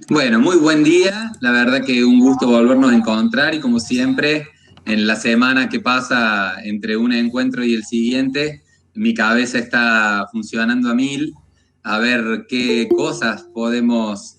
Bueno, muy buen día. La verdad que un gusto volvernos a encontrar y como siempre, en la semana que pasa entre un encuentro y el siguiente, mi cabeza está funcionando a mil, a ver qué cosas podemos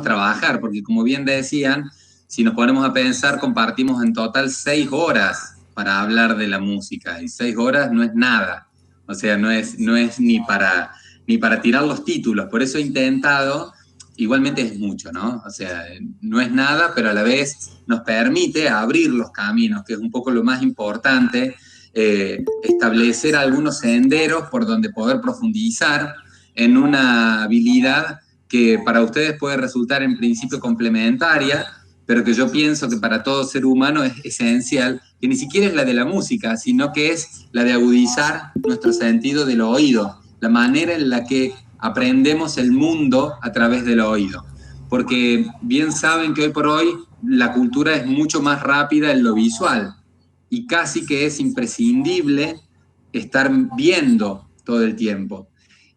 trabajar, porque como bien decían, si nos ponemos a pensar, compartimos en total 6 horas para hablar de la música y 6 horas no es nada. O sea, no es ni para tirar los títulos. Por eso he intentado. Igualmente es mucho, ¿no? O sea, no es nada, pero a la vez nos permite abrir los caminos, que es un poco lo más importante, establecer algunos senderos por donde poder profundizar en una habilidad que para ustedes puede resultar en principio complementaria, pero que yo pienso que para todo ser humano es esencial, que ni siquiera es la de la música, sino que es la de agudizar nuestro sentido del oído, la manera en la que aprendemos el mundo a través del oído. Porque bien saben que hoy por hoy la cultura es mucho más rápida en lo visual y casi que es imprescindible estar viendo todo el tiempo.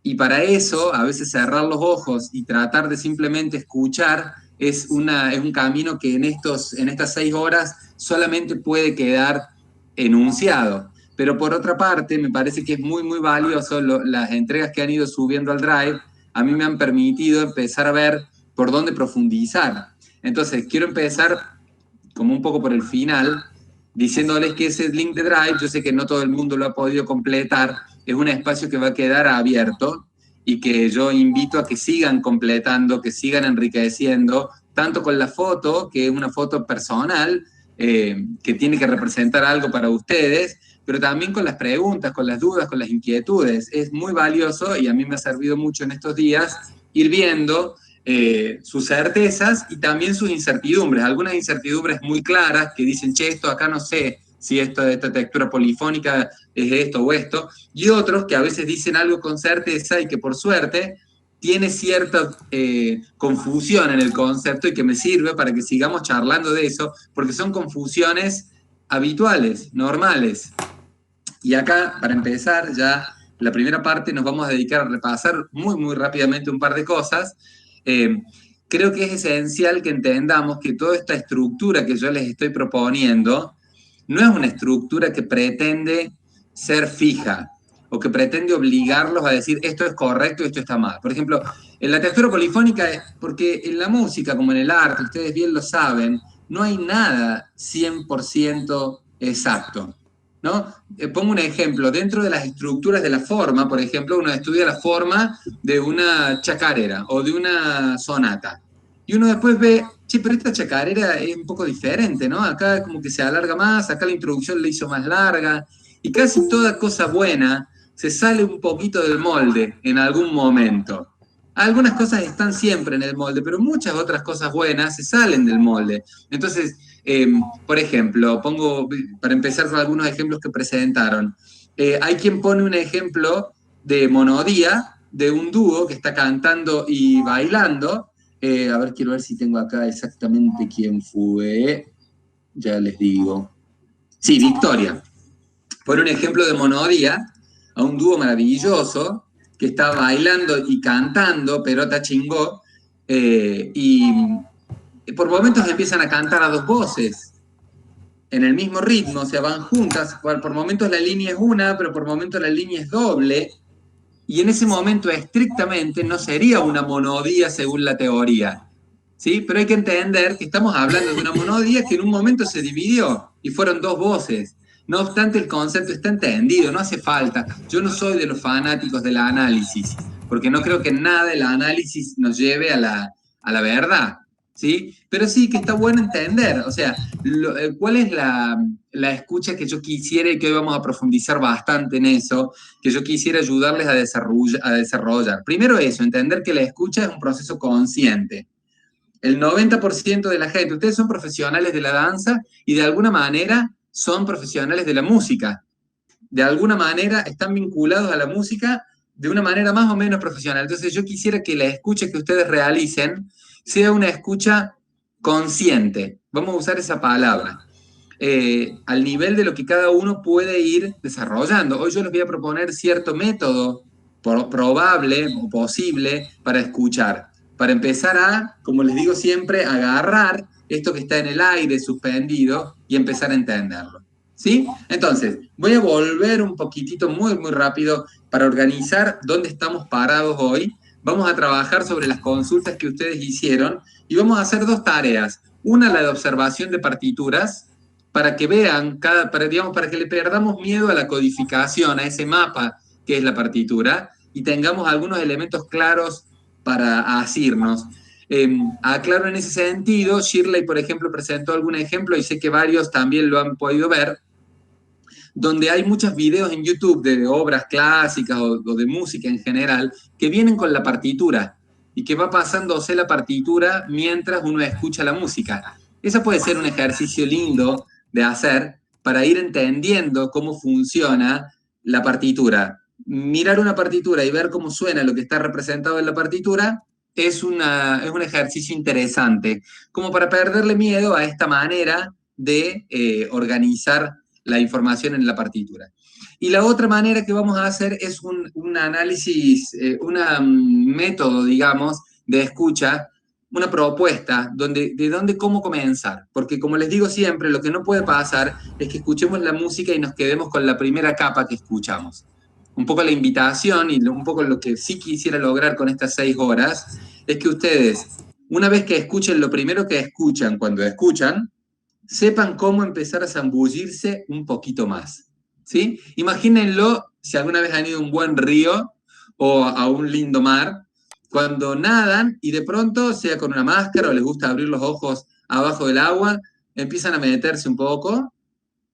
Y para eso, a veces cerrar los ojos y tratar de simplemente escuchar es un camino que en estas 6 horas solamente puede quedar enunciado. Pero por otra parte, me parece que es muy, muy valioso las entregas que han ido subiendo al Drive. A mí me han permitido empezar a ver por dónde profundizar. Entonces, quiero empezar como un poco por el final, diciéndoles que ese link de Drive, yo sé que no todo el mundo lo ha podido completar, es un espacio que va a quedar abierto y que yo invito a que sigan completando, que sigan enriqueciendo, tanto con la foto, que es una foto personal, que tiene que representar algo para ustedes, pero también con las preguntas, con las dudas, con las inquietudes. Es muy valioso y a mí me ha servido mucho en estos días ir viendo sus certezas y también sus incertidumbres. Algunas incertidumbres muy claras que dicen, che, esto acá no sé si esta textura polifónica es esto o esto, y otros que a veces dicen algo con certeza y que por suerte tiene cierta confusión en el concepto y que me sirve para que sigamos charlando de eso, porque son confusiones habituales, normales. Y acá, para empezar, ya la primera parte nos vamos a dedicar a repasar muy, muy rápidamente un par de cosas. Eh, Creo que es esencial que entendamos que toda esta estructura que yo les estoy proponiendo no es una estructura que pretende ser fija o que pretende obligarlos a decir esto es correcto y esto está mal. Por ejemplo, en la textura polifónica, porque en la música, como en el arte, ustedes bien lo saben, no hay nada 100% exacto. ¿No? Pongo un ejemplo, dentro de las estructuras de la forma, por ejemplo, uno estudia la forma de una chacarera o de una sonata. Y uno después ve, che, pero esta chacarera es un poco diferente, ¿no? Acá como que se alarga más, acá la introducción le hizo más larga, y casi toda cosa buena se sale un poquito del molde en algún momento. Algunas cosas están siempre en el molde, pero muchas otras cosas buenas se salen del molde. Entonces, eh, por ejemplo, pongo, para empezar con algunos ejemplos que presentaron, hay quien pone un ejemplo de monodía, de un dúo que está cantando y bailando. A ver, quiero ver si tengo acá exactamente quién fue. Ya les digo. Sí, Victoria. Pone un ejemplo de monodía a un dúo maravilloso que está bailando y cantando, Perota Chingó, y por momentos empiezan a cantar a dos voces en el mismo ritmo, o sea, van juntas, por momentos la línea es una, pero por momentos la línea es doble, y en ese momento estrictamente no sería una monodía según la teoría, ¿sí? Pero hay que entender que estamos hablando de una monodía que en un momento se dividió y fueron dos voces. No obstante, el concepto está entendido, no hace falta. Yo no soy de los fanáticos del análisis, porque no creo que nada del análisis nos lleve a la verdad, ¿sí? Pero sí que está bueno entender, o sea, ¿cuál es la escucha que yo quisiera y que hoy vamos a profundizar bastante en eso, que yo quisiera ayudarles a desarrollar? Primero eso, entender que la escucha es un proceso consciente. El 90% de la gente, ustedes son profesionales de la danza y de alguna manera son profesionales de la música. De alguna manera están vinculados a la música de una manera más o menos profesional. Entonces yo quisiera que la escucha que ustedes realicen sea una escucha consciente. Vamos a usar esa palabra. Al nivel de lo que cada uno puede ir desarrollando. Hoy yo les voy a proponer cierto método probable o posible para escuchar. para empezar a, como les digo siempre, agarrar esto que está en el aire suspendido y empezar a entenderlo. ¿Sí? Entonces, voy a volver un poquitito muy, muy rápido para organizar dónde estamos parados hoy. Vamos a trabajar sobre las consultas que ustedes hicieron y vamos a hacer dos tareas. Una, la de observación de partituras, para que vean, digamos, para que le perdamos miedo a la codificación, a ese mapa que es la partitura, y tengamos algunos elementos claros para asirnos. Aclaro en ese sentido, Shirley, por ejemplo, presentó algún ejemplo y sé que varios también lo han podido ver, donde hay muchos videos en YouTube de obras clásicas o de música en general que vienen con la partitura y que va pasándose la partitura mientras uno escucha la música. Eso puede ser un ejercicio lindo de hacer para ir entendiendo cómo funciona la partitura. Mirar una partitura y ver cómo suena lo que está representado en la partitura es un ejercicio interesante, como para perderle miedo a esta manera de organizar la información en la partitura. Y la otra manera que vamos a hacer es un análisis, un método, digamos, de escucha, una propuesta de dónde, cómo comenzar. Porque como les digo siempre, lo que no puede pasar es que escuchemos la música y nos quedemos con la primera capa que escuchamos. Un poco la invitación y un poco lo que sí quisiera lograr con estas 6 horas es que ustedes, una vez que escuchen lo primero que escuchan cuando escuchan, sepan cómo empezar a zambullirse un poquito más. ¿Sí? Imagínenlo si alguna vez han ido a un buen río o a un lindo mar, cuando nadan y de pronto, sea con una máscara o les gusta abrir los ojos abajo del agua, empiezan a meterse un poco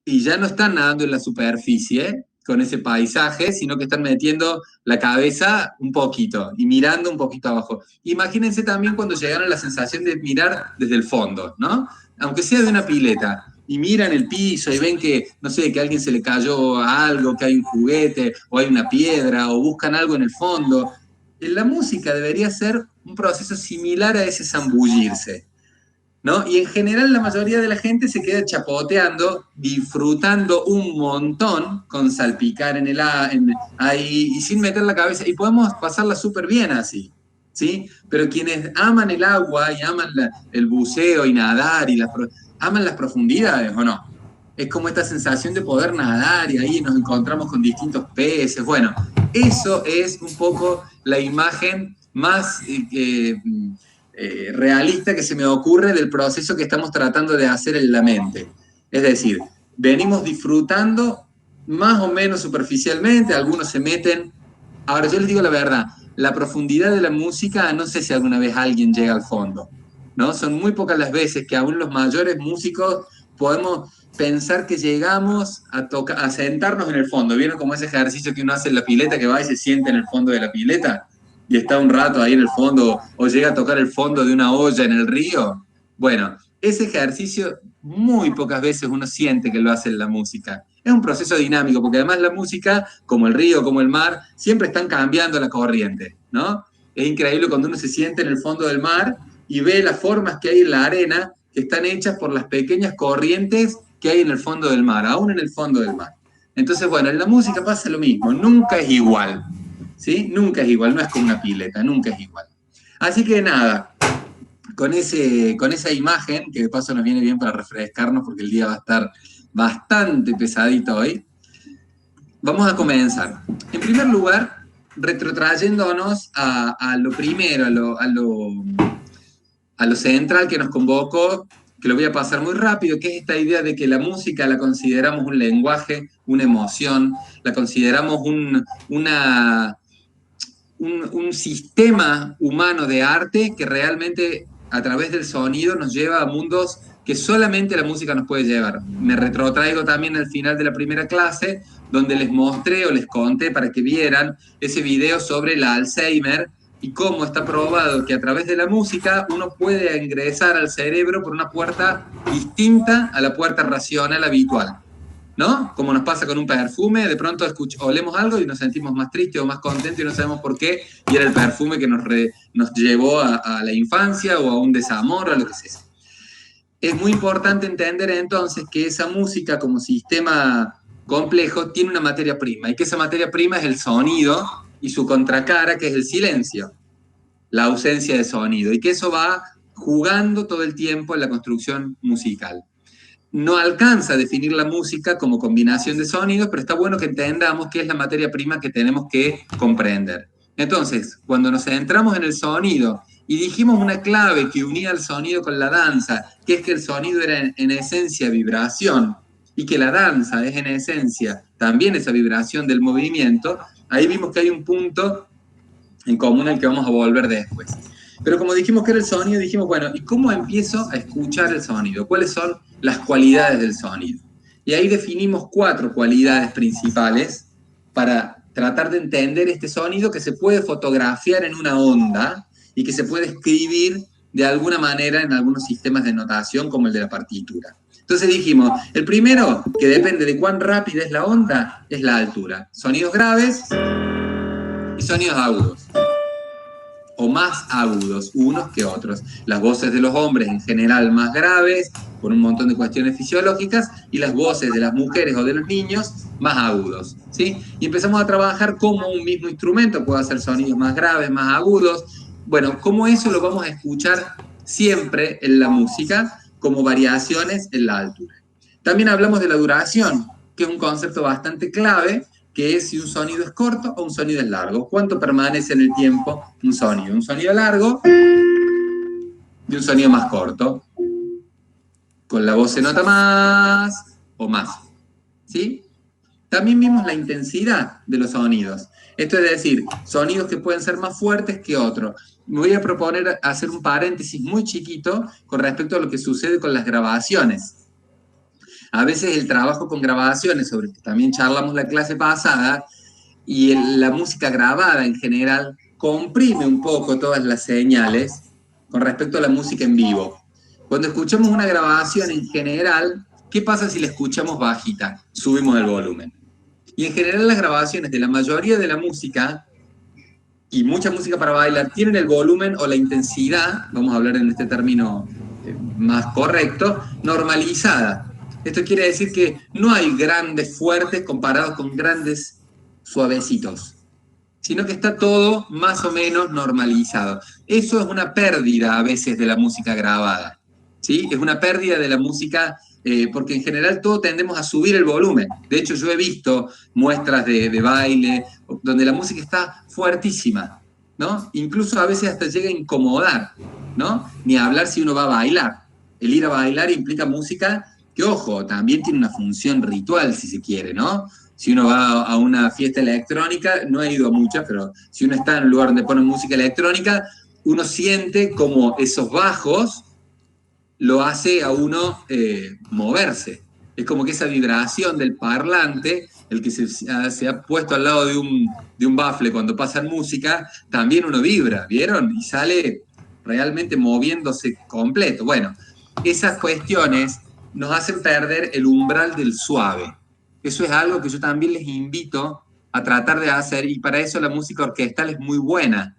y ya no están nadando en la superficie con ese paisaje, sino que están metiendo la cabeza un poquito y mirando un poquito abajo. Imagínense también cuando llegaron a la sensación de mirar desde el fondo, ¿no? Aunque sea de una pileta, y miran el piso y ven que, no sé, que a alguien se le cayó algo, que hay un juguete, o hay una piedra, o buscan algo en el fondo. En la música debería ser un proceso similar a ese zambullirse, ¿no? Y en general la mayoría de la gente se queda chapoteando, disfrutando un montón con salpicar ahí y sin meter la cabeza. Y podemos pasarla súper bien así, ¿sí? Pero quienes aman el agua y aman el buceo y nadar y aman las profundidades, ¿o no? Es como esta sensación de poder nadar y ahí nos encontramos con distintos peces. Bueno, eso es un poco la imagen más realista que se me ocurre del proceso que estamos tratando de hacer en la mente. Es decir, venimos disfrutando más o menos superficialmente, algunos se meten. Ahora, yo les digo la verdad, la profundidad de la música, no sé si alguna vez alguien llega al fondo, ¿no? Son muy pocas las veces que aún los mayores músicos podemos pensar que llegamos a sentarnos en el fondo. ¿Vieron como ese ejercicio que uno hace en la pileta, que va y se sienta en el fondo de la pileta? Y está un rato ahí en el fondo, o llega a tocar el fondo de una olla en el río. Bueno, ese ejercicio muy pocas veces uno siente que lo hace en la música. Es un proceso dinámico, porque además la música, como el río, como el mar, siempre están cambiando la corriente, ¿no? Es increíble cuando uno se siente en el fondo del mar y ve las formas que hay en la arena que están hechas por las pequeñas corrientes que hay en el fondo del mar, aún en el fondo del mar. Entonces, bueno, en la música pasa lo mismo, nunca es igual. ¿Sí? Nunca es igual, no es como una pileta, nunca es igual. Así que nada, con esa imagen, que de paso nos viene bien para refrescarnos porque el día va a estar bastante pesadito hoy, vamos a comenzar. En primer lugar, retrotrayéndonos a lo primero, a lo central que nos convocó, que lo voy a pasar muy rápido, que es esta idea de que la música la consideramos un lenguaje, una emoción, la consideramos un sistema humano de arte que realmente a través del sonido nos lleva a mundos que solamente la música nos puede llevar. Me retrotraigo también al final de la primera clase, donde les mostré o les conté para que vieran ese video sobre el Alzheimer y cómo está probado que a través de la música uno puede ingresar al cerebro por una puerta distinta a la puerta racional habitual, ¿no? Como nos pasa con un perfume, de pronto olemos algo y nos sentimos más tristes o más contentos y no sabemos por qué, y era el perfume que nos llevó a la infancia o a un desamor o a lo que sea. Es muy importante entender entonces que esa música como sistema complejo tiene una materia prima y que esa materia prima es el sonido y su contracara, que es el silencio. la ausencia de sonido, y que eso va jugando todo el tiempo en la construcción musical. No alcanza a definir la música como combinación de sonidos, pero está bueno que entendamos qué es la materia prima que tenemos que comprender. Entonces, cuando nos centramos en el sonido y dijimos una clave que unía el sonido con la danza, que es que el sonido era en esencia vibración y que la danza es en esencia también esa vibración del movimiento, ahí vimos que hay un punto en común al que vamos a volver después. Pero como dijimos que era el sonido, dijimos, bueno, ¿y cómo empiezo a escuchar el sonido? ¿Cuáles son las cualidades del sonido? Y ahí definimos 4 cualidades principales para tratar de entender este sonido que se puede fotografiar en una onda y que se puede escribir de alguna manera en algunos sistemas de notación como el de la partitura. Entonces dijimos, el primero, que depende de cuán rápida es la onda, es la altura. Sonidos graves y sonidos agudos, o más agudos unos que otros. Las voces de los hombres en general más graves, por un montón de cuestiones fisiológicas, y las voces de las mujeres o de los niños más agudos, ¿sí? Y empezamos a trabajar cómo un mismo instrumento puede hacer sonidos más graves, más agudos. Bueno, cómo eso lo vamos a escuchar siempre en la música, como variaciones en la altura. También hablamos de la duración, que es un concepto bastante clave, que es si un sonido es corto o un sonido es largo. ¿Cuánto permanece en el tiempo un sonido? Un sonido largo y un sonido más corto. Con la voz se nota más o más. ¿Sí? También vimos la intensidad de los sonidos. Esto es decir, sonidos que pueden ser más fuertes que otros. Me voy a proponer hacer un paréntesis muy chiquito con respecto a lo que sucede con las grabaciones. A veces el trabajo con grabaciones, sobre el que también charlamos la clase pasada, y la música grabada en general comprime un poco todas las señales con respecto a la música en vivo. Cuando escuchamos una grabación en general, ¿qué pasa si la escuchamos bajita? Subimos el volumen. Y en general las grabaciones de la mayoría de la música, y mucha música para bailar, tienen el volumen o la intensidad, vamos a hablar en este término más correcto, normalizada. Esto quiere decir que no hay grandes fuertes comparados con grandes suavecitos, sino que está todo más o menos normalizado. Eso es una pérdida a veces de la música grabada, ¿sí? Es una pérdida de la música porque en general todos tendemos a subir el volumen. De hecho, yo he visto muestras de baile donde la música está fuertísima, ¿no? Incluso a veces hasta llega a incomodar, ¿no? Ni a hablar si uno va a bailar. El ir a bailar implica música que, ojo, también tiene una función ritual, si se quiere, ¿no? Si uno va a una fiesta electrónica, no he ido a muchas, pero si uno está en un lugar donde ponen música electrónica, uno siente como esos bajos lo hace a uno moverse. Es como que esa vibración del parlante, el que se ha puesto al lado de un bafle cuando pasan música, también uno vibra, ¿vieron? Y sale realmente moviéndose completo. Bueno, esas cuestiones nos hacen perder el umbral del suave. Eso es algo que yo también les invito a tratar de hacer, y para eso la música orquestal es muy buena.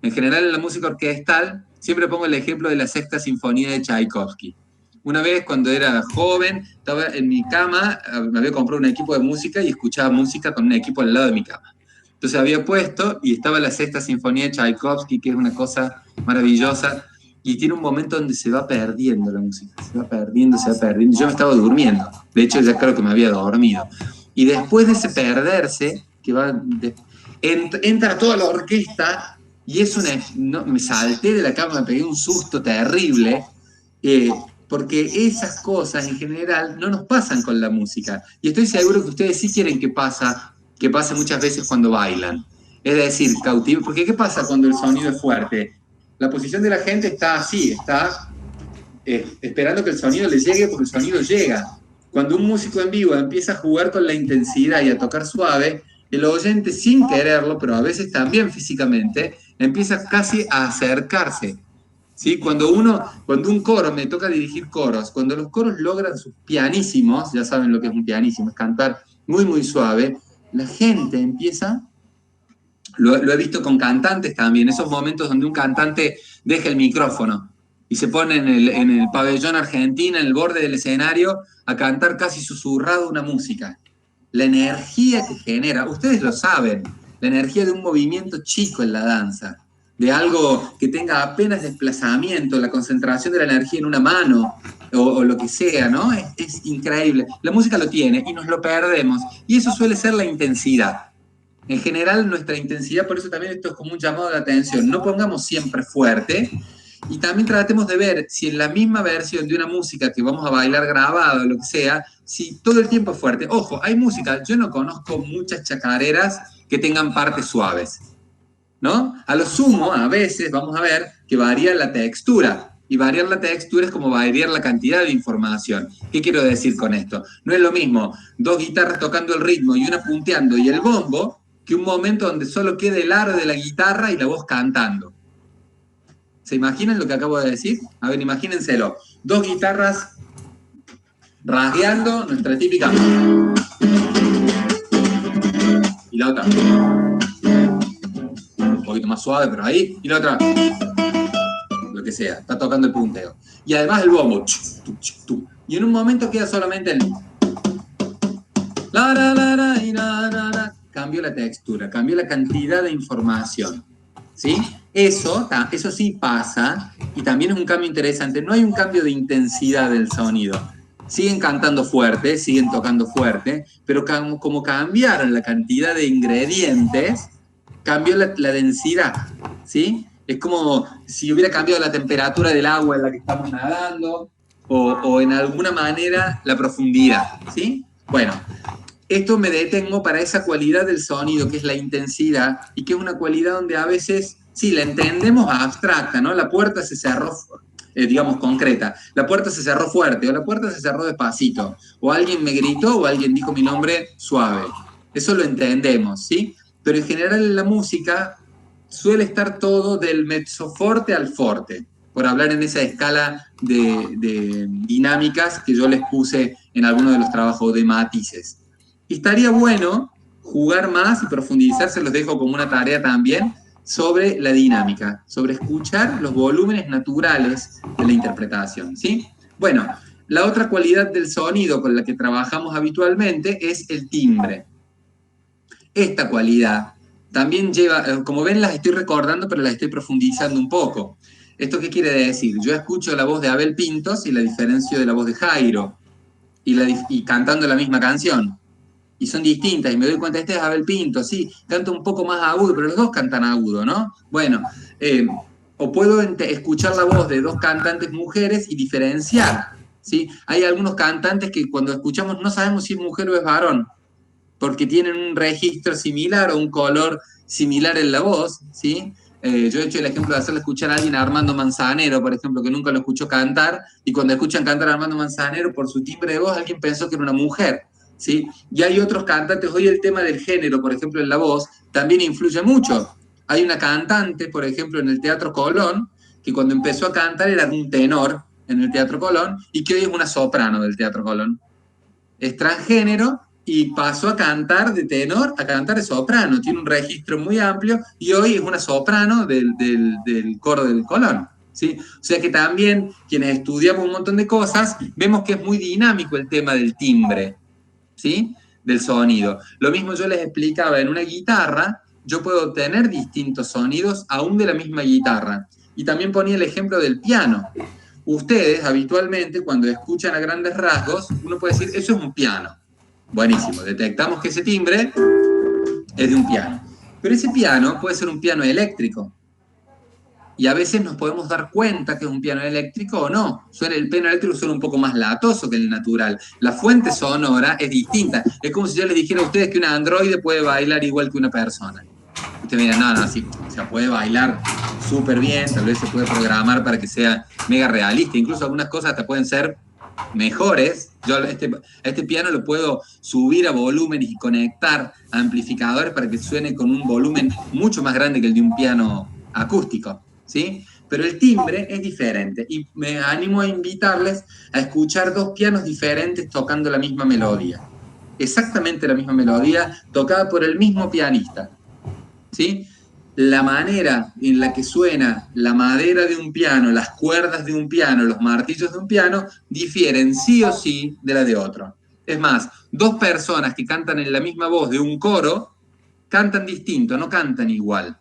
En general, en la música orquestal, siempre pongo el ejemplo de la Sexta Sinfonía de Tchaikovsky. Una vez, cuando era joven, estaba en mi cama, me había comprado un equipo de música y escuchaba música con un equipo al lado de mi cama. Entonces había puesto y estaba la Sexta Sinfonía de Tchaikovsky, que es una cosa maravillosa, y tiene un momento donde se va perdiendo la música, se va perdiendo, se va perdiendo. Yo me estaba durmiendo, de hecho ya creo que me había dormido. Y después de ese perderse, que va, entra toda la orquesta y es una, no, me salté de la cama, me pegué un susto terrible, porque esas cosas en general no nos pasan con la música. Y estoy seguro que ustedes sí quieren que pase muchas veces cuando bailan. Es decir, cautivo, porque ¿qué pasa cuando el sonido es fuerte? La posición de la gente está así, está esperando que el sonido le llegue porque el sonido llega. Cuando un músico en vivo empieza a jugar con la intensidad y a tocar suave, el oyente sin quererlo, pero a veces también físicamente, empieza casi a acercarse. ¿Sí? Cuando un coro, me toca dirigir coros, cuando los coros logran sus pianísimos, ya saben lo que es un pianísimo, es cantar muy, muy suave, la gente empieza, lo he visto con cantantes también, esos momentos donde un cantante deja el micrófono y se pone en el pabellón argentino, en el borde del escenario, a cantar casi susurrado una música. La energía que genera, ustedes lo saben, la energía de un movimiento chico en la danza. de algo que tenga apenas desplazamiento, la concentración de la energía en una mano, o lo que sea, ¿no? Es increíble. La música lo tiene y nos lo perdemos. Y eso suele ser la intensidad. En general, nuestra intensidad, por eso también esto es como un llamado de atención. No pongamos siempre fuerte y también tratemos de ver si en la misma versión de una música que vamos a bailar grabada o lo que sea, si todo el tiempo es fuerte. Ojo, hay música, yo no conozco muchas chacareras que tengan partes suaves, ¿no? A lo sumo, a veces vamos a ver que varía la textura. Y variar la textura es como variar la cantidad de información. ¿Qué quiero decir con esto? No es lo mismo dos guitarras tocando el ritmo y una punteando y el bombo, que un momento donde solo quede el aro de la guitarra y la voz cantando. ¿Se imaginan lo que acabo de decir? A ver, imagínenselo. Dos guitarras rasgueando, nuestra típica. Y la otra. Un poquito más suave, pero ahí. Y la otra. Lo que sea, está tocando el punteo. Y además el bombo. Y en un momento queda solamente el. Cambió la textura, cambió la cantidad de información. ¿Sí? Eso sí pasa, y también es un cambio interesante. No hay un cambio de intensidad del sonido. Siguen cantando fuerte, siguen tocando fuerte, pero como cambiaron la cantidad de ingredientes, cambió la densidad. ¿Sí? Es como si hubiera cambiado la temperatura del agua en la que estamos nadando, o en alguna manera la profundidad. ¿Sí? Bueno, esto me detengo para esa cualidad del sonido, que es la intensidad, y que es una cualidad donde a veces, sí, la entendemos abstracta, ¿no? La puerta se cerró, digamos, concreta. La puerta se cerró fuerte, o la puerta se cerró despacito, o alguien me gritó, o alguien dijo mi nombre suave. Eso lo entendemos, ¿sí? Pero en general en la música suele estar todo del mezzoforte al forte, por hablar en esa escala de dinámicas que yo les puse en algunos de los trabajos de matices. Y estaría bueno jugar más y profundizar, se los dejo como una tarea también, sobre la dinámica, sobre escuchar los volúmenes naturales de la interpretación, ¿sí? Bueno, la otra cualidad del sonido con la que trabajamos habitualmente es el timbre. Esta cualidad también lleva, como ven las estoy recordando, pero las estoy profundizando un poco. ¿Esto qué quiere decir? Yo escucho la voz de Abel Pintos y la diferencio de la voz de Jairo, y cantando la misma canción. Y son distintas, y me doy cuenta, este es Abel Pinto, sí, canta un poco más agudo, pero los dos cantan agudo, ¿no? Bueno, o puedo escuchar la voz de dos cantantes mujeres y diferenciar, ¿sí? Hay algunos cantantes que cuando escuchamos no sabemos si es mujer o es varón, porque tienen un registro similar o un color similar en la voz, ¿sí? Yo he hecho el ejemplo de hacerle escuchar a alguien a Armando Manzanero, por ejemplo, que nunca lo escuchó cantar, y cuando escuchan cantar a Armando Manzanero, por su timbre de voz, alguien pensó que era una mujer, ¿sí? Y hay otros cantantes, hoy el tema del género, por ejemplo, en la voz, también influye mucho. Hay una cantante, por ejemplo, en el Teatro Colón, que cuando empezó a cantar era un tenor en el Teatro Colón, y que hoy es una soprano del Teatro Colón. Es transgénero, y pasó a cantar de tenor a cantar de soprano. Tiene un registro muy amplio y hoy es una soprano del coro del Colón, ¿sí? O sea que también quienes estudiamos un montón de cosas, vemos que es muy dinámico el tema del timbre, ¿sí? Del sonido. Lo mismo yo les explicaba, en una guitarra yo puedo obtener distintos sonidos aún de la misma guitarra. Y también ponía el ejemplo del piano. Ustedes habitualmente cuando escuchan a grandes rasgos, uno puede decir, eso es un piano. Buenísimo, detectamos que ese timbre es de un piano. Pero ese piano puede ser un piano eléctrico. Y a veces nos podemos dar cuenta que es un piano eléctrico o no. El piano eléctrico suena un poco más latoso que el natural. La fuente sonora es distinta. Es como si yo les dijera a ustedes que un androide puede bailar igual que una persona. Ustedes miran, no, sí, o sea, puede bailar súper bien, tal vez se puede programar para que sea mega realista. Incluso algunas cosas hasta pueden ser mejores. Yo este piano lo puedo subir a volúmenes y conectar a amplificadores para que suene con un volumen mucho más grande que el de un piano acústico, ¿sí? Pero el timbre es diferente y me animo a invitarles a escuchar dos pianos diferentes tocando la misma melodía. Exactamente la misma melodía tocada por el mismo pianista, ¿sí? La manera en la que suena la madera de un piano, las cuerdas de un piano, los martillos de un piano, difieren sí o sí de la de otro. Es más, dos personas que cantan en la misma voz de un coro, cantan distinto, no cantan igual.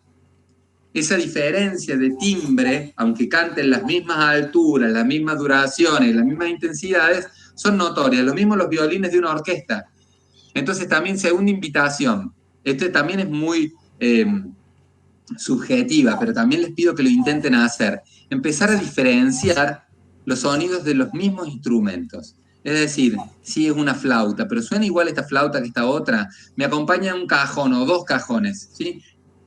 esa diferencia de timbre, aunque canten las mismas alturas, las mismas duraciones, las mismas intensidades, son notorias. Lo mismo los violines de una orquesta. Entonces también, segunda invitación, esto también es muy subjetiva, pero también les pido que lo intenten hacer. Empezar a diferenciar los sonidos de los mismos instrumentos. Es decir, si es una flauta, pero suena igual esta flauta que esta otra, me acompaña un cajón o dos cajones, ¿sí?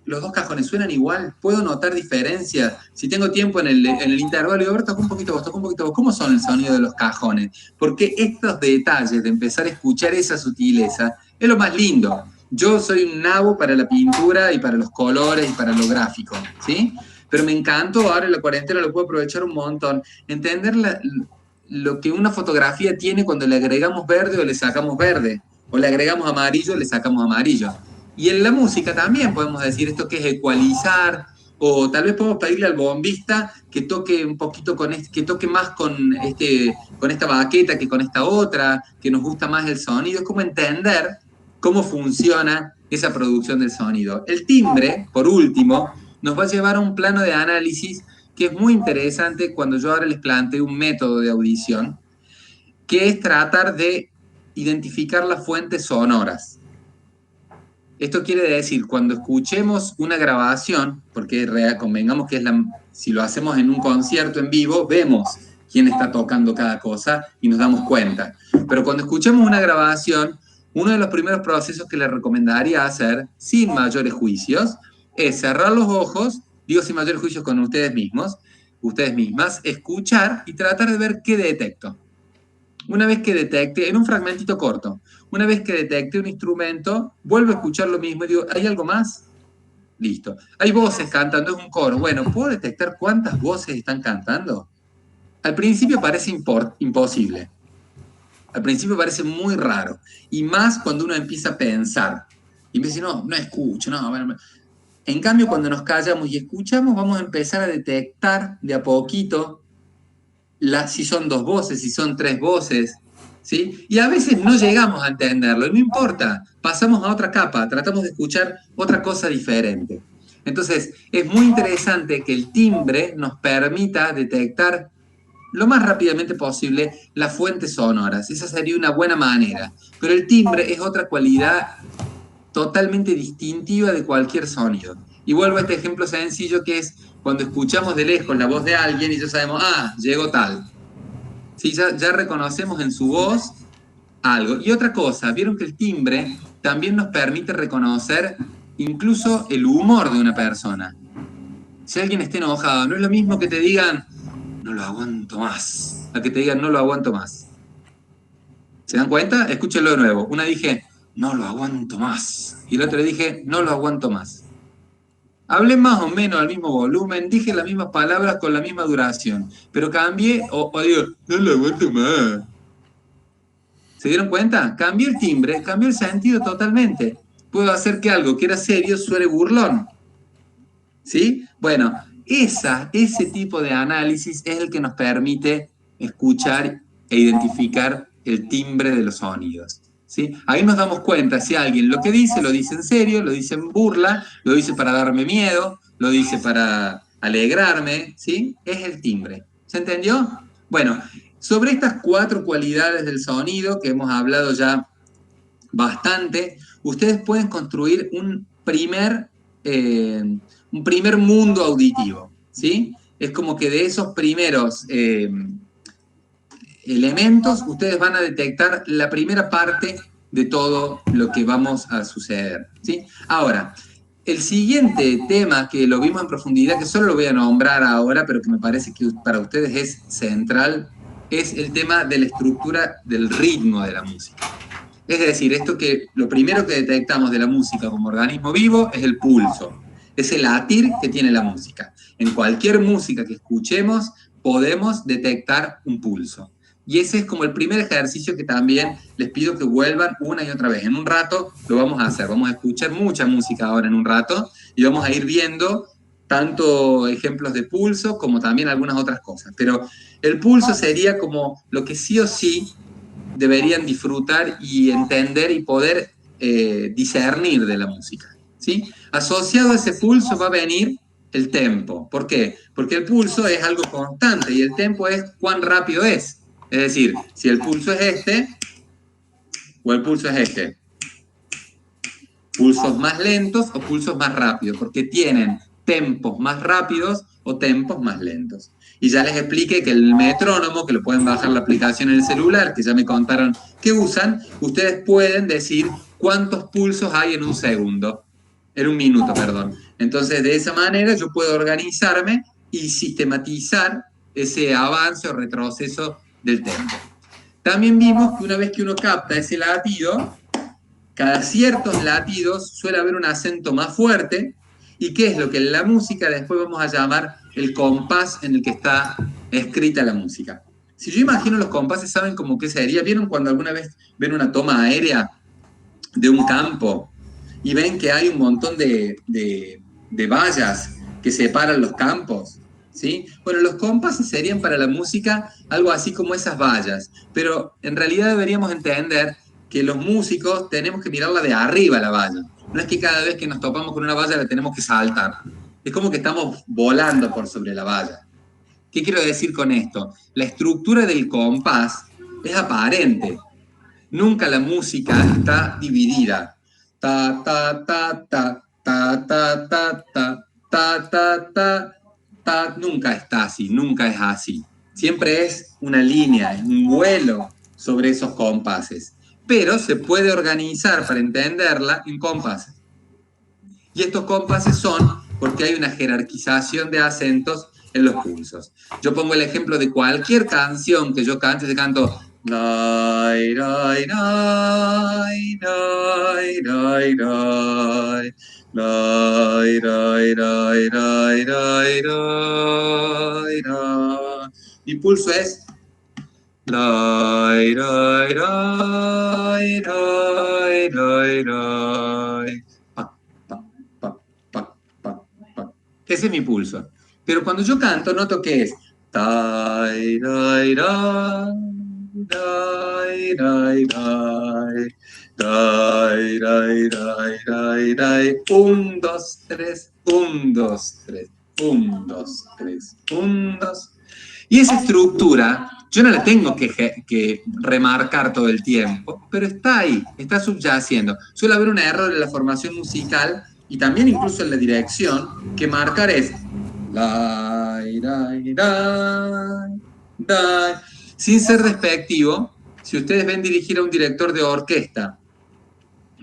Los dos cajones suenan igual, puedo notar diferencias. Si tengo tiempo en el intervalo, digo, a ver, toca un poquito vos, toca un poquito vos. ¿Cómo son el sonido de los cajones? Porque estos detalles de empezar a escuchar esa sutileza es lo más lindo. Yo soy un nabo para la pintura y para los colores y para lo gráfico, ¿sí? Pero me encantó, ahora en la cuarentena lo puedo aprovechar un montón, entender lo que una fotografía tiene cuando le agregamos verde o le sacamos verde, o le agregamos amarillo o le sacamos amarillo. Y en la música también podemos decir esto que es ecualizar, o tal vez podemos pedirle al bombista que toque un poquito que toque más con esta baqueta que con esta otra, que nos gusta más el sonido. Es como entender cómo funciona esa producción del sonido. El timbre, por último, nos va a llevar a un plano de análisis que es muy interesante cuando yo ahora les planteo un método de audición, que es tratar de identificar las fuentes sonoras. Esto quiere decir, cuando escuchemos una grabación, porque convengamos que si lo hacemos en un concierto en vivo, vemos quién está tocando cada cosa y nos damos cuenta. Pero cuando escuchemos una grabación, uno de los primeros procesos que les recomendaría hacer, sin mayores juicios, es cerrar los ojos, digo sin mayores juicios con ustedes mismos, ustedes mismas, escuchar y tratar de ver qué detecto. Una vez que detecte, en un fragmentito corto, una vez que detecte un instrumento, vuelvo a escuchar lo mismo y digo, ¿hay algo más? Listo. Hay voces cantando, es un coro. Bueno, ¿puedo detectar cuántas voces están cantando? Al principio parece imposible. Al principio parece muy raro. Y más cuando uno empieza a pensar. Y me dice, no escucho, no. Bueno. En cambio, cuando nos callamos y escuchamos, vamos a empezar a detectar de a poquito si son dos voces, si son tres voces, ¿sí? Y a veces no llegamos a entenderlo, y no importa, pasamos a otra capa, tratamos de escuchar otra cosa diferente. Entonces, es muy interesante que el timbre nos permita detectar lo más rápidamente posible las fuentes sonoras. Esa sería una buena manera. Pero el timbre es otra cualidad totalmente distintiva de cualquier sonido. Y vuelvo a este ejemplo sencillo que es cuando escuchamos de lejos la voz de alguien y ya sabemos, llegó tal. ¿Sí? Ya reconocemos en su voz algo. Y otra cosa, vieron que el timbre también nos permite reconocer incluso el humor de una persona. Si alguien está enojado, no es lo mismo que te digan, no lo aguanto más, a que te digan, no lo aguanto más. ¿Se dan cuenta? Escúchenlo de nuevo. Una dije, no lo aguanto más. Y la otra le dije, no lo aguanto más. Hablé más o menos al mismo volumen, dije las mismas palabras con la misma duración, pero cambié o digo, no lo aguanto más. ¿Se dieron cuenta? Cambié el timbre, cambió el sentido totalmente. Puedo hacer que algo que era serio suene burlón. ¿Sí? Bueno, ese tipo de análisis es el que nos permite escuchar e identificar el timbre de los sonidos. ¿Sí? Ahí nos damos cuenta si alguien lo que dice lo dice en serio, lo dice en burla, lo dice para darme miedo, lo dice para alegrarme, ¿sí? Es el timbre. ¿Se entendió? Bueno, sobre estas 4 cualidades del sonido que hemos hablado ya bastante, ustedes pueden construir un primer mundo auditivo, ¿sí? Es como que de esos primeros elementos, ustedes van a detectar la primera parte de todo lo que vamos a suceder, ¿sí? Ahora, el siguiente tema que lo vimos en profundidad, que solo lo voy a nombrar ahora, pero que me parece que para ustedes es central, es el tema de la estructura del ritmo de la música. Es decir, esto que lo primero que detectamos de la música como organismo vivo es el pulso, es el latir que tiene la música. En cualquier música que escuchemos podemos detectar un pulso. Y ese es como el primer ejercicio que también les pido que vuelvan una y otra vez. En un rato lo vamos a hacer, vamos a escuchar mucha música ahora en un rato y vamos a ir viendo tanto ejemplos de pulso como también algunas otras cosas. Pero el pulso sería como lo que sí o sí deberían disfrutar y entender y poder discernir de la música, ¿sí? Asociado a ese pulso va a venir el tempo. ¿Por qué? Porque el pulso es algo constante y el tempo es cuán rápido es. Es decir, si el pulso es este o el pulso es este. Pulsos más lentos o pulsos más rápidos, porque tienen tempos más rápidos o tempos más lentos. Y ya les expliqué que el metrónomo, que lo pueden bajar la aplicación en el celular, que ya me contaron que usan, ustedes pueden decir cuántos pulsos hay en un segundo, en un minuto, perdón. Entonces, de esa manera yo puedo organizarme y sistematizar ese avance o retroceso del tempo. También vimos que una vez que uno capta ese latido, cada ciertos latidos suele haber un acento más fuerte, y qué es lo que en la música después vamos a llamar el compás en el que está escrita la música. Si yo imagino los compases, ¿saben cómo qué sería? ¿Vieron cuando alguna vez ven una toma aérea de un campo y ven que hay un montón de vallas que separan los campos? ¿Sí? Bueno, los compases serían para la música algo así como esas vallas, pero en realidad deberíamos entender que los músicos tenemos que mirarla de arriba la valla. No es que cada vez que nos topamos con una valla la tenemos que saltar. Es como que estamos volando por sobre la valla. ¿Qué quiero decir con esto? La estructura del compás es aparente. Nunca la música está dividida. Ta, ta, ta, ta, ta, ta, ta, ta, ta, ta, ta, ta. Nunca está así, nunca es así. Siempre es una línea, es un vuelo sobre esos compases. Pero se puede organizar para entenderla en compases. Y estos compases son porque hay una jerarquización de acentos en los pulsos. Yo pongo el ejemplo de cualquier canción que yo cante, yo canto Rai, rai, rai, rai, rai, rai, rai, rai, rai, rai, rai, rai, rai. Mi pulso es rai, rai, rai, rai, rai, rai. Pa, pa, pa, pa, pa, pa. Ese es mi pulso. Pero cuando yo canto, noto que es tai, rai, rai, rai, rai, rai, rai, rai, rai, rai, rai. 1, 2, 3, 1, 2, 3, 1, 2, 3, 1, 2. Y esa estructura, yo no la tengo que remarcar todo el tiempo, pero está ahí, está subyaciendo. Suele haber un error en la formación musical y también incluso en la dirección, que marcar es lai, lai, lai, lai. Sin ser despectivo, si ustedes ven dirigir a un director de orquesta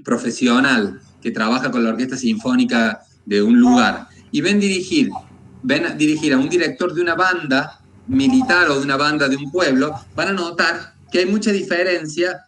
profesional que trabaja con la orquesta sinfónica de un lugar y ven dirigir a un director de una banda militar o de una banda de un pueblo, van a notar que hay mucha diferencia,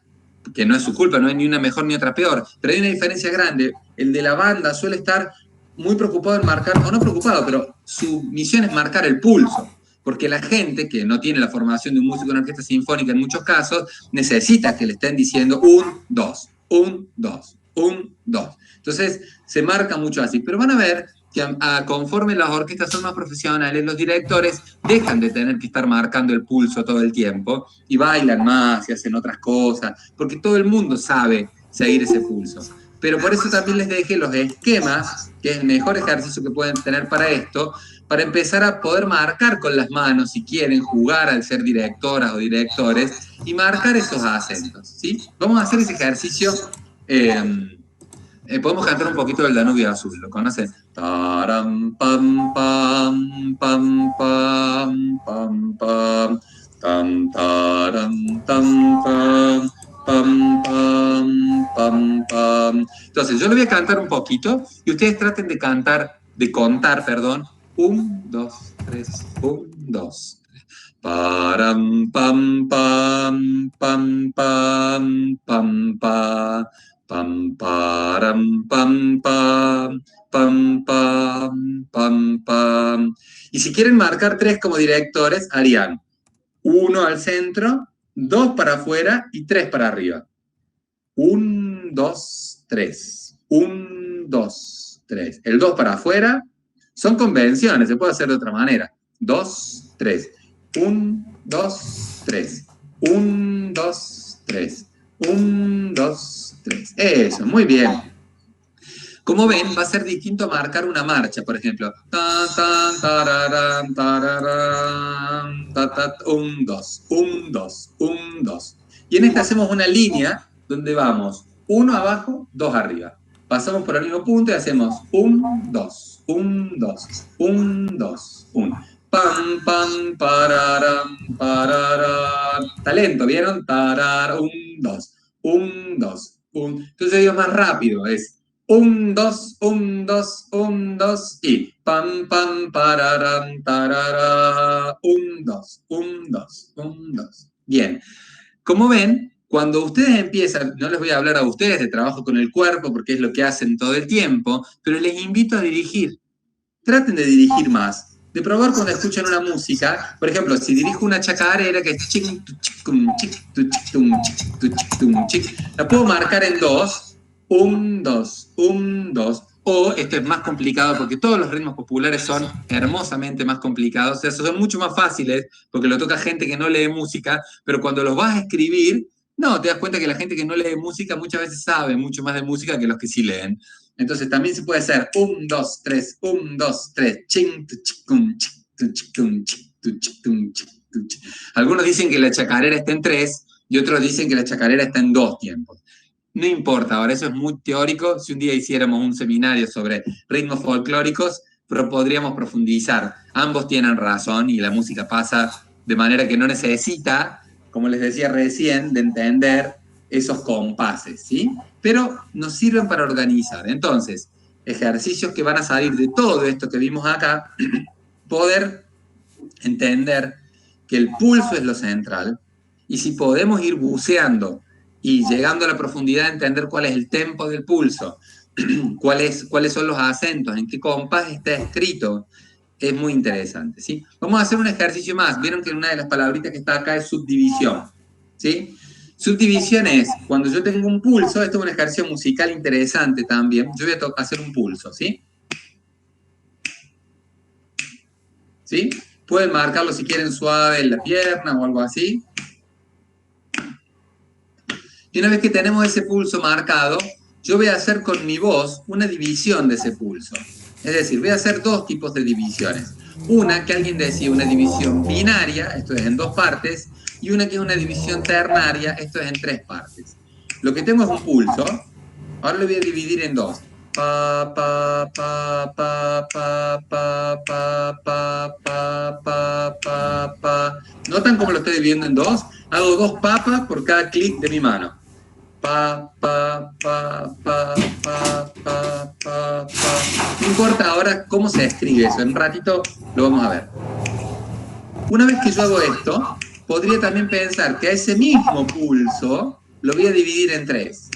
que no es su culpa, no hay ni una mejor ni otra peor, pero hay una diferencia grande. El de la banda suele estar muy preocupado en marcar, o no preocupado, pero su misión es marcar el pulso, porque la gente que no tiene la formación de un músico en orquesta sinfónica en muchos casos, necesita que le estén diciendo 1, 2, 1, 2, 1, 2. Entonces se marca mucho así, pero van a ver que conforme las orquestas son más profesionales, los directores dejan de tener que estar marcando el pulso todo el tiempo y bailan más y hacen otras cosas, porque todo el mundo sabe seguir ese pulso. Pero por eso también les dejé los esquemas, que es el mejor ejercicio que pueden tener para esto, para empezar a poder marcar con las manos, si quieren jugar al ser directoras o directores, y marcar esos acentos, ¿sí? Vamos a hacer ese ejercicio. Podemos cantar un poquito del Danubio Azul, ¿lo conocen? Taram, pam, pam, pam, pam, pam, pam, tam, taram, tam, pam, pam, pam, pam, pam. Entonces, yo le voy a cantar un poquito y ustedes traten de contar, perdón. 1, 2, 3, 1, 2, 3. Param, pam, pam, pam, pam, pam, pam. Pam, param, pam, pam, pam, pam, pam, pam. Y si quieren marcar 3 como directores, harían 1 al centro, 2 para afuera y 3 para arriba. 1, 2, 3. 1, 2, 3. El 2 para afuera son convenciones, se puede hacer de otra manera. 2, 3. 1, 2, 3. 1, 2, 3. 1, 2, 3. Eso, muy bien. Como ven, va a ser distinto a marcar una marcha, por ejemplo. Tan, tan, tararán, tararán, ta, ta, un, dos, un, dos, un, dos. Y en esta hacemos una línea donde vamos uno abajo, dos arriba. Pasamos por el mismo punto y hacemos un, dos, un, dos, un, dos, un. Pam, pam, pararam, pararam. Talento, ¿vieron? Tarar, un, dos, un, dos, un. Entonces digo más rápido, es un, dos, un, dos, un, dos, y pam, pam, pararam, tarara, un, dos, un, dos, un, dos. Bien. Como ven, cuando ustedes empiezan, no les voy a hablar a ustedes de trabajo con el cuerpo, porque es lo que hacen todo el tiempo, pero les invito a dirigir. Traten de dirigir más, de probar cuando escuchan una música. Por ejemplo, si dirijo una chacarera que es ching, tu, chicum, chic, tu, chictum, chic, tu, chictum, chic, la puedo marcar en dos, un, dos, un, dos. O esto es más complicado porque todos los ritmos populares son hermosamente más complicados. O sea, son mucho más fáciles porque lo toca gente que no lee música, pero cuando los vas a escribir, no, te das cuenta que la gente que no lee música muchas veces sabe mucho más de música que los que sí leen. Entonces también se puede hacer 1, 2, 3, 1, 2, 3. Ching, tu, chicum, chic, tu, chicum, chic, tu, chicum, chic, tu, chic. Algunos dicen que la chacarera está en 3 y otros dicen que la chacarera está en 2 tiempos. No importa, ahora eso es muy teórico. Si un día hiciéramos un seminario sobre ritmos folclóricos, pero podríamos profundizar. Ambos tienen razón y la música pasa de manera que no necesita, como les decía recién, de entender esos compases, ¿sí? Pero nos sirven para organizar. Entonces, ejercicios que van a salir de todo esto que vimos acá, poder entender que el pulso es lo central, y si podemos ir buceando y llegando a la profundidad de entender cuál es el tempo del pulso, cuáles son los acentos, en qué compás está escrito, es muy interesante, ¿sí? Vamos a hacer un ejercicio más. Vieron que una de las palabritas que está acá es subdivisión, ¿sí? Subdivisión es, cuando yo tengo un pulso, esto es un ejercicio musical interesante también, yo voy a hacer un pulso, ¿sí? ¿Sí? Pueden marcarlo si quieren suave en la pierna o algo así. Y una vez que tenemos ese pulso marcado, yo voy a hacer con mi voz una división de ese pulso. Es decir, voy a hacer dos tipos de divisiones. Una que alguien decía una división binaria, esto es en 2 partes, y una que es una división ternaria, esto es en 3 partes. Lo que tengo es un pulso, ahora lo voy a dividir en 2. Pa, pa, pa, pa, pa, pa, pa, pa, pa, pa, pa, pa. ¿Notan cómo lo estoy dividiendo en 2? Hago 2 papas por cada clic de mi mano. Pa, pa, pa, pa, pa, pa, pa, pa. No importa ahora cómo se escribe eso, en un ratito lo vamos a ver. Una vez que yo hago esto, podría también pensar que a ese mismo pulso lo voy a dividir en 3.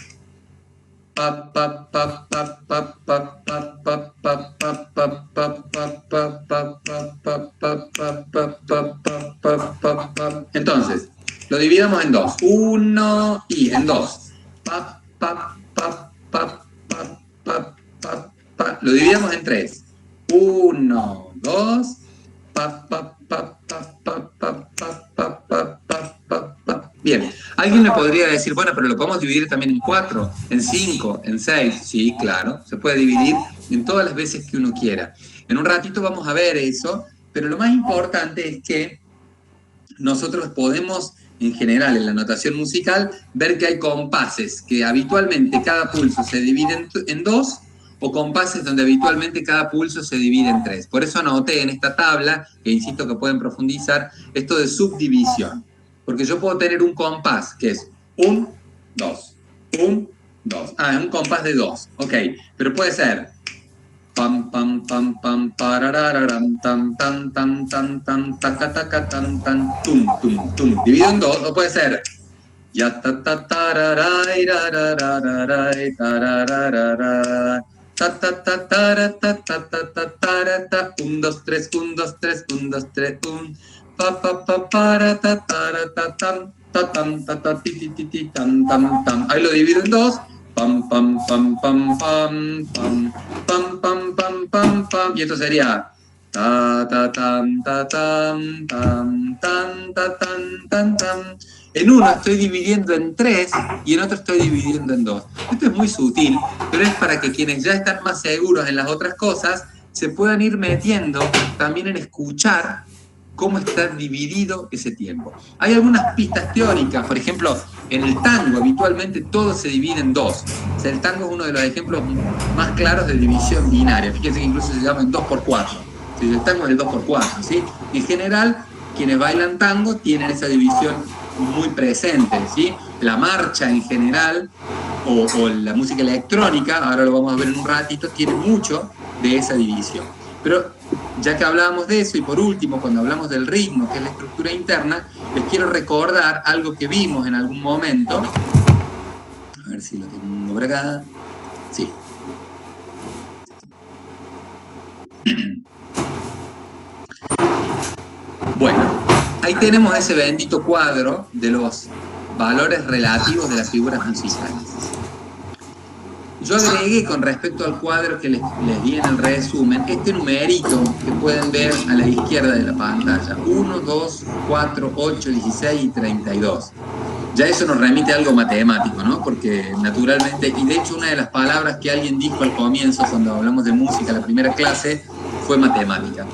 Pa, pa, pa, pa, pa, pa, pa, pa, pa, pa, pa, pa, pa, pa, pa, pa, pa. Entonces, lo dividamos en 2. 1 y en 2. Pa, pa, pa, pa, pa, pa, pa, pa. Lo dividimos en 3. 1, 2, pa, pa, pa, pa, pa, pa, pa, pa, pa, pa, pa. Bien, alguien me podría decir, bueno, pero lo podemos dividir también en 4, en 5, en 6. Sí, claro, se puede dividir en todas las veces que uno quiera. En un ratito vamos a ver eso, pero lo más importante es que nosotros podemos, en general, en la notación musical, ver que hay compases, que habitualmente cada pulso se divide en 2, o compases donde habitualmente cada pulso se divide en 3. Por eso anoté en esta tabla, que insisto que pueden profundizar, esto de subdivisión. Porque yo puedo tener un compás que es 1, 2, 1, 2. Ah, es un compás de 2, ok. Pero puede ser pam pam pam pam pararararam tan tan tan tan tan taca taca tan tan tum tum tum. Dividido en 2, o puede ser ya ta ta tararay rarararay tararararay ta ta ta tara ta ta ta ta tara ta 1 2 3 1 2 3 1 2 3 1 pa pa pa para ta tara ta tam ta tam ta ta ti ti ti ti tam tam tam. Ahí lo divido en 2. Pam pam pam pam pam pam pam pam pam pam pam. Y esto sería Ta, ta, tan, ta, tan, tan, tan, ta, tan, tan, tan. En uno estoy dividiendo en 3 y en otro estoy dividiendo en 2. Esto es muy sutil, pero es para que quienes ya están más seguros en las otras cosas se puedan ir metiendo también en escuchar cómo está dividido ese tiempo. Hay algunas pistas teóricas, por ejemplo, en el tango habitualmente todo se divide en 2. O sea, el tango es uno de los ejemplos más claros de división binaria. Fíjense que incluso se llama en 2x4. El tango es el 2x4, ¿sí? En general, quienes bailan tango tienen esa división muy presente, ¿sí? La marcha en general o la música electrónica, ahora lo vamos a ver en un ratito, tiene mucho de esa división. Pero ya que hablábamos de eso, y por último, cuando hablamos del ritmo, que es la estructura interna, les quiero recordar algo que vimos en algún momento. A ver si lo tengo por acá. Sí. Bueno, ahí tenemos ese bendito cuadro de los valores relativos de las figuras musicales. Yo agregué con respecto al cuadro que les di en el resumen, este numerito que pueden ver a la izquierda de la pantalla. 1, 2, 4, 8, 16 y 32. Ya eso nos remite a algo matemático, ¿no? Porque naturalmente, y de hecho una de las palabras que alguien dijo al comienzo cuando hablamos de música, la primera clase, fue matemática.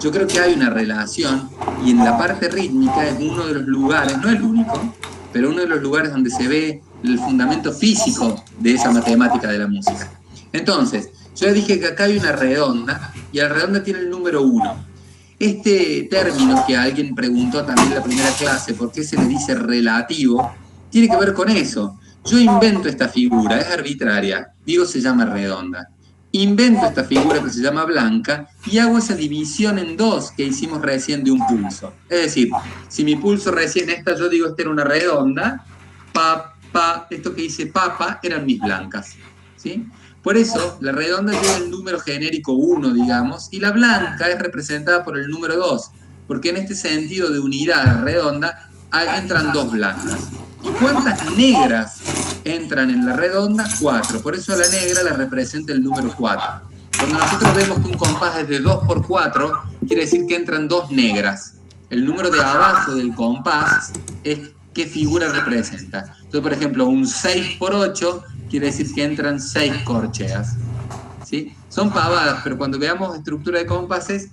Yo creo que hay una relación y en la parte rítmica es uno de los lugares, no el único, pero uno de los lugares donde se ve el fundamento físico de esa matemática de la música. Entonces, yo dije que acá hay una redonda y la redonda tiene el número 1. Este término que alguien preguntó también en la primera clase, ¿por qué se le dice relativo? Tiene que ver con eso. Yo invento esta figura, es arbitraria, digo se llama redonda. Invento esta figura que se llama blanca y hago esa división en 2 que hicimos recién de un pulso. Es decir, si mi pulso recién esta, yo digo esta era una redonda, pa, pa, esto que dice papa eran mis blancas, ¿sí? Por eso, la redonda tiene el número genérico 1, digamos, y la blanca es representada por el número 2, porque en este sentido de unidad redonda entran 2 blancas. ¿Y cuántas negras entran en la redonda? 4. Por eso a la negra la representa el número 4. Cuando nosotros vemos que un compás es de 2x4, quiere decir que entran 2 negras. El número de abajo del compás es qué figura representa. Entonces, por ejemplo, un 6x8 quiere decir que entran 6 corcheas. ¿Sí? Son pavadas, pero cuando veamos estructura de compases,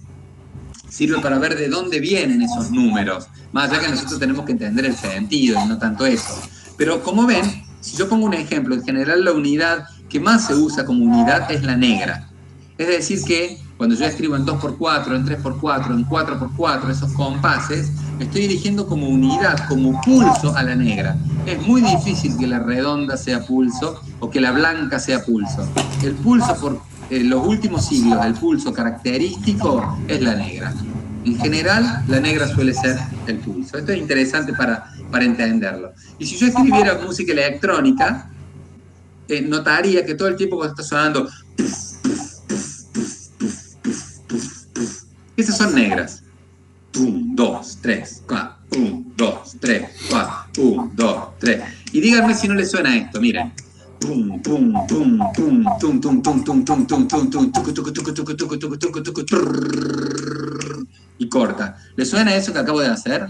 sirve para ver de dónde vienen esos números. Más allá que nosotros tenemos que entender el sentido y no tanto eso. Pero como ven, si yo pongo un ejemplo, en general la unidad que más se usa como unidad es la negra. Es decir que cuando yo escribo en 2x4, en 3x4, en 4x4, esos compases, estoy dirigiendo como unidad, como pulso a la negra. Es muy difícil que la redonda sea pulso o que la blanca sea pulso. El pulso por los últimos siglos, el pulso característico es la negra. En general, la negra suele ser el pulso. Esto es interesante para entenderlo. Y si yo escribiera música electrónica, notaría que todo el tiempo cuando está sonando, esas son negras. 1, 2, 3, 4, 1, 2, 3, 4, 1, 2, 3. Y díganme si no les suena esto, miren. Pum, pum, pum, pum, tum, tum, tum, tum, tum, tum, tum, tum, tucu, tucu, tucu, tucu, tucu, tucu, tucu, tucu, trrr, y corta. ¿Les suena eso que acabo de hacer?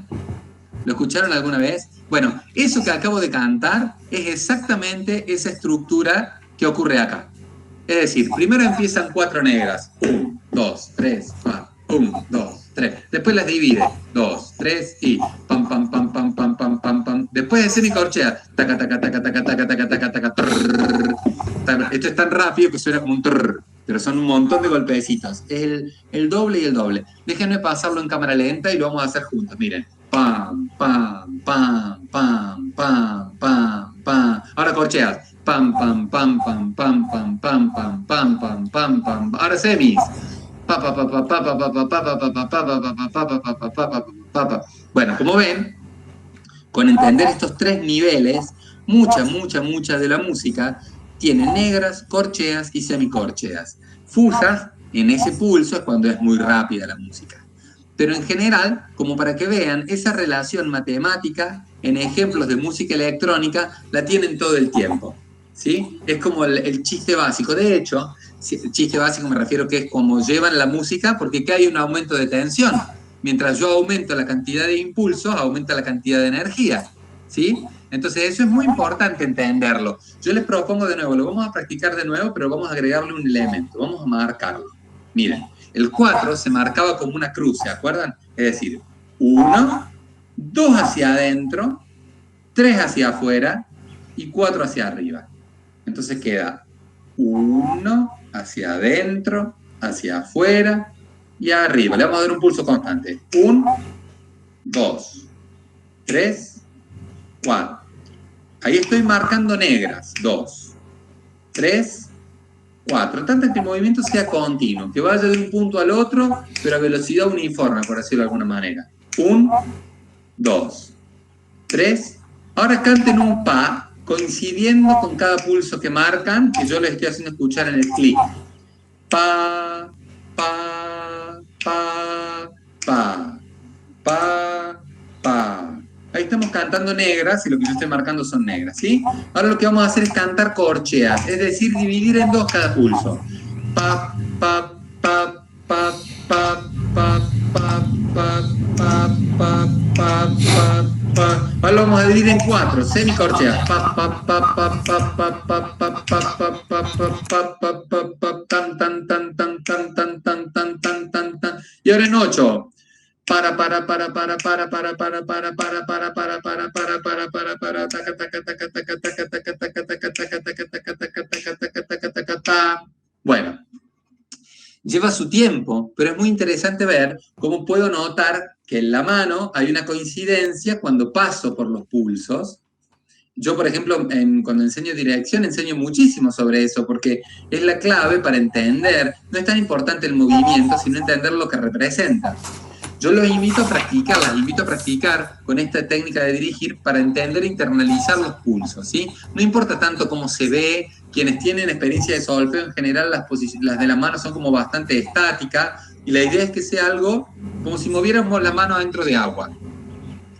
¿Lo escucharon alguna vez? Bueno, eso que acabo de cantar es exactamente esa estructura que ocurre acá. Es decir, primero empiezan 4 negras. 1, 2, 3, 4. 1, 2, 3. Después las divide. 2, 3 y pam, pam, pam, pam, pam, pam, pam, pam. Después de semicorchea. Taca, taca, taca, taca, taca, taca, taca, taca, trrr. Esto es tan rápido que suena como un trrr, pero son un montón de golpecitos. Es el doble y el doble. Déjenme pasarlo en cámara lenta y lo vamos a hacer juntos. Miren. Pam, pam, pam, pam, pam, pam, pam. Ahora corcheas. Pam, pam, pam, pam, pam, pam, pam, pam, pam, pam, pam, pam. Ahora semis. Bueno, como ven, con entender estos 3 niveles, mucha de la música tiene negras, corcheas y semicorcheas. Fusas en ese pulso es cuando es muy rápida la música. Pero en general, como para que vean, esa relación matemática en ejemplos de música electrónica la tienen todo el tiempo, ¿sí? Es como el chiste básico. De hecho, el chiste básico me refiero que es como llevan la música, porque acá hay un aumento de tensión. Mientras yo aumento la cantidad de impulsos, aumenta la cantidad de energía, ¿sí? Entonces eso es muy importante entenderlo. Yo les propongo de nuevo, lo vamos a practicar de nuevo, pero vamos a agregarle un elemento, vamos a marcarlo. Miren, el 4 se marcaba como una cruz, ¿se acuerdan? Es decir, 1, 2 hacia adentro, 3 hacia afuera y 4 hacia arriba. Entonces queda 1 hacia adentro, hacia afuera y arriba. Le vamos a dar un pulso constante. 1, 2, 3, 4. Ahí estoy marcando negras. 2, 3, 4. Tanto que el movimiento sea continuo, que vaya de un punto al otro, pero a velocidad uniforme, por decirlo de alguna manera. 1, 2, 3. Ahora canten un pa, coincidiendo con cada pulso que marcan, que yo les estoy haciendo escuchar en el clip. Pa, pa, pa, pa, pa, pa. Ahí estamos cantando negras y lo que yo estoy marcando son negras, ¿sí? Ahora lo que vamos a hacer es cantar corcheas, es decir, dividir en 2 cada pulso. Pa, pa, pa, pa, pa, pa, pa, pa, pa, pa, pa, pa, pa. Ahora lo vamos a dividir en 4, semicorcheas. Pa, pa, pa, pa, pa, pa, pa, pa, pa, pa, pa, pa, pa, pa, pa, tan, tan, tan, tan, tan, tan, tan, tan, tan, tan, tan. Y ahora en 8. Para bueno, lleva su tiempo, pero es muy interesante ver cómo puedo notar que en la mano hay una coincidencia cuando paso por los pulsos. Yo, por ejemplo, cuando enseño dirección, enseño muchísimo sobre eso, porque es la clave para entender, no es tan importante el movimiento, sino entender lo que representa. Yo los invito a practicar, las invito a practicar con esta técnica de dirigir para entender e internalizar los pulsos, ¿sí? No importa tanto cómo se ve, quienes tienen experiencia de solfeo, en general las de la mano son como bastante estáticas, y la idea es que sea algo como si moviéramos la mano dentro de agua,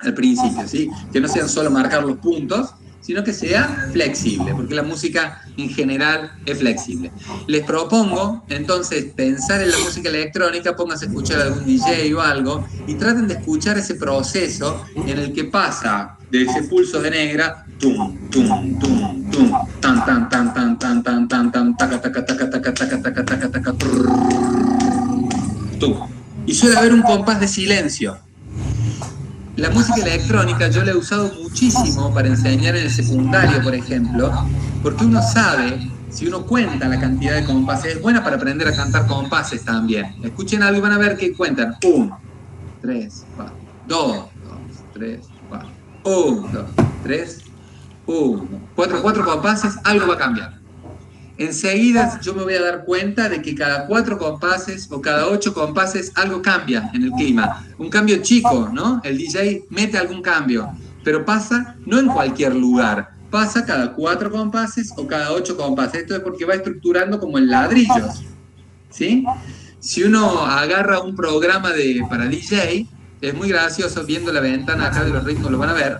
al principio, ¿sí? Que no sean solo marcar los puntos, sino que sea flexible, porque la música en general es flexible. Les propongo, entonces, pensar en la música electrónica, pónganse a escuchar a algún DJ o algo, y traten de escuchar ese proceso en el que pasa de ese pulso de negra, tum, tum, tum, tum, tan, tan, tan, tan, tan, tan, tan, tan, taca, taca, taca, taca, taca, taca, taca, taca, tum. Y suele haber un compás de silencio. La música electrónica yo la he usado muchísimo para enseñar en el secundario, por ejemplo, porque uno sabe, si uno cuenta la cantidad de compases, es buena para aprender a cantar compases también. Escuchen algo y van a ver que cuentan. 1, 3, 4, 2, 3, 4, 1, 2, 3, 1, 4 compases, algo va a cambiar. Enseguida yo me voy a dar cuenta de que cada 4 compases o cada 8 compases algo cambia en el clima. Un cambio chico, ¿no? El DJ mete algún cambio, pero pasa no en cualquier lugar, pasa cada 4 compases o cada 8 compases. Esto es porque va estructurando como en ladrillos, ¿sí? Si uno agarra un programa para DJ, es muy gracioso, viendo la ventana acá de los ritmos, lo van a ver.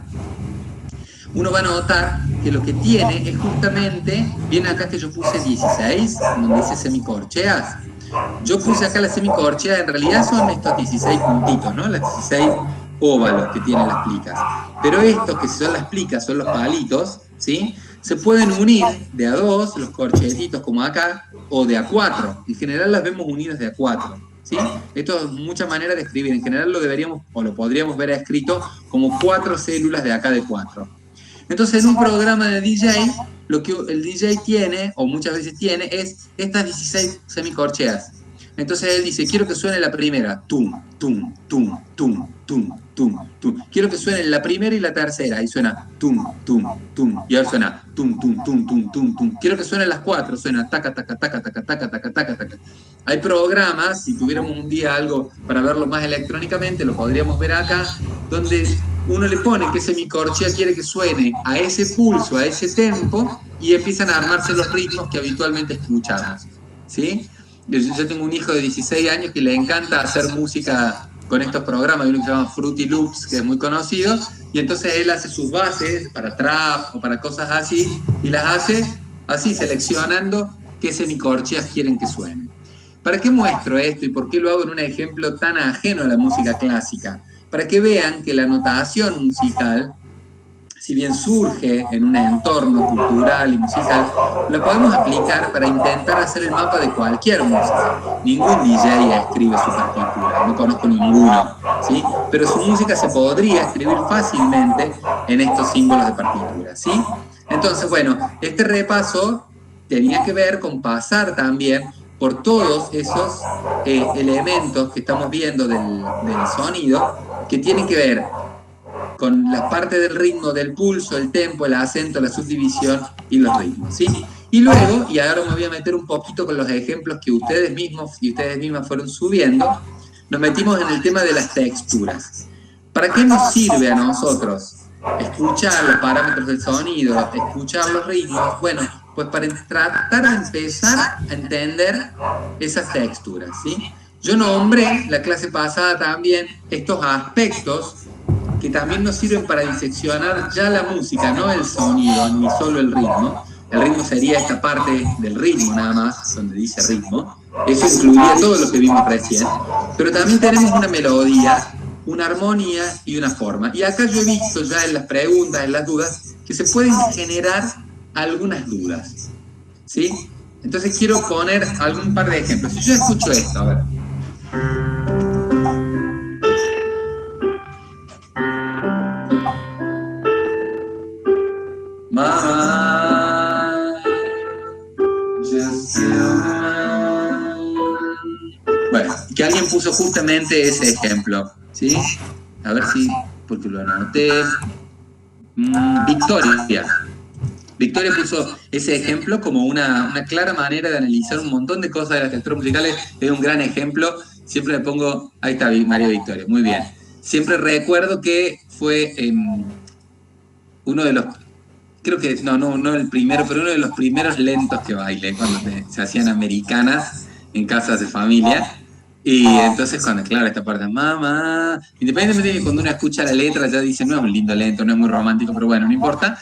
Uno va a notar que lo que tiene es justamente, viene acá que yo puse 16, donde dice semicorcheas. Yo puse acá las semicorcheas, en realidad son estos 16 puntitos, ¿no? Las 16 óvalos que tienen las plicas. Pero estos que son las plicas, son los palitos, ¿sí? Se pueden unir de a 2, los corchetitos como acá, o de a 4. En general las vemos unidas de a 4. ¿Sí? Esto es mucha manera de escribir. En general lo deberíamos, o lo podríamos ver escrito como 4 células de acá de 4. Entonces, en un programa de DJ, lo que el DJ tiene, o muchas veces tiene, es estas 16 semicorcheas. Entonces él dice, quiero que suene la primera, tum, tum, tum, tum, tum, tum, tum. Quiero que suene la primera y la tercera, y suena tum, tum, tum. Y ahora suena tum, tum, tum, tum, tum, tum. Quiero que suenen las 4, suena taca, taca, taca, taca, taca, taca, taca, taca. Hay programas, si tuviéramos un día algo para verlo más electrónicamente, lo podríamos ver acá, donde uno le pone que semicorchea quiere que suene a ese pulso, a ese tempo, y empiezan a armarse los ritmos que habitualmente escuchamos, ¿sí? Yo tengo un hijo de 16 años que le encanta hacer música con estos programas, hay uno que se llama Fruity Loops, que es muy conocido, y entonces él hace sus bases para trap o para cosas así, y las hace así, seleccionando qué semicorcheas quieren que suenen. ¿Para qué muestro esto y por qué lo hago en un ejemplo tan ajeno a la música clásica? Para que vean que la notación musical, si bien surge en un entorno cultural y musical, lo podemos aplicar para intentar hacer el mapa de cualquier música. Ningún DJ escribe su partitura, no conozco ninguno, ¿sí? Pero su música se podría escribir fácilmente en estos símbolos de partitura, ¿sí? Entonces, bueno, este repaso tenía que ver con pasar también por todos esos elementos que estamos viendo del sonido, que tienen que ver con la parte del ritmo, del pulso, el tempo, el acento, la subdivisión y los ritmos, ¿sí? Y luego, y ahora me voy a meter un poquito con los ejemplos que ustedes mismos y ustedes mismas fueron subiendo, nos metimos en el tema de las texturas. ¿Para qué nos sirve a nosotros escuchar los parámetros del sonido, escuchar los ritmos? Bueno, pues para tratar de empezar a entender esas texturas, ¿sí? Yo nombré la clase pasada también estos aspectos que también nos sirven para diseccionar ya la música, no el sonido, ni solo el ritmo. El ritmo sería esta parte del ritmo nada más, donde dice ritmo. Eso incluiría todo lo que vimos recién. Pero también tenemos una melodía, una armonía y una forma. Y acá yo he visto ya en las preguntas, en las dudas, que se pueden generar algunas dudas, ¿sí? Entonces quiero poner algún par de ejemplos. Si yo escucho esto, a ver. Mamá, bueno, que alguien puso justamente ese ejemplo, ¿sí? A ver si, porque lo anoté. Victoria puso ese ejemplo como una clara manera de analizar un montón de cosas de las texturas musicales. Es un gran ejemplo. Siempre me pongo... Ahí está María Victoria, muy bien. Siempre recuerdo que fue uno de los... Creo que, no el primero, pero uno de los primeros lentos que bailé cuando se hacían americanas en casas de familia. Y entonces, claro, esta parte, mamá, independientemente de que cuando uno escucha la letra ya dice, no es un lindo lento, no es muy romántico, pero bueno, no importa.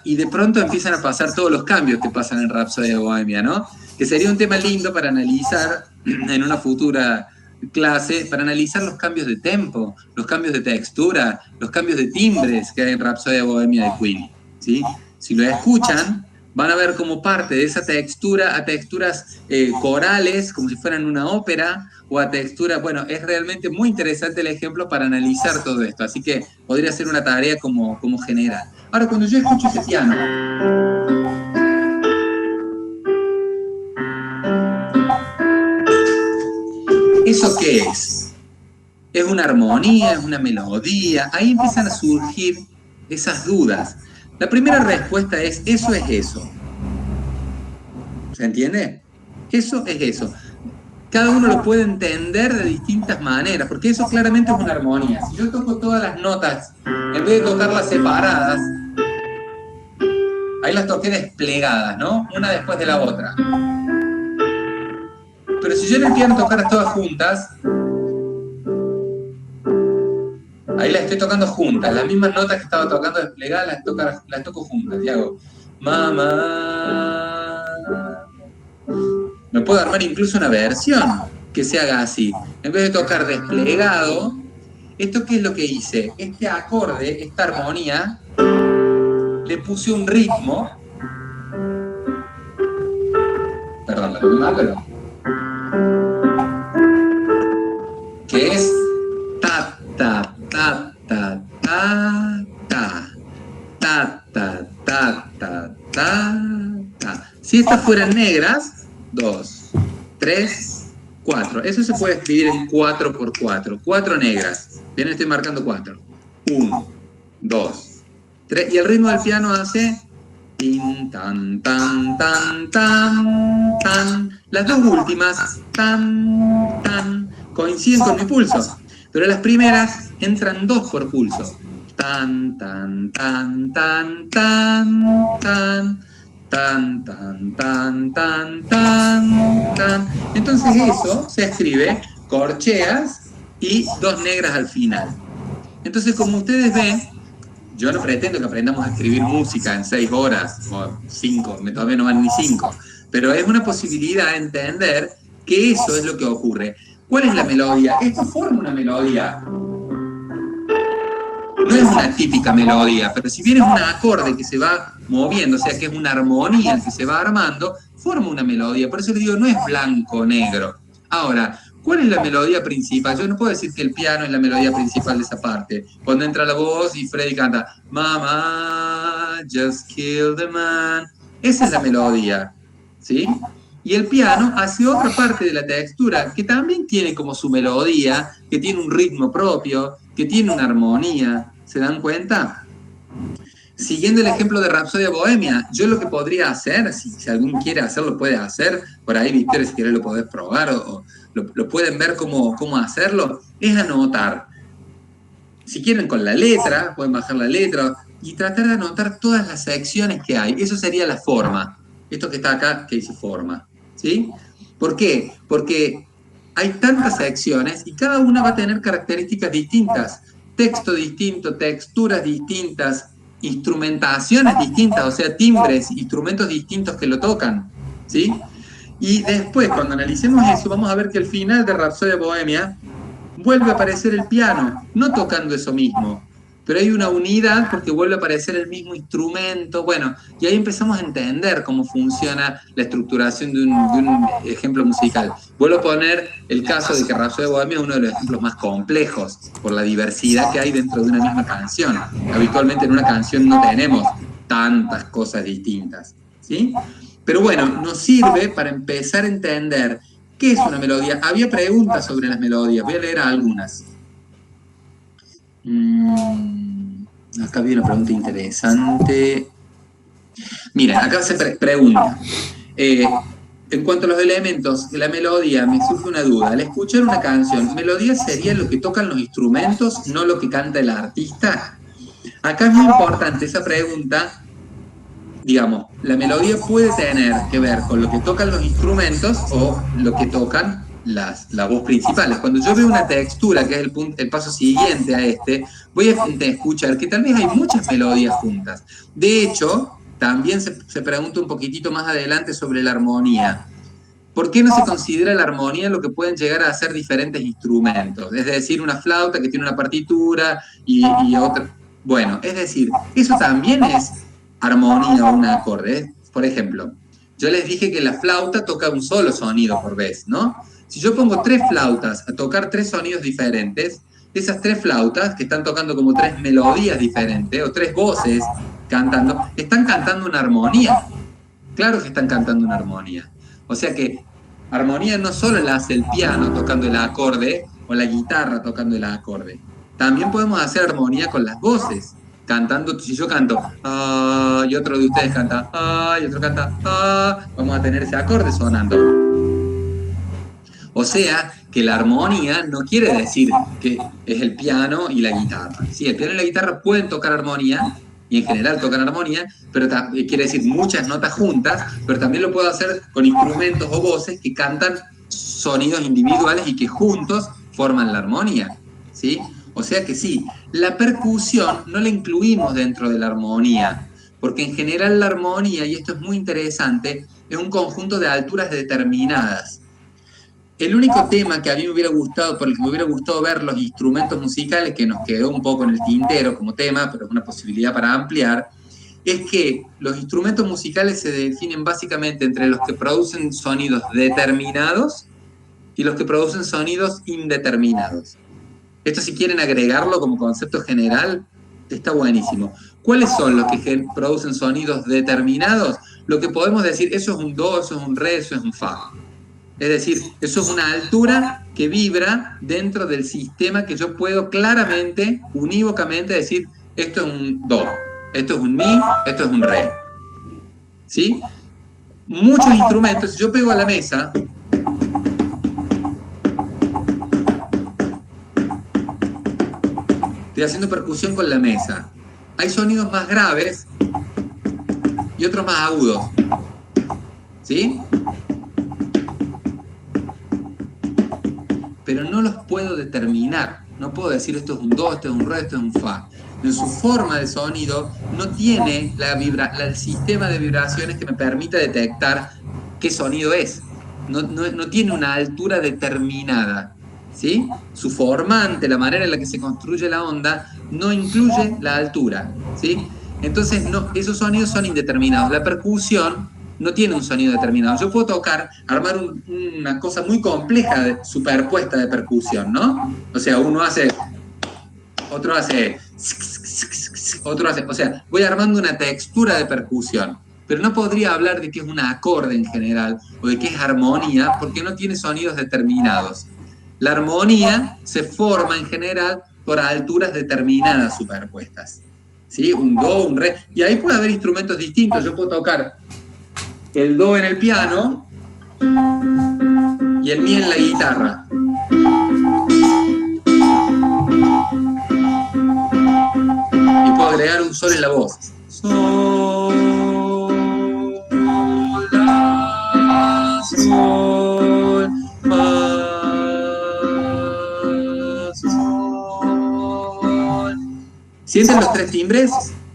Y de pronto empiezan a pasar todos los cambios que pasan en Rhapsody Bohemia, ¿no? Que sería un tema lindo para analizar en una futura clase, para analizar los cambios de tempo, los cambios de textura, los cambios de timbres que hay en Rhapsody Bohemia de Queen, ¿sí? Si lo escuchan, van a ver como parte de esa textura a texturas corales, como si fueran una ópera, o a texturas, bueno, es realmente muy interesante el ejemplo para analizar todo esto, así que podría ser una tarea como general. Ahora, cuando yo escucho ese piano, ¿eso qué es? ¿Es una armonía? ¿Es una melodía? Ahí empiezan a surgir esas dudas. La primera respuesta es, eso es eso. ¿Se entiende? Eso es eso. Cada uno lo puede entender de distintas maneras, porque eso claramente es una armonía. Si yo toco todas las notas, en vez de tocarlas separadas, ahí las toqué desplegadas, ¿no? Una después de la otra. Pero si yo en el piano tocara todas juntas, ahí las estoy tocando juntas. Las mismas notas que estaba tocando desplegadas las toco juntas. Y hago, mamá. Me puedo armar incluso una versión que se haga así. En vez de tocar desplegado, ¿esto qué es lo que hice? Este acorde, esta armonía, le puse un ritmo. Perdón, la toqué mal, pero... que es ta, ta, ta, ta, ta, ta, ta, ta, ta, ta, ta, ta. Si estas fueran negras, 2, 3, 4. Eso se puede escribir en 4×4. 4 negras. Bien, estoy marcando 4. 1, 2, 3. Y el ritmo del piano hace... tin, tan, tan, tan, tan, tan. Las dos últimas, tan, tan, coinciden con mi pulso. Pero las primeras entran 2 por pulso. Tan, tan, tan, tan, tan, tan. Tan, tan, tan, tan, tan, tan. Entonces eso se escribe corcheas y 2 negras al final. Entonces, como ustedes ven, yo no pretendo que aprendamos a escribir música en 6 horas o 5, todavía no van ni 5, pero es una posibilidad entender que eso es lo que ocurre. ¿Cuál es la melodía? Esto forma una melodía. No es una típica melodía, pero si bien es un acorde que se va moviendo, o sea que es una armonía que se va armando, forma una melodía. Por eso le digo, no es blanco-negro. Ahora, ¿cuál es la melodía principal? Yo no puedo decir que el piano es la melodía principal de esa parte. Cuando entra la voz y Freddy canta, Mama, just kill the man. Esa es la melodía, ¿sí? Y el piano hace otra parte de la textura que también tiene como su melodía, que tiene un ritmo propio, que tiene una armonía. ¿Se dan cuenta? Siguiendo el ejemplo de Rapsodia Bohemia, yo lo que podría hacer, si alguien quiere hacerlo, puede hacer, por ahí, Victoria, si quieres lo podés probar o lo pueden ver cómo hacerlo, es anotar. Si quieren con la letra, pueden bajar la letra y tratar de anotar todas las secciones que hay. Eso sería la forma. Esto que está acá, que dice forma. ¿Sí? ¿Por qué? Porque hay tantas secciones y cada una va a tener características distintas. Texto distinto, texturas distintas, instrumentaciones distintas, o sea, timbres, instrumentos distintos que lo tocan, ¿sí? Y después, cuando analicemos eso, vamos a ver que al final de Rapsodia Bohemia vuelve a aparecer el piano, no tocando eso mismo, pero hay una unidad porque vuelve a aparecer el mismo instrumento, bueno, y ahí empezamos a entender cómo funciona la estructuración de un ejemplo musical. Vuelvo a poner el caso de que Rapsodia Bohemia es uno de los ejemplos más complejos, por la diversidad que hay dentro de una misma canción. Habitualmente en una canción no tenemos tantas cosas distintas, ¿sí? Pero bueno, nos sirve para empezar a entender qué es una melodía. Había preguntas sobre las melodías, voy a leer algunas. Acá había una pregunta interesante. Miren, acá se pregunta. En cuanto a los elementos de la melodía, me surge una duda. Al escuchar una canción, ¿melodía sería lo que tocan los instrumentos, no lo que canta el artista? Acá es muy importante esa pregunta. Digamos, la melodía puede tener que ver con lo que tocan los instrumentos o lo que tocan las voz principales. Cuando yo veo una textura, que es el paso siguiente a este, voy a escuchar que tal vez hay muchas melodías juntas. De hecho, también se pregunta un poquitito más adelante sobre la armonía. ¿Por qué no se considera la armonía lo que pueden llegar a ser diferentes instrumentos? Es decir, una flauta que tiene una partitura y otra. Bueno, es decir, eso también es armonía o un acorde. Por ejemplo, yo les dije que la flauta toca un solo sonido por vez, ¿no? Si yo pongo 3 flautas a tocar 3 sonidos diferentes, esas 3 flautas, que están tocando como 3 melodías diferentes, o 3 voces cantando, están cantando una armonía. Claro que están cantando una armonía. O sea que armonía no solo la hace el piano tocando el acorde o la guitarra tocando el acorde. También podemos hacer armonía con las voces. Cantando, si yo canto y otro de ustedes canta y otro canta vamos a tener ese acorde sonando. O sea que la armonía no quiere decir que es el piano y la guitarra. Sí, el piano y la guitarra pueden tocar armonía, y en general tocan armonía, pero quiere decir muchas notas juntas, pero también lo puedo hacer con instrumentos o voces que cantan sonidos individuales y que juntos forman la armonía, ¿sí? O sea que sí, la percusión no la incluimos dentro de la armonía, porque en general la armonía, y esto es muy interesante, es un conjunto de alturas determinadas. El único tema que a mí me hubiera gustado, por el que me hubiera gustado ver los instrumentos musicales, que nos quedó un poco en el tintero como tema, pero es una posibilidad para ampliar, es que los instrumentos musicales se definen básicamente entre los que producen sonidos determinados y los que producen sonidos indeterminados. Esto, si quieren agregarlo como concepto general, está buenísimo. ¿Cuáles son los que producen sonidos determinados? Lo que podemos decir, eso es un do, eso es un re, eso es un fa. Es decir, eso es una altura que vibra dentro del sistema que yo puedo claramente, unívocamente decir, esto es un do, esto es un mi, esto es un re. ¿Sí? Muchos instrumentos, si yo pego a la mesa, estoy haciendo percusión con la mesa. Hay sonidos más graves y otros más agudos. ¿Sí? Pero no los puedo determinar. No puedo decir esto es un do, esto es un re, esto es un fa. en su forma de sonido, no tiene el sistema de vibraciones que me permita detectar qué sonido es. No tiene una altura determinada, ¿sí? Su formante, la manera en la que se construye la onda, no incluye la altura, ¿sí? Entonces, no, esos sonidos son indeterminados. La percusión no tiene un sonido determinado. Yo puedo tocar, armar una cosa muy compleja, superpuesta de percusión, ¿no? O sea, uno hace, otro hace, otro hace, o sea, voy armando una textura de percusión. Pero no podría hablar de qué es un acorde en general o de qué es armonía porque no tiene sonidos determinados. La armonía se forma en general por alturas determinadas superpuestas. ¿Sí? Un do, un re. Y ahí puede haber instrumentos distintos. Yo puedo tocar el do en el piano y el mi en la guitarra. Y puedo agregar un sol en la voz. Sol, la, sol, fa, sol. ¿Sienten los tres timbres?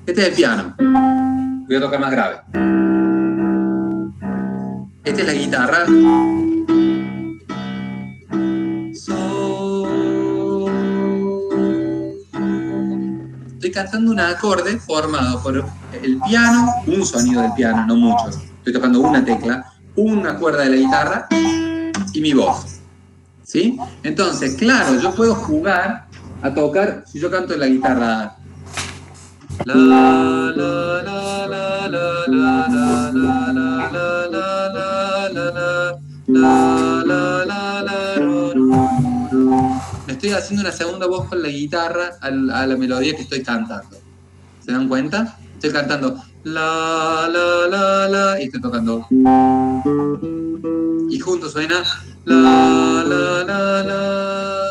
Este es el piano. Voy a tocar más grave. Esta es la guitarra. Estoy cantando un acorde formado por el piano, un sonido del piano, no muchos. Estoy tocando una tecla, una cuerda de la guitarra y mi voz. ¿Sí? Entonces, claro, yo puedo jugar a tocar, si yo canto en la guitarra. La, la, la, la, la, la, la, la, la, la, la, la, la, me estoy haciendo una segunda voz con la guitarra a la melodía que estoy cantando. ¿Se dan cuenta? Estoy cantando la, la, la, la, y estoy tocando. Y junto suena la, la, la, la.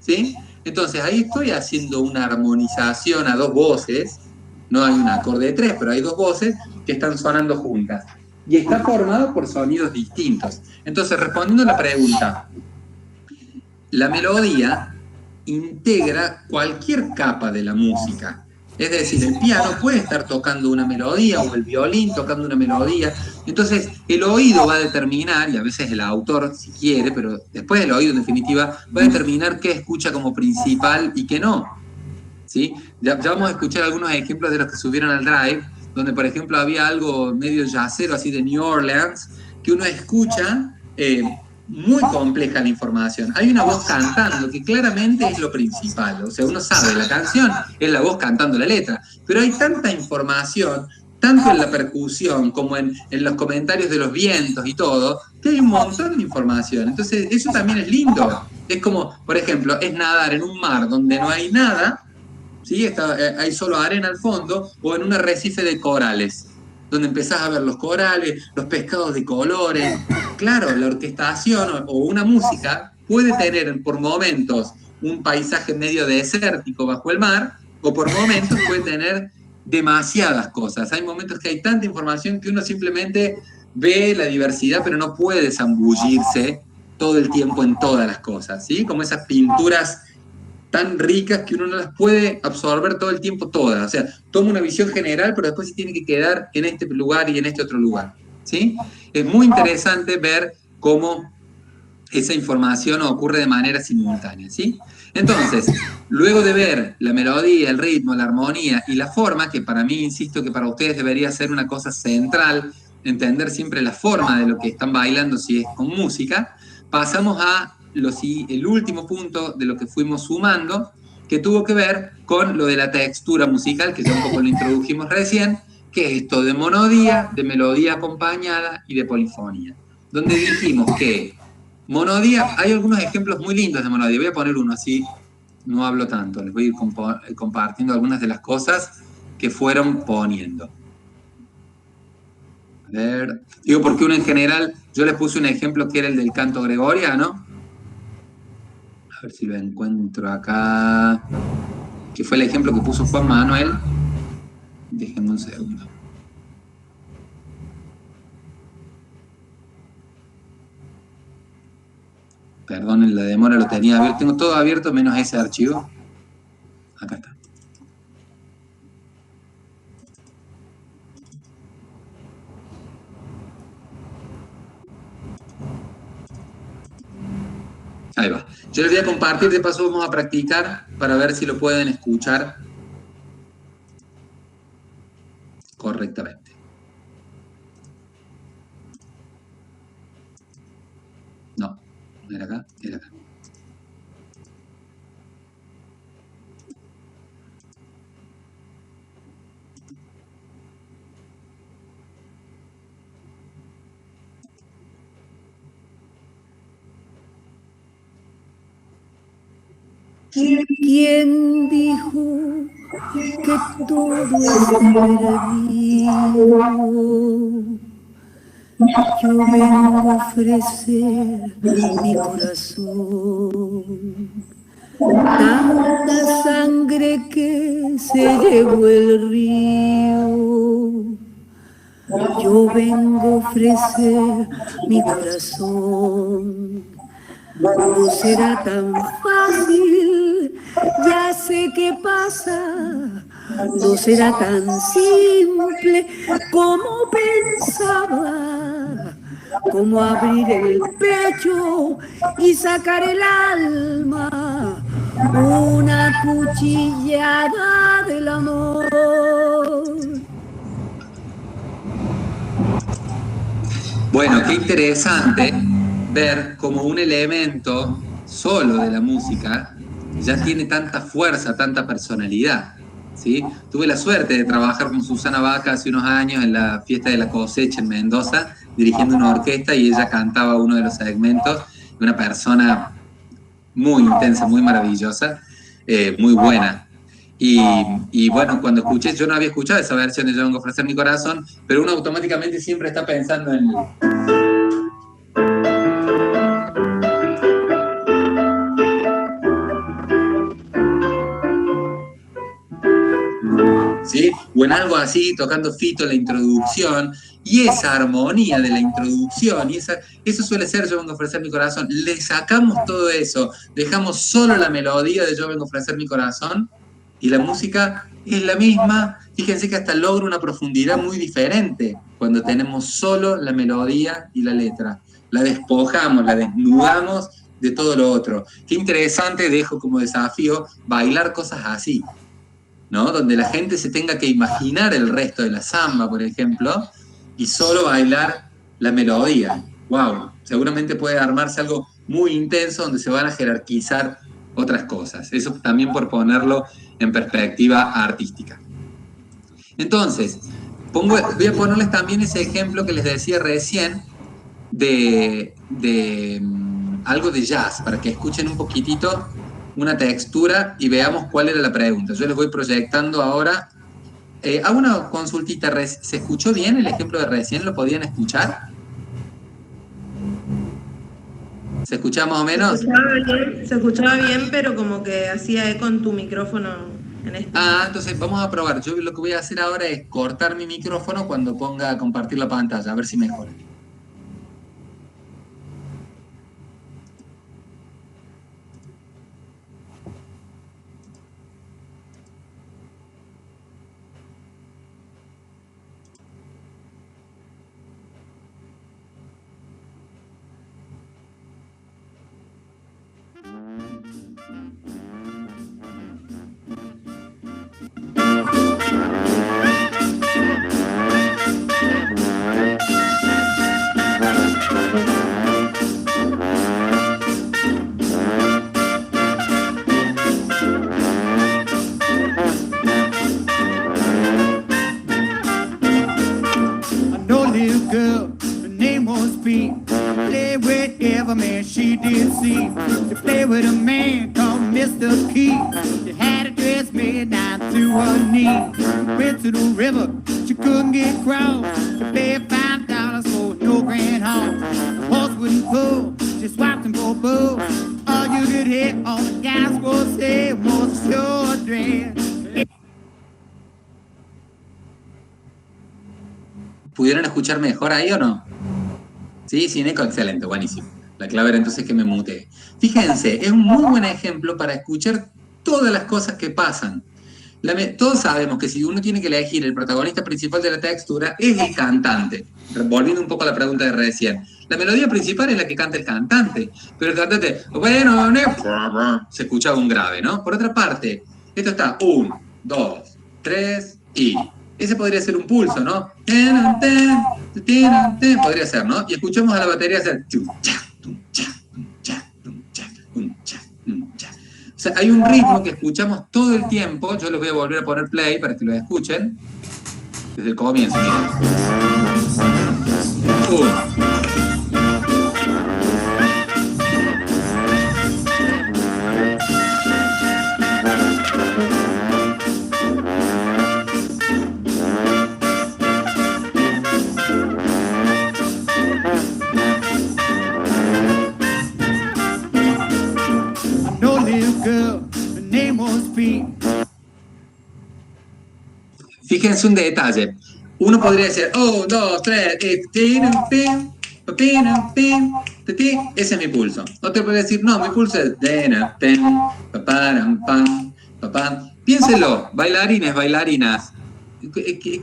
¿Sí? Entonces ahí estoy haciendo una armonización a dos voces. No hay un acorde de tres, pero hay dos voces que están sonando juntas. Y está formado por sonidos distintos. Entonces, respondiendo a la pregunta, la melodía integra cualquier capa de la música. Es decir, el piano puede estar tocando una melodía o el violín tocando una melodía. Entonces, el oído va a determinar, y a veces el autor si quiere, pero después el oído en definitiva, va a determinar qué escucha como principal y qué no. ¿Sí? Ya vamos a escuchar algunos ejemplos de los que subieron al Drive, donde por ejemplo había algo medio jazzero, así de New Orleans, que uno escucha muy compleja la información. Hay una voz cantando que claramente es lo principal, o sea, uno sabe la canción, es la voz cantando la letra, pero hay tanta información, tanto en la percusión como en los comentarios de los vientos y todo, que hay un montón de información. Entonces, eso también es lindo. Es como, por ejemplo, es nadar en un mar donde no hay nada, ¿sí? Hay solo arena al fondo, o en un arrecife de corales, donde empezás a ver los corales, los pescados de colores. Claro, la orquestación o una música puede tener por momentos un paisaje medio desértico bajo el mar, o por momentos puede tener demasiadas cosas. Hay momentos que hay tanta información que uno simplemente ve la diversidad, pero no puede zambullirse todo el tiempo en todas las cosas, ¿sí? Como esas pinturas tan ricas que uno no las puede absorber todo el tiempo todas. O sea, toma una visión general, pero después se tiene que quedar en este lugar y en este otro lugar. ¿Sí? Es muy interesante ver cómo esa información ocurre de manera simultánea. ¿Sí? Entonces, luego de ver la melodía, el ritmo, la armonía y la forma, que para mí, insisto, que para ustedes debería ser una cosa central, entender siempre la forma de lo que están bailando si es con música, pasamos a el último punto de lo que fuimos sumando, que tuvo que ver con lo de la textura musical, que ya un poco lo introdujimos recién, que es esto de monodía, de melodía acompañada y de polifonía. Donde dijimos que monodía, hay algunos ejemplos muy lindos de monodía. Voy a poner uno así, no hablo tanto, les voy a ir compartiendo algunas de las cosas que fueron poniendo. A ver, digo porque uno en general, yo les puse un ejemplo que era el del canto gregoriano. A ver si lo encuentro acá. Que fue el ejemplo que puso Juan Manuel. Déjenme un segundo. Perdonen la demora, lo tenía abierto. Tengo todo abierto menos ese archivo. Acá está. Ahí va. Yo les voy a compartir, de paso vamos a practicar para ver si lo pueden escuchar correctamente. No, era acá, era acá. ¿Quién dijo que todo es perdido? Yo vengo a ofrecer mi corazón. Tanta sangre que se llevó el río. Yo vengo a ofrecer mi corazón. No será tan fácil, ya sé qué pasa. No será tan simple como pensaba, como abrir el pecho y sacar el alma, una cuchillada del amor. Bueno, qué interesante ver como un elemento solo de la música ya tiene tanta fuerza, tanta personalidad, ¿sí? Tuve la suerte de trabajar con Susana Baca hace unos años en la fiesta de la cosecha en Mendoza, dirigiendo una orquesta, y ella cantaba uno de los segmentos, una persona muy intensa, muy maravillosa, muy buena. Y bueno, cuando escuché, yo no había escuchado esa versión de Yo vengo a ofrecer mi corazón, pero uno automáticamente siempre está pensando en... ¿Sí? O en algo así, tocando Fito la introducción, y esa armonía de la introducción, y eso suele ser Yo vengo a ofrecer mi corazón. Le sacamos todo eso, dejamos solo la melodía de Yo vengo a ofrecer mi corazón, y la música es la misma. Fíjense que hasta logra una profundidad muy diferente cuando tenemos solo la melodía y la letra. La despojamos, la desnudamos de todo lo otro. Qué interesante, dejo como desafío bailar cosas así, ¿no? Donde la gente se tenga que imaginar el resto de la samba, por ejemplo, y solo bailar la melodía. ¡Wow! Seguramente puede armarse algo muy intenso donde se van a jerarquizar otras cosas. Eso también por ponerlo en perspectiva artística. Entonces, voy a ponerles también ese ejemplo que les decía recién de algo de jazz, para que escuchen un poquitito una textura y veamos cuál era la pregunta. Yo les voy proyectando ahora. Hago una consultita. ¿Se escuchó bien el ejemplo de recién? ¿Lo podían escuchar? ¿Se escuchaba más o menos? Se escuchaba bien, pero como que hacía eco en tu micrófono. Entonces vamos a probar. Yo lo que voy a hacer ahora es cortar mi micrófono cuando ponga a compartir la pantalla, a ver si mejora. She did see to play with a man called Mr. Keith. She had a dress made down to her knee. Went to the river, she couldn't get across. She paid $5 for no grand horse. The horse wouldn't pull, she swapped him for a bull. All you could hear on the gas was say was a short dress. ¿Pudieron escuchar mejor ahí o no? Sí, sin eco, excelente, buenísimo. La clave era entonces que me muteé. Fíjense, es un muy buen ejemplo para escuchar todas las cosas que pasan. Todos sabemos que si uno tiene que elegir el protagonista principal de la textura, es el cantante. Volviendo un poco a la pregunta de recién. La melodía principal es la que canta el cantante, pero el cantante, bueno, se escuchaba un grave, ¿no? Por otra parte, esto está 1, 2, 3 y... Ese podría ser un pulso, ¿no? Podría ser, ¿no? Y escuchamos a la batería hacer... O sea, hay un ritmo que escuchamos todo el tiempo. Yo les voy a volver a poner play para que lo escuchen. Desde el comienzo, miren. 1. Fíjense un detalle. Uno podría decir, 1, 2, 3, ese es mi pulso. Otro podría decir, no, mi pulso es... Piénselo, bailarines, bailarinas.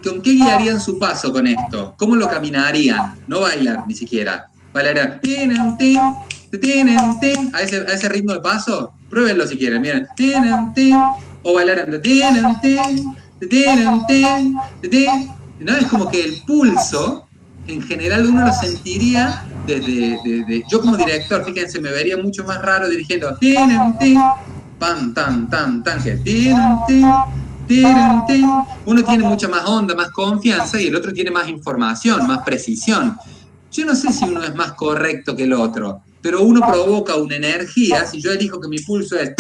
¿Con qué guiarían su paso con esto? ¿Cómo lo caminarían? No bailar ni siquiera. Bailarían a ese ritmo de paso. Pruébenlo si quieren, miren. O bailarán. ¿No? Es como que el pulso, en general, uno lo sentiría desde yo como director, fíjense, me vería mucho más raro dirigiendo pan, tan, tan, tan, que uno tiene mucha más onda, más confianza, y el otro tiene más información, más precisión. Yo no sé si uno es más correcto que el otro, pero uno provoca una energía. Si yo elijo que mi pulso es...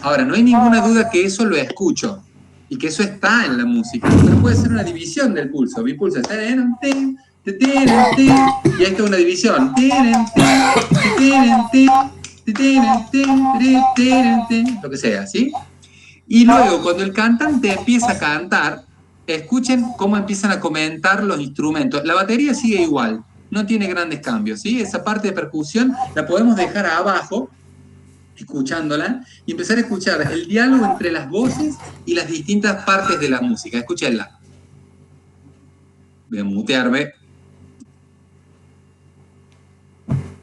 Ahora, no hay ninguna duda que eso lo escucho y que eso está en la música, pero puede ser una división del pulso. Mi pulso es... y ahí está una división. Lo que sea, ¿sí? Y luego, cuando el cantante empieza a cantar, escuchen cómo empiezan a comentar los instrumentos. La batería sigue igual, no tiene grandes cambios, ¿sí? Esa parte de percusión la podemos dejar abajo, escuchándola, y empezar a escuchar el diálogo entre las voces y las distintas partes de la música. Escúchenla. Voy a mutearme.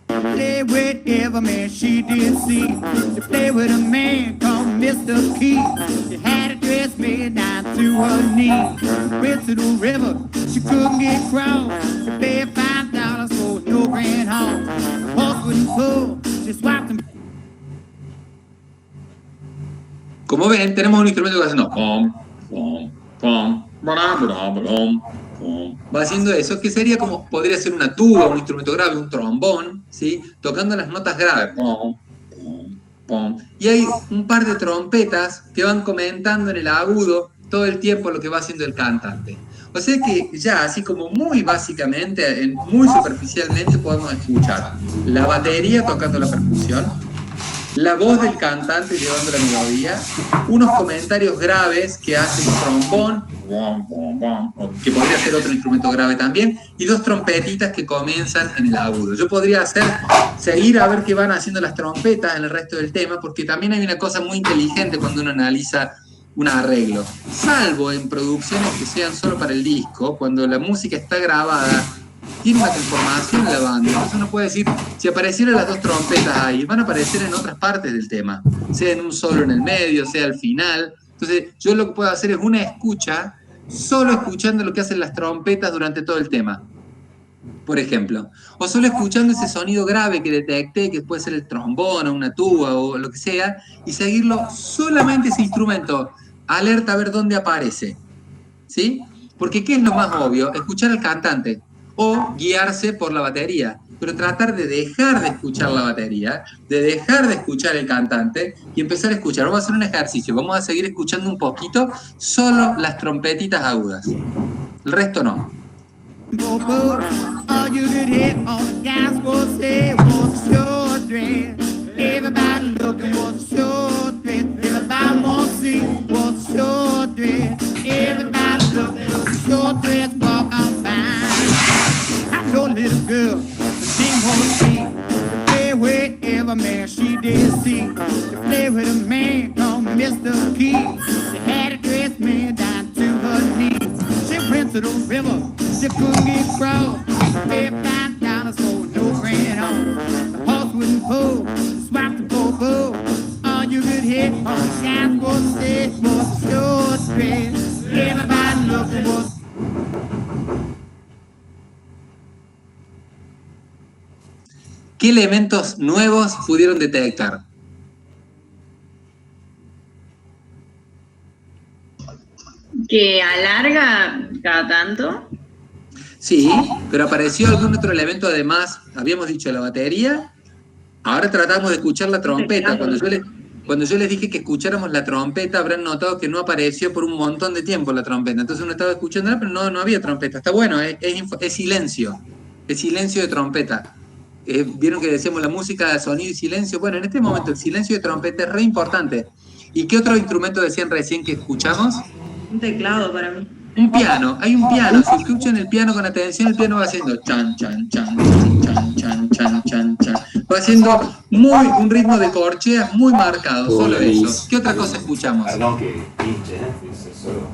Play with every man she did see. To play with a man called Mr. Keith. She had to dress me down to her knee. Went to the river, she couldn't get across. She paid $5 for no grand home. Horse wouldn't pull, she swapped them. Como ven, tenemos un instrumento que va haciendo pom, pom, pom, pom, pom. Va haciendo eso, que sería como, podría ser una tuba, un instrumento grave, un trombón, ¿sí? Tocando las notas graves. Pom, pom, pom. Y hay un par de trompetas que van comentando en el agudo todo el tiempo lo que va haciendo el cantante. O sea que ya, así como muy básicamente, muy superficialmente, podemos escuchar la batería tocando la percusión, la voz del cantante llevando la melodía, unos comentarios graves que hace un trombón, que podría ser otro instrumento grave también, y dos trompetitas que comienzan en el agudo. Yo podría seguir a ver qué van haciendo las trompetas en el resto del tema, porque también hay una cosa muy inteligente cuando uno analiza un arreglo. Salvo en producciones que sean solo para el disco, cuando la música está grabada, tiene una conformación en la banda. Entonces uno puede decir, si aparecieran las dos trompetas ahí, van a aparecer en otras partes del tema, sea en un solo en el medio, sea al final. Entonces yo lo que puedo hacer es una escucha, solo escuchando lo que hacen las trompetas durante todo el tema, por ejemplo. O solo escuchando ese sonido grave que detecté, que puede ser el trombón o una tuba o lo que sea, y seguirlo solamente ese instrumento, alerta a ver dónde aparece, ¿sí? Porque ¿qué es lo más obvio? Escuchar al cantante o guiarse por la batería, pero tratar de dejar de escuchar la batería, de dejar de escuchar el cantante y empezar a escuchar. Vamos a hacer un ejercicio, vamos a seguir escuchando un poquito solo las trompetitas agudas, el resto no. Your little girl, she won't see. Play with every man she did see. To play with a man called Mr. She had to dress me down to her knees. She went to the river, she couldn't get across. Babe found down a soul, no granny on. The horse wouldn't pull, swap the poor bull. All you could hit on the guys was said was a short dress. Everybody looked was. ¿Qué elementos nuevos pudieron detectar? Que alarga cada tanto. Sí, pero apareció algún otro elemento además. Habíamos dicho la batería. Ahora tratamos de escuchar la trompeta. Cuando yo les dije que escucháramos la trompeta, habrán notado que no apareció por un montón de tiempo la trompeta. Entonces uno estaba escuchándola, pero no había trompeta. Está bueno, es silencio. Es silencio de trompeta. Vieron que decíamos la música, sonido y silencio. Bueno, en este momento el silencio de trompeta es re importante. ¿Y qué otro instrumento decían recién que escuchamos? Un teclado para mí. Un piano, hay un piano. Si escuchan el piano con atención, el piano va haciendo chan, chan, chan, chan, chan, chan, chan, chan, chan. Va haciendo un ritmo de corcheas muy marcado, solo eso. ¿Qué otra cosa escuchamos? Perdón que pinche, es solo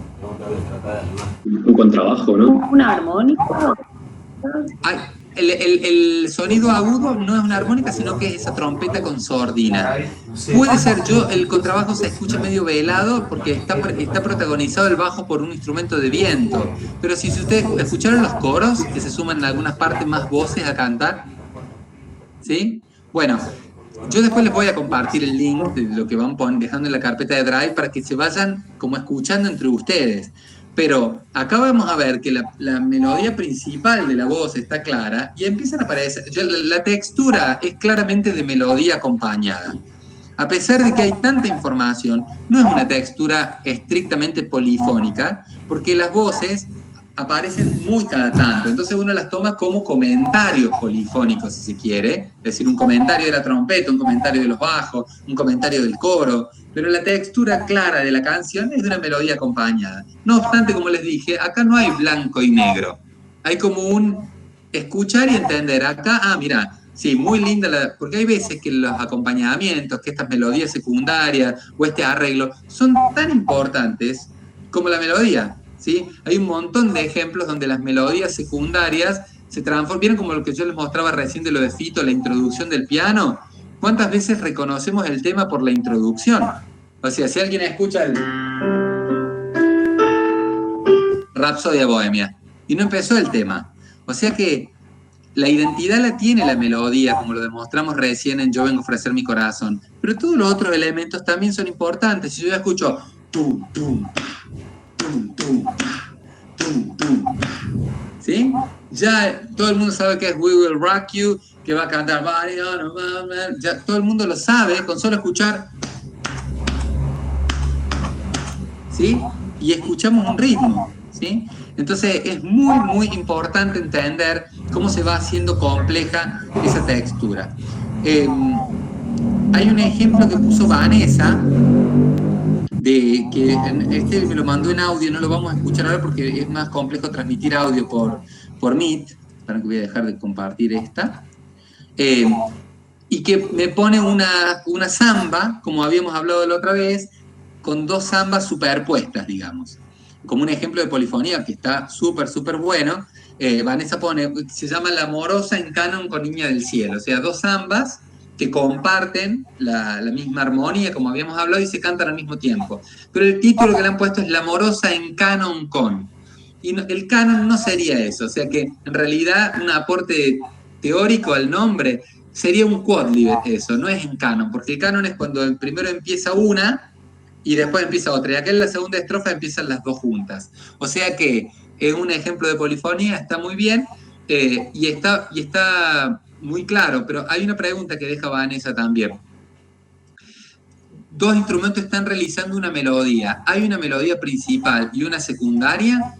Un contrabajo, ¿no? Una armónica. Ay, el sonido agudo no es una armónica, sino que es esa trompeta con sordina. Puede ser el contrabajo se escucha medio velado porque está protagonizado el bajo por un instrumento de viento. Pero si ustedes escucharon los coros, que se suman en algunas partes más voces a cantar, ¿sí? Bueno, yo después les voy a compartir el link de lo que van dejando en la carpeta de Drive para que se vayan como escuchando entre ustedes. Pero acá vamos a ver que la melodía principal de la voz está clara y empiezan a aparecer. La textura es claramente de melodía acompañada. A pesar de que hay tanta información, no es una textura estrictamente polifónica, porque las voces aparecen muy cada tanto. Entonces uno las toma como comentarios polifónicos, si se quiere. Es decir, un comentario de la trompeta, un comentario de los bajos, un comentario del coro. Pero la textura clara de la canción es de una melodía acompañada. No obstante, como les dije, acá no hay blanco y negro. Hay como un escuchar y entender. Acá, mira, sí, muy linda, porque hay veces que los acompañamientos, que estas melodías secundarias o este arreglo son tan importantes como la melodía, ¿sí? Hay un montón de ejemplos donde las melodías secundarias se transforman. ¿Vieron como lo que yo les mostraba recién de lo de Fito, la introducción del piano? ¿Cuántas veces reconocemos el tema por la introducción? O sea, si alguien escucha el Rapsodia Bohemia y no empezó el tema. O sea que la identidad la tiene la melodía, como lo demostramos recién en Yo vengo a ofrecer mi corazón. Pero todos los otros elementos también son importantes. Si yo ya escucho tum, tum, tum, tum, tum, tum, ¿sí? Ya todo el mundo sabe que es We Will Rock You, que va a cantar, ya todo el mundo lo sabe con solo escuchar, ¿sí? Y escuchamos un ritmo, ¿sí? Entonces es muy, muy importante entender cómo se va haciendo compleja esa textura. Hay un ejemplo que puso Vanessa, que este me lo mandó en audio, no lo vamos a escuchar ahora porque es más complejo transmitir audio por Meet, para que voy a dejar de compartir esta. Y que me pone una samba, como habíamos hablado la otra vez, con dos zambas superpuestas, digamos. Como un ejemplo de polifonía que está súper, súper bueno. Vanessa pone, se llama La Amorosa en Canon con Niña del Cielo. O sea, dos zambas que comparten la misma armonía, como habíamos hablado, y se cantan al mismo tiempo. Pero el título que le han puesto es La Amorosa en Canon con. Y el canon no sería eso. O sea que, en realidad, un aporte teórico al nombre sería un quadlib eso, no es en canon, porque el canon es cuando el primero empieza una y después empieza otra, y acá en la segunda estrofa empiezan las dos juntas. O sea que es un ejemplo de polifonía, está muy bien, y está muy claro, pero hay una pregunta que deja Vanessa también. Dos instrumentos están realizando una melodía, ¿hay una melodía principal y una secundaria?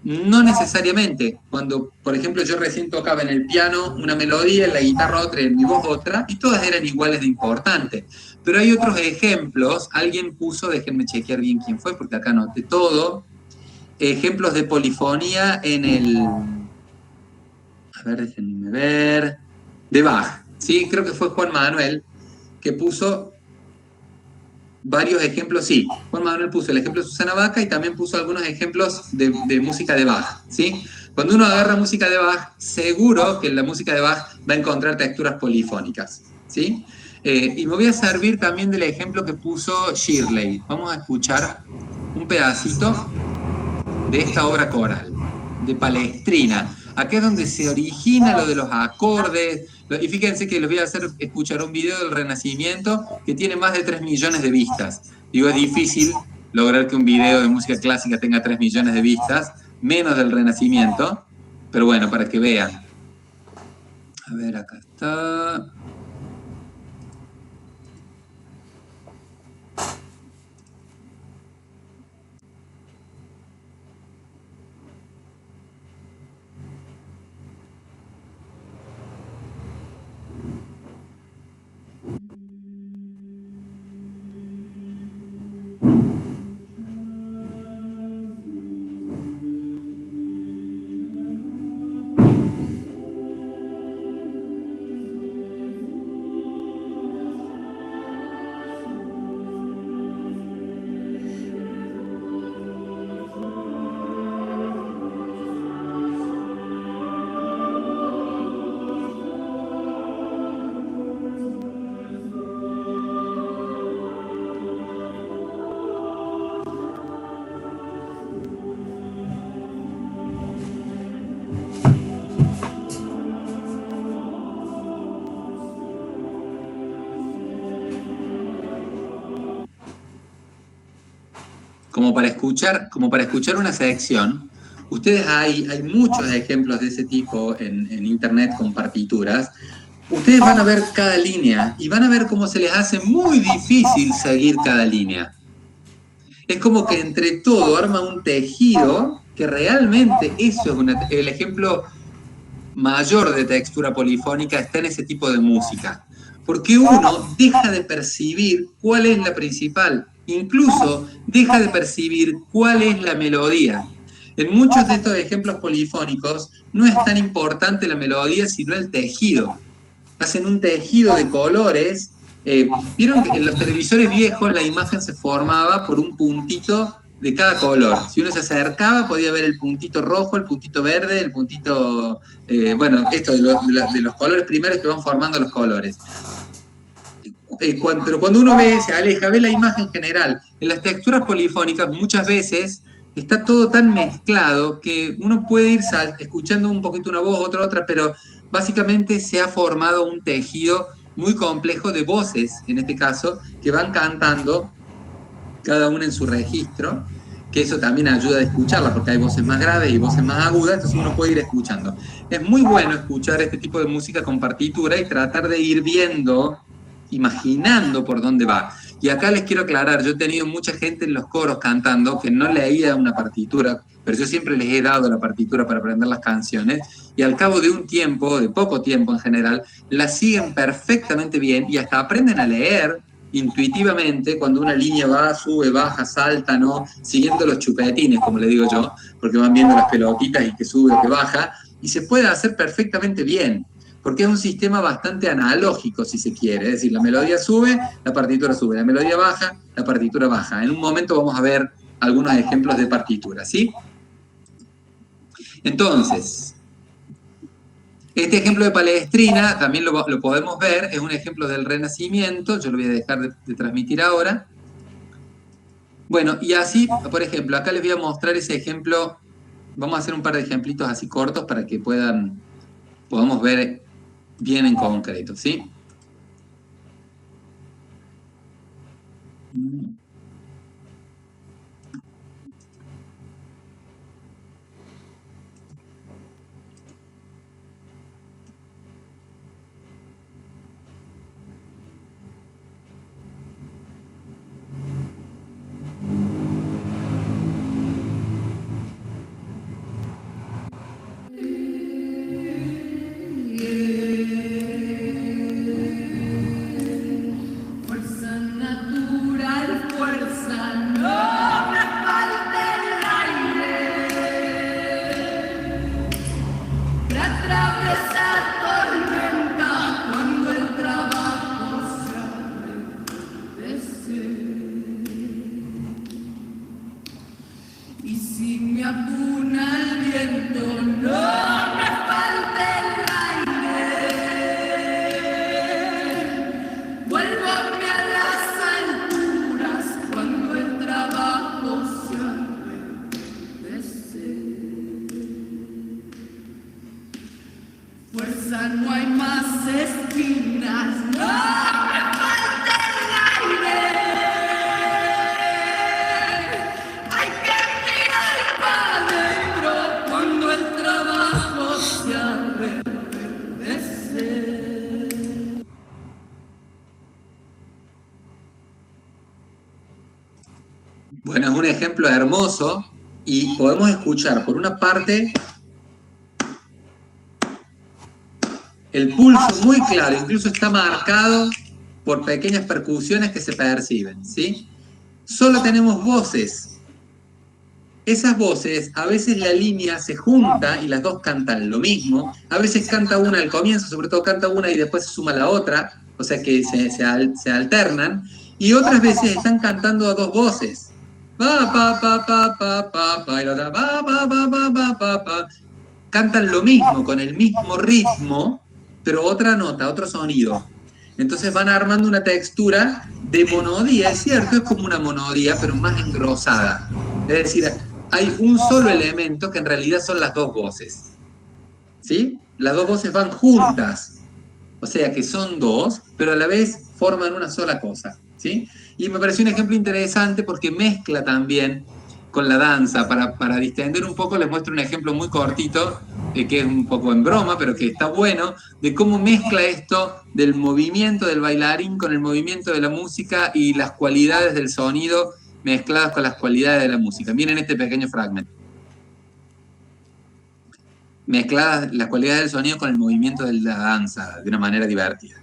No necesariamente. Cuando, por ejemplo, yo recién tocaba en el piano una melodía, en la guitarra otra y en mi voz otra, y todas eran iguales de importantes. Pero hay otros ejemplos, alguien puso, déjenme chequear bien quién fue, porque acá anoté todo, ejemplos de polifonía en el... A ver, déjenme ver... de Bach, ¿sí? Creo que fue Juan Manuel, que puso varios ejemplos, sí. Juan Manuel puso el ejemplo de Susana Baca y también puso algunos ejemplos de música de Bach, ¿sí? Cuando uno agarra música de Bach, seguro que en la música de Bach va a encontrar texturas polifónicas, ¿sí? Y me voy a servir también del ejemplo que puso Shirley. Vamos a escuchar un pedacito de esta obra coral, de Palestrina. Acá es donde se origina lo de los acordes. Y fíjense que les voy a hacer escuchar un video del Renacimiento que tiene más de 3 millones de vistas. Digo, es difícil lograr que un video de música clásica tenga 3 millones de vistas, menos del Renacimiento, pero bueno, para que vean. A ver, acá está. Como para escuchar una sección, ustedes hay muchos ejemplos de ese tipo en internet con partituras. Ustedes van a ver cada línea y van a ver cómo se les hace muy difícil seguir cada línea. Es como que entre todo arma un tejido que realmente eso es el ejemplo mayor de textura polifónica está en ese tipo de música. Porque uno deja de percibir cuál es la principal, incluso deja de percibir cuál es la melodía. En muchos de estos ejemplos polifónicos no es tan importante la melodía, sino el tejido. Hacen un tejido de colores. Vieron que en los televisores viejos la imagen se formaba por un puntito de cada color. Si uno se acercaba podía ver el puntito rojo, el puntito verde, el puntito... esto de los colores primarios que van formando los colores. Pero cuando uno se aleja, ve la imagen general. En las texturas polifónicas muchas veces está todo tan mezclado que uno puede ir escuchando un poquito una voz, otra, pero básicamente se ha formado un tejido muy complejo de voces, en este caso, que van cantando cada una en su registro, que eso también ayuda a escucharla, porque hay voces más graves y voces más agudas, entonces uno puede ir escuchando. Es muy bueno escuchar este tipo de música con partitura y tratar de ir viendo, imaginando por dónde va. Y acá les quiero aclarar, yo he tenido mucha gente en los coros cantando que no leía una partitura, pero yo siempre les he dado la partitura para aprender las canciones, y al cabo de un tiempo, de poco tiempo en general, las siguen perfectamente bien y hasta aprenden a leer intuitivamente cuando una línea va, sube, baja, salta, ¿no? Siguiendo los chupetines, como le digo yo, porque van viendo las pelotitas y que sube o que baja, y se puede hacer perfectamente bien, porque es un sistema bastante analógico, si se quiere. Es decir, la melodía sube, la partitura sube, la melodía baja, la partitura baja. En un momento vamos a ver algunos ejemplos de partitura, ¿sí? Entonces, este ejemplo de Palestrina también lo podemos ver, es un ejemplo del Renacimiento, yo lo voy a dejar de transmitir ahora. Bueno, y así, por ejemplo, acá les voy a mostrar ese ejemplo, vamos a hacer un par de ejemplitos así cortos para que podamos ver bien en concreto, ¿sí? si me apuna el viento, no me falte el aire. Vuélvame a las alturas cuando el trabajo se arrepece. Fuerza no hay más espinas, no me falte el aire. Hay que mirar para adentro cuando el trabajo se arrepece. Bueno, es un ejemplo hermoso y podemos escuchar por una parte el pulso muy claro, incluso está marcado por pequeñas percusiones que se perciben, ¿sí? Solo tenemos voces. Esas voces, a veces la línea se junta y las dos cantan lo mismo, a veces canta una al comienzo, sobre todo canta una y después se suma la otra, o sea que se alternan, y otras veces están cantando a dos voces. Pa, pa, pa, pa, pa, pa, pa, y la otra pa, pa, pa, pa, pa, pa, pa. Cantan lo mismo, con el mismo ritmo, pero otra nota, otro sonido. Entonces van armando una textura de monodía, es cierto, es como una monodía, pero más engrosada. Es decir, hay un solo elemento que en realidad son las dos voces. ¿Sí? Las dos voces van juntas. O sea que son dos, pero a la vez forman una sola cosa. ¿Sí? Y me pareció un ejemplo interesante porque mezcla también con la danza. Para distender un poco les muestro un ejemplo muy cortito, que es un poco en broma, pero que está bueno, de cómo mezcla esto del movimiento del bailarín con el movimiento de la música y las cualidades del sonido mezcladas con las cualidades de la música. Miren este pequeño fragmento. Mezcladas las cualidades del sonido con el movimiento de la danza de una manera divertida.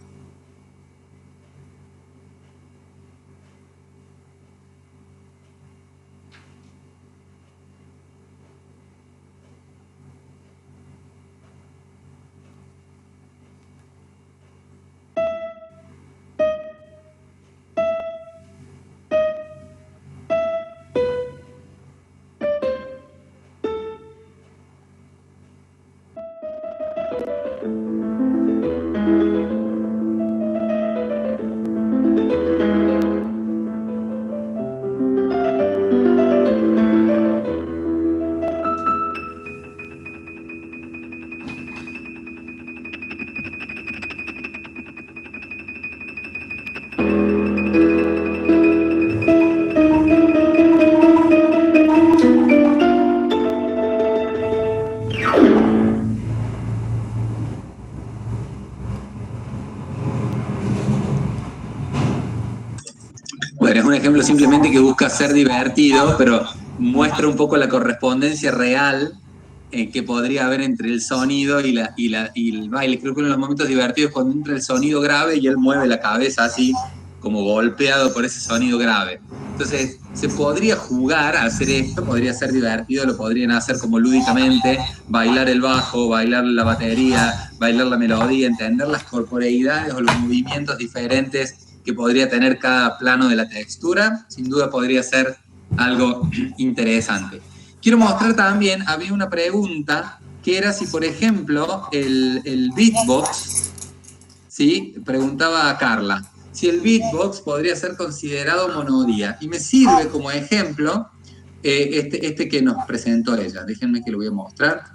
Bueno, es un ejemplo simplemente que busca ser divertido, pero muestra un poco la correspondencia real que podría haber entre el sonido y el baile. Creo que uno de los momentos divertidos es cuando entra el sonido grave y él mueve la cabeza así, como golpeado por ese sonido grave. Entonces, se podría jugar a hacer esto, podría ser divertido, lo podrían hacer como lúdicamente, bailar el bajo, bailar la batería, bailar la melodía, entender las corporeidades o los movimientos diferentes que podría tener cada plano de la textura. Sin duda podría ser algo interesante. Quiero mostrar también, había una pregunta que era si, por ejemplo, el beatbox, ¿sí? Preguntaba a Carla, si el beatbox podría ser considerado monodía. Y me sirve como ejemplo este que nos presentó ella. Déjenme que lo voy a mostrar.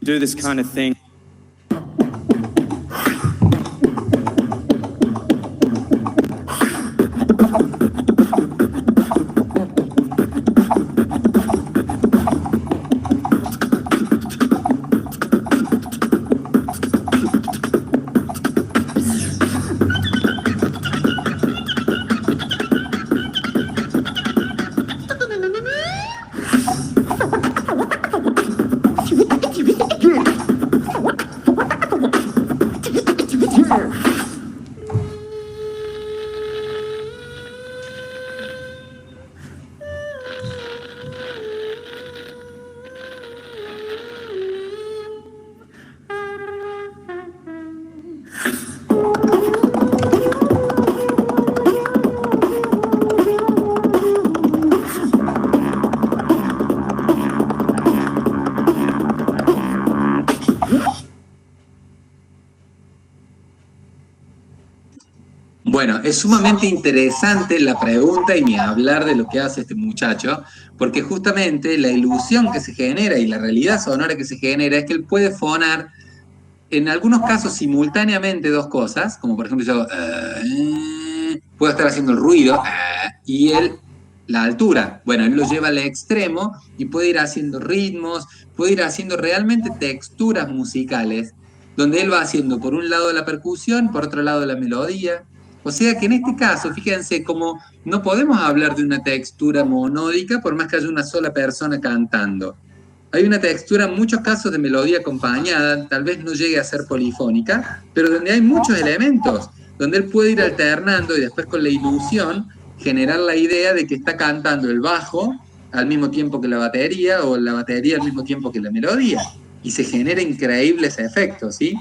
Do this kind of thing. es sumamente interesante la pregunta y ni hablar de lo que hace este muchacho, porque justamente la ilusión que se genera y la realidad sonora que se genera es que él puede fonar en algunos casos simultáneamente dos cosas, como por ejemplo yo puedo estar haciendo el ruido y él la altura. Bueno, él lo lleva al extremo y puede ir haciendo ritmos, puede ir haciendo realmente texturas musicales, donde él va haciendo por un lado la percusión, por otro lado la melodía. O sea que en este caso, fíjense, como no podemos hablar de una textura monódica por más que haya una sola persona cantando. Hay una textura en muchos casos de melodía acompañada, tal vez no llegue a ser polifónica, pero donde hay muchos elementos, donde él puede ir alternando y después con la ilusión generar la idea de que está cantando el bajo al mismo tiempo que la batería o la batería al mismo tiempo que la melodía. Y se generan increíbles efectos, ¿sí?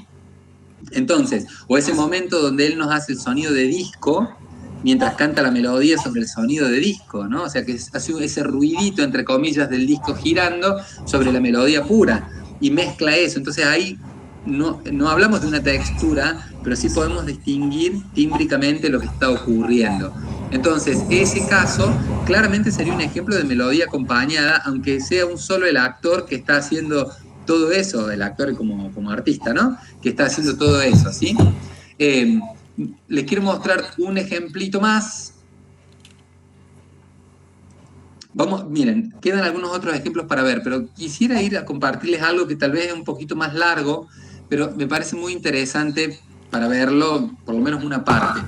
Entonces, o ese momento donde él nos hace el sonido de disco mientras canta la melodía sobre el sonido de disco, ¿no? O sea, que hace ese ruidito, entre comillas, del disco girando sobre la melodía pura y mezcla eso. Entonces ahí no hablamos de una textura, pero sí podemos distinguir tímbricamente lo que está ocurriendo. Entonces, ese caso claramente sería un ejemplo de melodía acompañada, aunque sea un solo el actor que está haciendo todo eso, el actor como artista, ¿no? Que está haciendo todo eso, ¿sí? Les quiero mostrar un ejemplito más. Vamos, miren, quedan algunos otros ejemplos para ver, pero quisiera ir a compartirles algo que tal vez es un poquito más largo, pero me parece muy interesante para verlo, por lo menos una parte.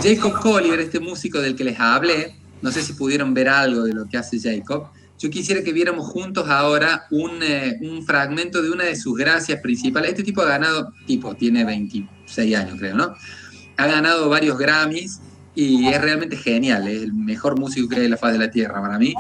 Jacob Collier, este músico del que les hablé, no sé si pudieron ver algo de lo que hace Jacob. Yo quisiera que viéramos juntos ahora un fragmento de una de sus gracias principales. Este tipo ha ganado, tiene 26 años creo, ¿no? Ha ganado varios Grammys y es realmente genial, es el mejor músico que hay en la faz de la tierra para mí.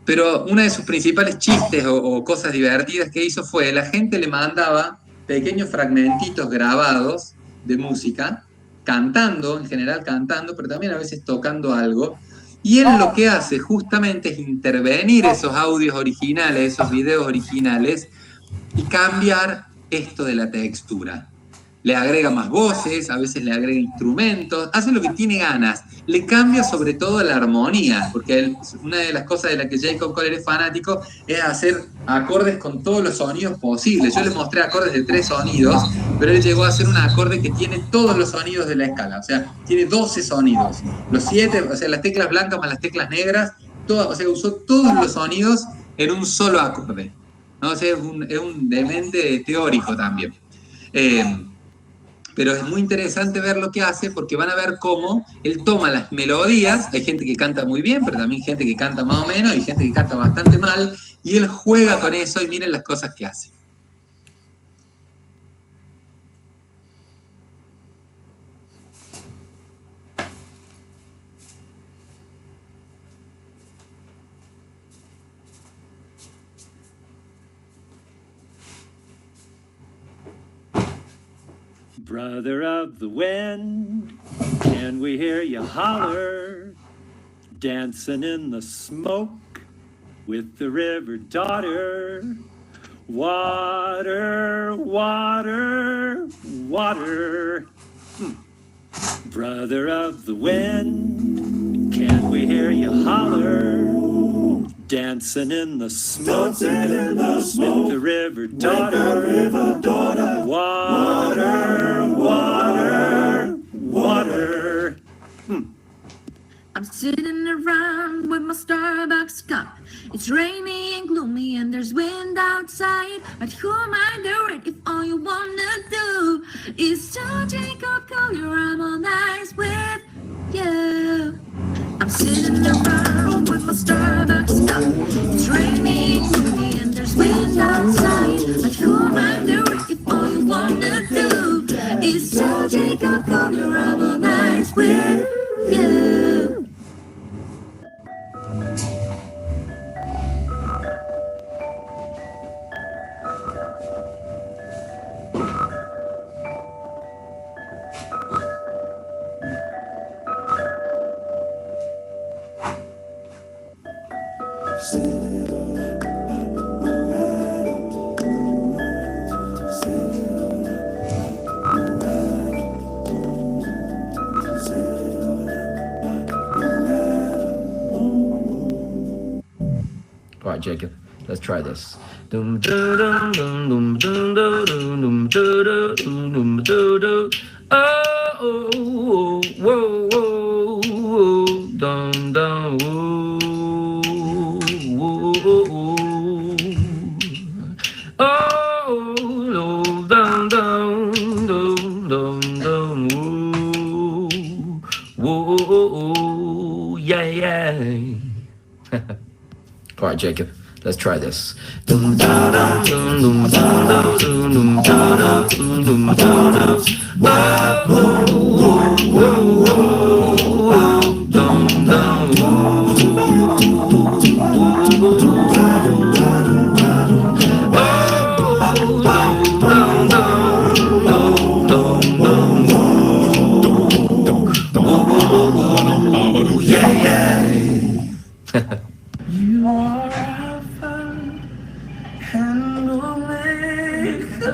Pero una de sus principales chistes o cosas divertidas que hizo fue, la gente le mandaba pequeños fragmentitos grabados de música, cantando, en general cantando, pero también a veces tocando algo. Y él lo que hace justamente es intervenir esos audios originales, esos videos originales, y cambiar esto de la textura. Le agrega más voces, a veces le agrega instrumentos, hace lo que tiene ganas. Le cambia sobre todo la armonía, porque una de las cosas de las que Jacob Collier es fanático es hacer acordes con todos los sonidos posibles. Yo le mostré acordes de 3 sonidos, pero él llegó a hacer un acorde que tiene todos los sonidos de la escala. O sea, tiene 12 sonidos. Los 7, o sea, las teclas blancas más las teclas negras, o sea, usó todos los sonidos en un solo acorde, ¿no? O sea, es un demente teórico también. Pero es muy interesante ver lo que hace porque van a ver cómo él toma las melodías, hay gente que canta muy bien, pero también gente que canta más o menos, y gente que canta bastante mal, y él juega con eso y miren las cosas que hace. Brother of the wind, can we hear you holler? Dancing in the smoke with the river daughter. Water, water, water. Brother of the wind, can we hear you holler? Dancing in the smoke, with the river daughter. Water, water, water. I'm sitting around with my Starbucks cup. It's rainy and gloomy and there's wind outside. But who am I to it if all you wanna do is to Jacob Collier, I'm all nice with you. I'm sitting around with my Starbucks cup. It's rainy and gloomy and there's wind outside. But who am I to it if all you wanna do is to Jacob Collier, I'm all nice with you. right, Jacob, let's try this. Dum dum dum dum dum dum dum dum dum dum dum. Oh, whoa, whoa, whoa, dum dum, whoa, whoa, whoa. Oh, dum dum dum dum dum, whoa, whoa, yeah, yeah. All right, Jacob, let's try this. Dum dum dum dum dum dum dum dum dum dum dum. Whoa, whoa, whoa, dum dum. Yeah, yeah. You are Alpha and Omega.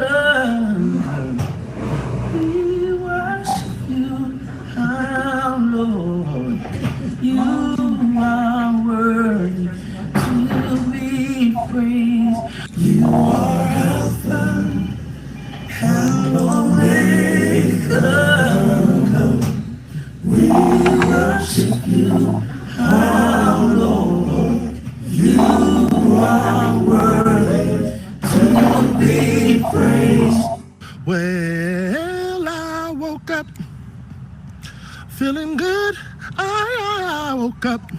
We worship you, our Lord. You are worthy to be praised. You are Alpha and Omega. We worship you, our Lord. You are worthy to be praised. Well, I woke up feeling good. I woke up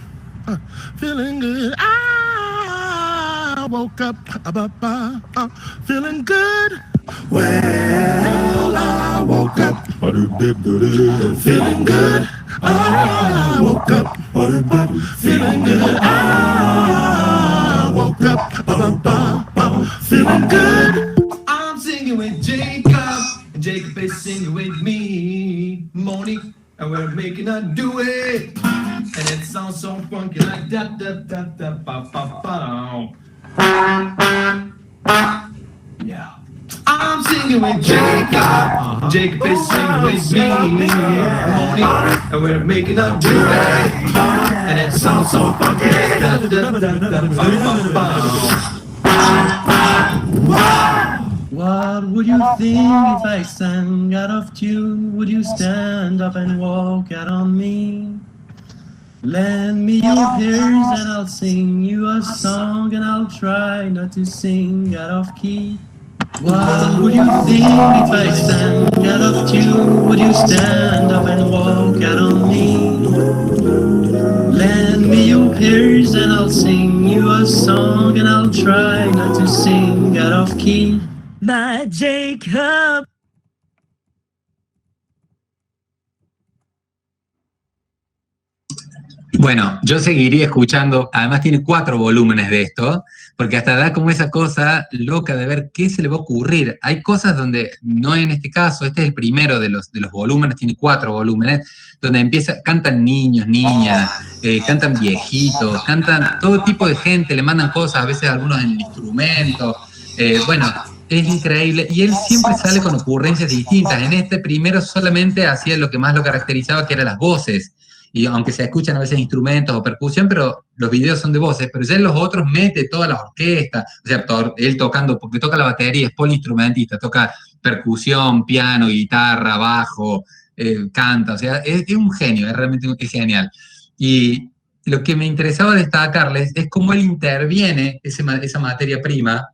feeling good. I woke up feeling good. Well, I woke up feeling good. I woke up feeling good. I woke up feeling good. I'm singing with Jacob, and Jacob is singing with me, Monique, and we're making a duet, and it sounds so funky like that, ba ba ba. Yeah. I'm singing with Jacob, Jacob is singing with me, Monique, and we're making a duet, and it sounds so funky like that, ba ba ba. What would you think if I sang out of tune? Would you stand up and walk out on me? Lend me your ears and I'll sing you a song, and I'll try not to sing out of key. What would you think if I sang out of tune? Would you stand up and walk out on me? Lend me your ears and I'll sing you a song, and I'll try not to sing out of key. My Jacob. Bueno, yo seguiría escuchando, además tiene 4 volúmenes de esto, porque hasta da como esa cosa loca de ver qué se le va a ocurrir. Hay cosas donde, no en este caso, este es el primero de los volúmenes, tiene 4 volúmenes, donde cantan niños, niñas, cantan viejitos, cantan todo tipo de gente, le mandan cosas, a veces algunos en el instrumento, bueno, es increíble, y él siempre sale con ocurrencias distintas. En este primero solamente hacía lo que más lo caracterizaba, que eran las voces, y aunque se escuchan a veces instrumentos o percusión, pero los videos son de voces, pero ya en los otros mete toda la orquesta, o sea, él tocando, porque toca la batería, es poliinstrumentista, toca percusión, piano, guitarra, bajo, canta, o sea, es un genio, es realmente genial. Y lo que me interesaba destacarles es cómo él interviene esa materia prima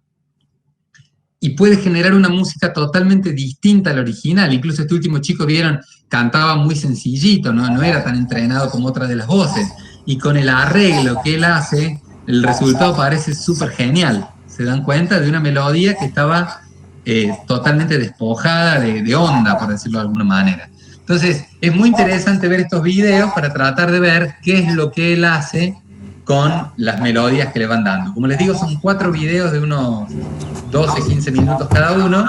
y puede generar una música totalmente distinta al original. Incluso este último chico, vieron, cantaba muy sencillito, no era tan entrenado como otras de las voces. Y con el arreglo que él hace, el resultado parece súper genial. Se dan cuenta de una melodía que estaba totalmente despojada de onda, por decirlo de alguna manera. Entonces, es muy interesante ver estos videos para tratar de ver qué es lo que él hace con las melodías que le van dando. Como les digo, son 4 videos de unos 12, 15 minutos cada uno,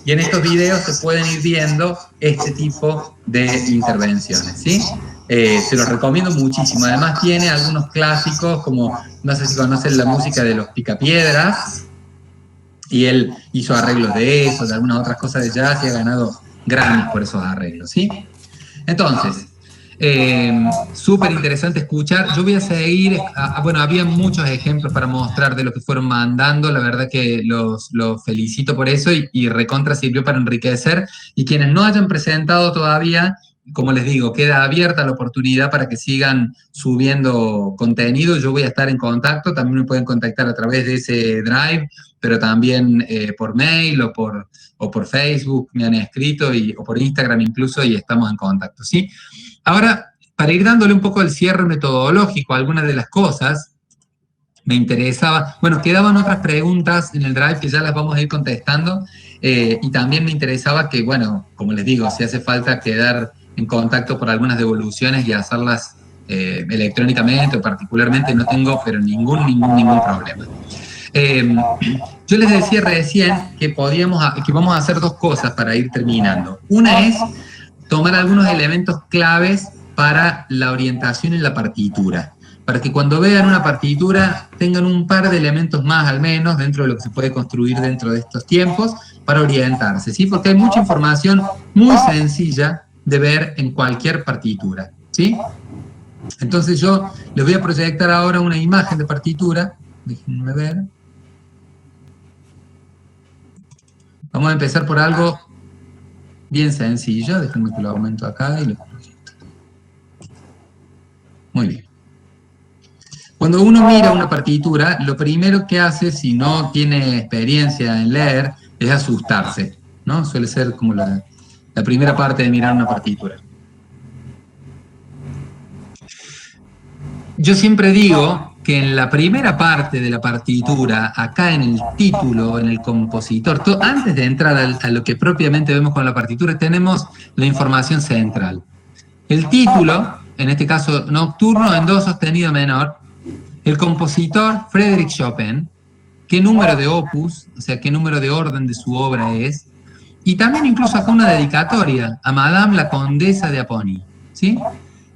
y en estos videos se pueden ir viendo este tipo de intervenciones, ¿sí? Se los recomiendo muchísimo. Además tiene algunos clásicos, como, no sé si conocen la música de los Picapiedras, y él hizo arreglos de eso, de algunas otras cosas de jazz, y ha ganado Grammys por esos arreglos, ¿sí? Entonces, Súper interesante escuchar. Yo voy a seguir, bueno, había muchos ejemplos para mostrar de lo que fueron mandando, la verdad que los felicito por eso y recontra sirvió para enriquecer. Y quienes no hayan presentado todavía, como les digo, queda abierta la oportunidad para que sigan subiendo contenido. Yo voy a estar en contacto, también me pueden contactar a través de ese Drive, pero también por mail o por Facebook me han escrito o por Instagram incluso y estamos en contacto, ¿sí? Ahora, para ir dándole un poco el cierre metodológico a algunas de las cosas, me interesaba, bueno, quedaban otras preguntas en el Drive que ya las vamos a ir contestando, y también me interesaba que, bueno, como les digo, si hace falta quedar en contacto por algunas devoluciones y hacerlas electrónicamente o particularmente, no tengo, pero ningún problema. Yo les decía recién que vamos a hacer dos cosas para ir terminando. Una es tomar algunos elementos claves para la orientación en la partitura, para que cuando vean una partitura tengan un par de elementos más al menos dentro de lo que se puede construir dentro de estos tiempos para orientarse, ¿sí? Porque hay mucha información muy sencilla de ver en cualquier partitura, ¿sí? Entonces yo les voy a proyectar ahora una imagen de partitura, déjenme ver. Vamos a empezar por algo bien sencillo, déjenme que lo aumento acá y lo proyecto. Muy bien. Cuando uno mira una partitura, lo primero que hace, si no tiene experiencia en leer, es asustarse, ¿no? Suele ser como la primera parte de mirar una partitura. Yo siempre digo que en la primera parte de la partitura, acá en el título, en el compositor, antes de entrar a lo que propiamente vemos con la partitura, tenemos la información central. El título, en este caso Nocturno en Do sostenido menor, el compositor Frédéric Chopin, qué número de opus, o sea, qué número de orden de su obra es, y también incluso acá una dedicatoria a Madame la Condesa de Apony, ¿sí?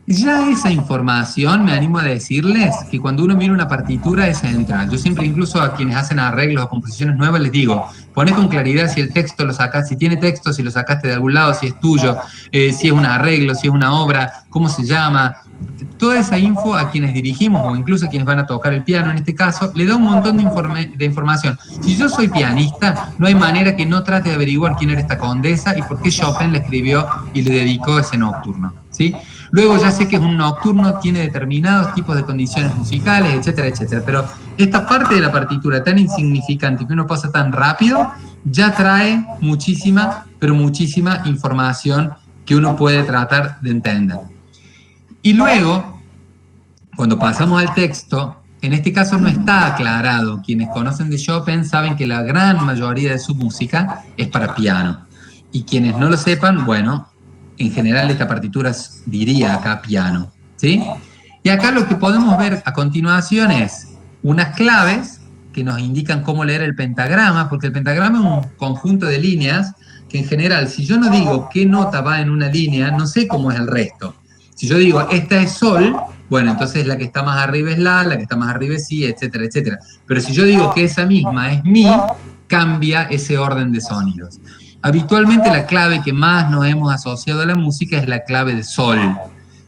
Ya esa información, me animo a decirles que cuando uno mira una partitura es central. Yo siempre, incluso a quienes hacen arreglos o composiciones nuevas, les digo, poné con claridad si el texto lo sacás, si tiene texto, si lo sacaste de algún lado, si es tuyo, si es un arreglo, si es una obra, cómo se llama. Toda esa info a quienes dirigimos o incluso a quienes van a tocar el piano en este caso, le da un montón de información. Si yo soy pianista, no hay manera que no trate de averiguar quién era esta condesa y por qué Chopin le escribió y le dedicó ese nocturno, ¿sí? Luego ya sé que es un nocturno, tiene determinados tipos de condiciones musicales, etcétera, etcétera. Pero esta parte de la partitura tan insignificante que uno pasa tan rápido, ya trae muchísima, pero muchísima información que uno puede tratar de entender. Y luego, cuando pasamos al texto, en este caso no está aclarado. Quienes conocen de Chopin saben que la gran mayoría de su música es para piano. Y quienes no lo sepan, bueno, en general esta partitura diría acá piano, ¿sí? Y acá lo que podemos ver a continuación es unas claves que nos indican cómo leer el pentagrama, porque el pentagrama es un conjunto de líneas que en general, si yo no digo qué nota va en una línea, no sé cómo es el resto. Si yo digo, esta es sol, bueno, entonces la que está más arriba es la que está más arriba es si, etcétera, etcétera. Pero si yo digo que esa misma es mi, cambia ese orden de sonidos. Habitualmente la clave que más nos hemos asociado a la música es la clave de sol,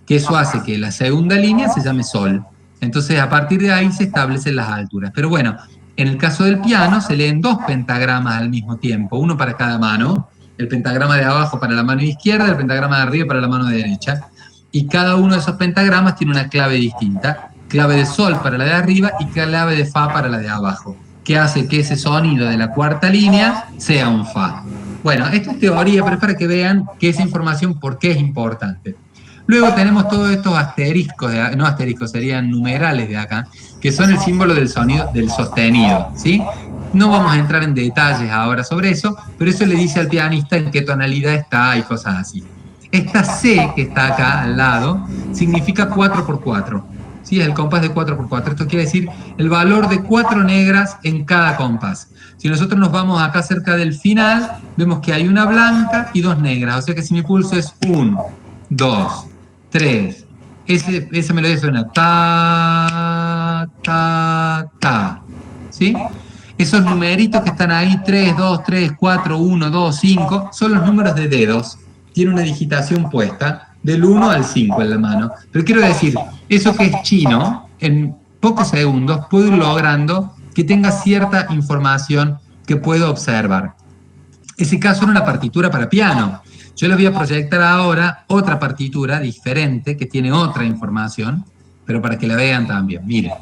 que eso hace que la segunda línea se llame sol. Entonces a partir de ahí se establecen las alturas. Pero bueno, en el caso del piano se leen dos pentagramas al mismo tiempo, uno para cada mano, el pentagrama de abajo para la mano izquierda, el pentagrama de arriba para la mano derecha. Y cada uno de esos pentagramas tiene una clave distinta, clave de sol para la de arriba y clave de fa para la de abajo, que hace que ese sonido de la cuarta línea sea un fa. Bueno, esto es teoría, pero es para que vean que esa información por qué es importante. Luego tenemos todos estos asteriscos, no asteriscos, serían numerales de acá, que son el símbolo del sonido del sostenido, ¿sí? No vamos a entrar en detalles ahora sobre eso, pero eso le dice al pianista en qué tonalidad está y cosas así. Esta C que está acá al lado significa 4x4, ¿sí? Es el compás de 4x4. Esto quiere decir el valor de 4 negras en cada compás. Si nosotros nos vamos acá cerca del final, vemos que hay una blanca y 2 negras. O sea que si mi pulso es 1, 2, 3, esa melodía suena ta, ta, ta, ¿sí? Esos numeritos que están ahí, 3, 2, 3, 4, 1, 2, 5, son los números de dedos. Tiene una digitación puesta, del 1 al 5 en la mano. Pero quiero decir, eso que es chino, en pocos segundos puedo ir logrando que tenga cierta información que puedo observar. Ese caso era una partitura para piano. Yo les voy a proyectar ahora otra partitura diferente que tiene otra información, pero para que la vean también. Miren.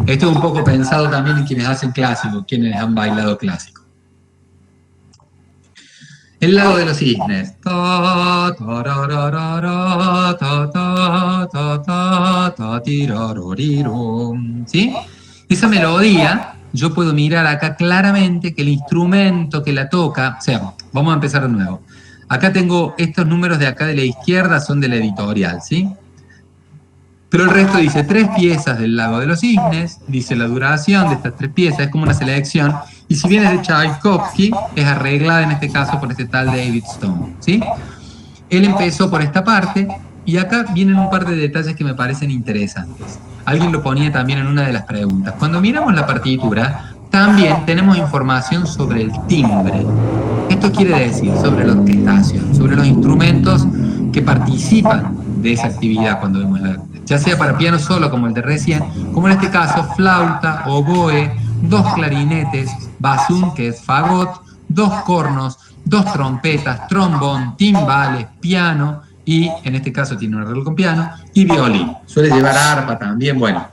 Esto es un poco pensado también en quienes hacen clásico, quienes han bailado clásico. El lago de los cisnes. ¿Sí? Esa melodía, yo puedo mirar acá claramente que el instrumento que la toca, o sea, vamos a empezar de nuevo. Acá tengo estos números de acá de la izquierda, son de la editorial, ¿sí? Pero el resto dice 3 piezas del Lago de los Cisnes, dice la duración de estas 3 piezas, es como una selección, y si bien es de Tchaikovsky, es arreglada en este caso por este tal David Stone, ¿sí? Él empezó por esta parte, y acá vienen un par de detalles que me parecen interesantes. Alguien lo ponía también en una de las preguntas. Cuando miramos la partitura, también tenemos información sobre el timbre. Esto quiere decir sobre la orquestación, sobre los instrumentos que participan de esa actividad cuando vemos ya sea para piano solo como el de recién, como en este caso flauta, oboe, 2 clarinetes, basún que es fagot, 2 cornos, 2 trompetas, trombón, timbales, piano y en este caso tiene un arreglo con piano y violín. Suele llevar arpa también, bueno.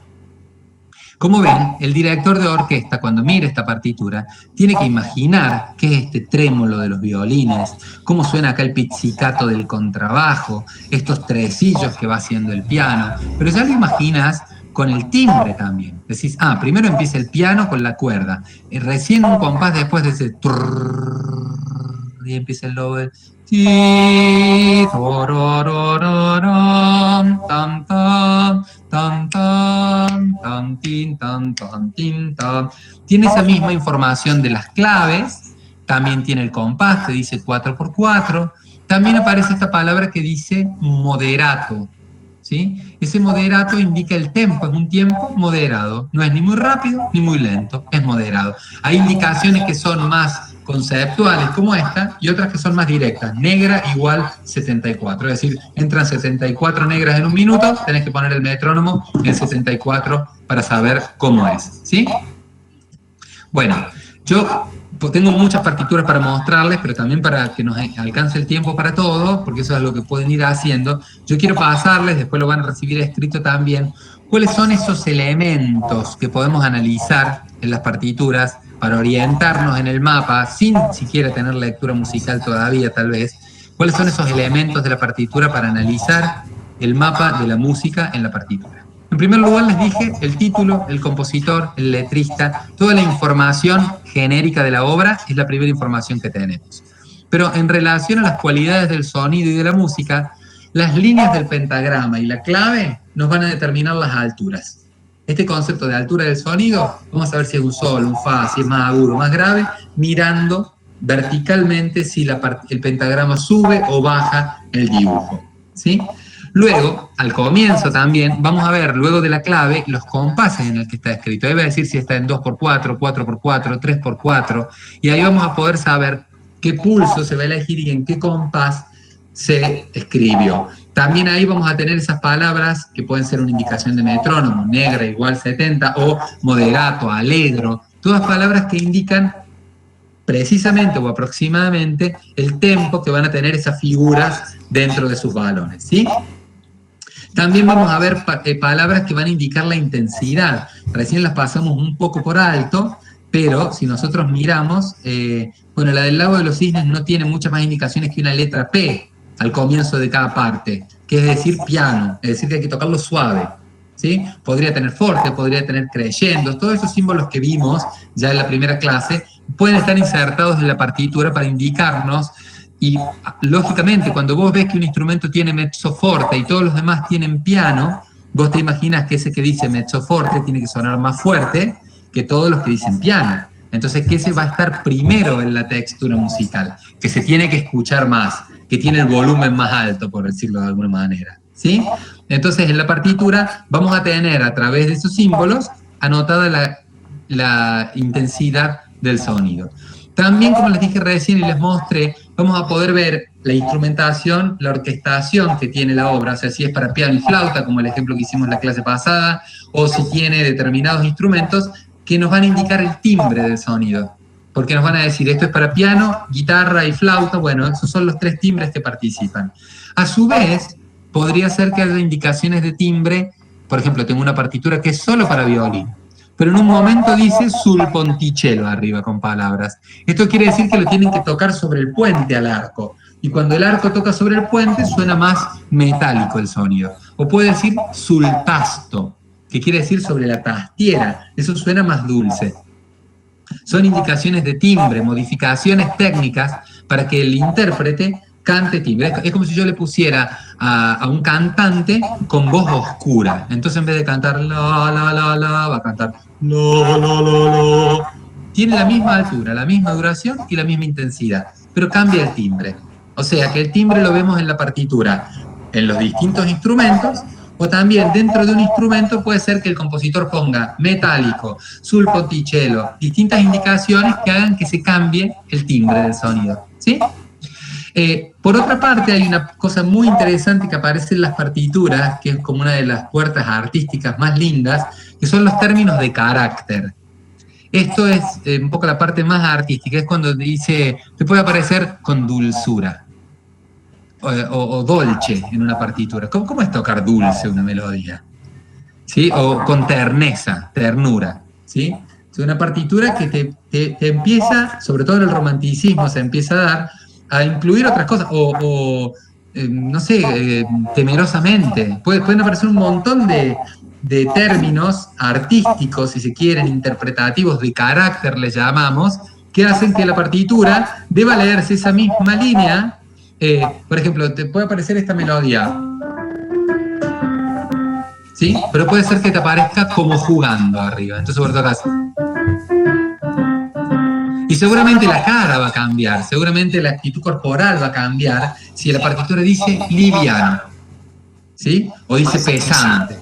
Como ven, el director de orquesta, cuando mira esta partitura, tiene que imaginar qué es este trémolo de los violines, cómo suena acá el pizzicato del contrabajo, estos tresillos que va haciendo el piano. Pero ya lo imaginas con el timbre también. Decís, primero empieza el piano con la cuerda, y recién un compás después de ese trrrr, y empieza el doble. Tam tam tam tam tam tin tam tam tin tam. Tiene esa misma información de las claves, también tiene el compás que dice 4x4, también aparece esta palabra que dice moderato, ¿sí? Ese moderato indica el tempo, es un tiempo moderado, no es ni muy rápido ni muy lento, es moderado. Hay indicaciones que son más conceptuales como esta y otras que son más directas. Negra igual 74, es decir, entran 74 negras en un minuto, tenés que poner el metrónomo en 74 para saber cómo es, ¿sí? Bueno, yo tengo muchas partituras para mostrarles, pero también para que nos alcance el tiempo para todo, porque eso es lo que pueden ir haciendo. Yo quiero pasarles, después lo van a recibir escrito también, cuáles son esos elementos que podemos analizar en las partituras para orientarnos en el mapa, sin siquiera tener lectura musical todavía tal vez, cuáles son esos elementos de la partitura para analizar el mapa de la música en la partitura. En primer lugar les dije el título, el compositor, el letrista, toda la información genérica de la obra es la primera información que tenemos. Pero en relación a las cualidades del sonido y de la música, las líneas del pentagrama y la clave nos van a determinar las alturas. Este concepto de altura del sonido, vamos a ver si es un sol, un fa, si es más agudo, más grave, mirando verticalmente si el pentagrama sube o baja el dibujo, ¿sí? Luego, al comienzo también, vamos a ver, luego de la clave, los compases en el que está escrito. Ahí va a decir si está en 2x4, 4x4, 3x4, y ahí vamos a poder saber qué pulso se va a elegir y en qué compás se escribió. También ahí vamos a tener esas palabras que pueden ser una indicación de metrónomo, negra igual 70, o moderato, alegro, todas palabras que indican precisamente o aproximadamente el tempo que van a tener esas figuras dentro de sus balones, ¿sí? También vamos a ver palabras que van a indicar la intensidad. Recién las pasamos un poco por alto, pero si nosotros miramos, bueno, la del Lago de los Cisnes no tiene muchas más indicaciones que una letra P al comienzo de cada parte, que es decir piano, es decir que hay que tocarlo suave, ¿sí? Podría tener forte, podría tener crescendos, todos esos símbolos que vimos ya en la primera clase pueden estar insertados en la partitura para indicarnos. Y lógicamente, cuando vos ves que un instrumento tiene mezzo forte y todos los demás tienen piano, vos te imaginas que ese que dice mezzo forte tiene que sonar más fuerte que todos los que dicen piano. Entonces, que ese va a estar primero en la textura musical, que se tiene que escuchar más, que tiene el volumen más alto, por decirlo de alguna manera, ¿sí? Entonces, en la partitura vamos a tener, a través de esos símbolos, anotada la intensidad del sonido. También, como les dije recién y les mostré, vamos a poder ver la instrumentación, la orquestación que tiene la obra, o sea, si es para piano y flauta, como el ejemplo que hicimos en la clase pasada, o si tiene determinados instrumentos que nos van a indicar el timbre del sonido. Porque nos van a decir, esto es para piano, guitarra y flauta, bueno, esos son los 3 timbres que participan. A su vez, podría ser que haya indicaciones de timbre, por ejemplo, tengo una partitura que es solo para violín, pero en un momento dice sul ponticello arriba con palabras. Esto quiere decir que lo tienen que tocar sobre el puente al arco, y cuando el arco toca sobre el puente suena más metálico el sonido. O puede decir sul tasto, que quiere decir sobre la tastiera, eso suena más dulce. Son indicaciones de timbre, modificaciones técnicas para que el intérprete cante timbre. Es como si yo le pusiera a un cantante con voz oscura. Entonces en vez de cantar la, la, la, la, va a cantar la, la, la, la. Tiene la misma altura, la misma duración y la misma intensidad, pero cambia el timbre. O sea que el timbre lo vemos en la partitura, en los distintos instrumentos, o también dentro de un instrumento puede ser que el compositor ponga metálico, sul ponticello, distintas indicaciones que hagan que se cambie el timbre del sonido, ¿sí? Por otra parte, hay una cosa muy interesante que aparece en las partituras, que es como una de las puertas artísticas más lindas, que son los términos de carácter. Esto es un poco la parte más artística, es cuando dice, te puede aparecer con dulzura. O dolce en una partitura. ¿Cómo es tocar dulce una melodía? ¿Sí? O con terneza, ternura. ¿Sí? Es una partitura que te empieza, sobre todo en el romanticismo, se empieza a dar a incluir otras cosas, no sé, temerosamente. Pueden aparecer un montón de términos artísticos, si se quieren, interpretativos, de carácter, les llamamos, que hacen que la partitura deba leerse esa misma línea. Por ejemplo, te puede aparecer esta melodía, ¿sí? Pero puede ser que te aparezca como jugando arriba. Entonces, por todo caso. Y seguramente la cara va a cambiar, seguramente la actitud corporal va a cambiar si la partitura dice liviano, ¿sí? O dice pesante.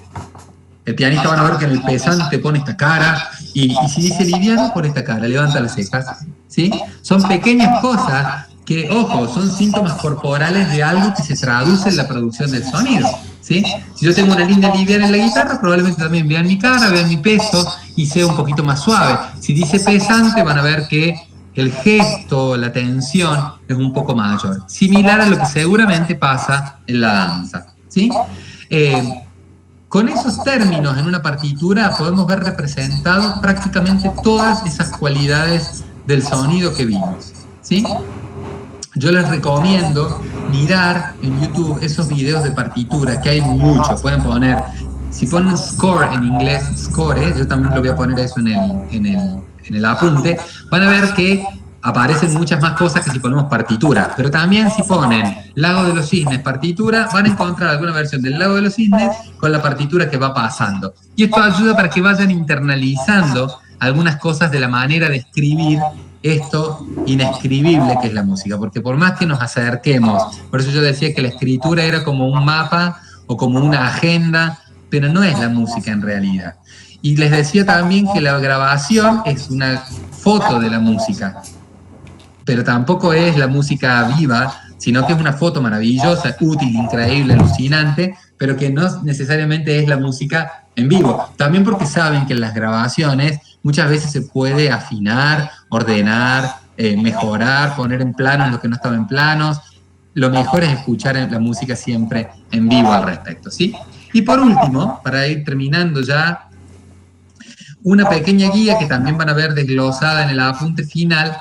El pianista van a ver que en el pesante pone esta cara, y si dice liviano, pone esta cara, levanta las cejas, ¿sí? Son pequeñas cosas que, ojo, son síntomas corporales de algo que se traduce en la producción del sonido, ¿sí? Si yo tengo una línea liviana en la guitarra, probablemente también vean mi cara, vean mi peso y sea un poquito más suave. Si dice pesante, van a ver que el gesto, la tensión es un poco mayor, similar a lo que seguramente pasa en la danza, ¿sí? Con esos términos en una partitura podemos ver representados prácticamente todas esas cualidades del sonido que vimos, ¿sí? Yo les recomiendo mirar en YouTube esos videos de partitura, que hay muchos. Pueden poner, si ponen score en inglés, score, yo también lo voy a poner eso en el apunte, van a ver que aparecen muchas más cosas que si ponemos partitura. Pero también si ponen Lago de los Cisnes, partitura, van a encontrar alguna versión del Lago de los Cisnes con la partitura que va pasando. Y esto ayuda para que vayan internalizando algunas cosas de la manera de escribir esto inescribible que es la música, porque por más que nos acerquemos, por eso yo decía que la escritura era como un mapa o como una agenda, pero no es la música en realidad. Y les decía también que la grabación es una foto de la música, pero tampoco es la música viva, sino que es una foto maravillosa, útil, increíble, alucinante, pero que no necesariamente es la música en vivo. También porque saben que en las grabaciones muchas veces se puede afinar, ordenar, mejorar, poner en planos lo que no estaba en planos. Lo mejor es escuchar la música siempre en vivo al respecto, ¿sí? Y por último, para ir terminando ya, una pequeña guía que también van a ver desglosada en el apunte final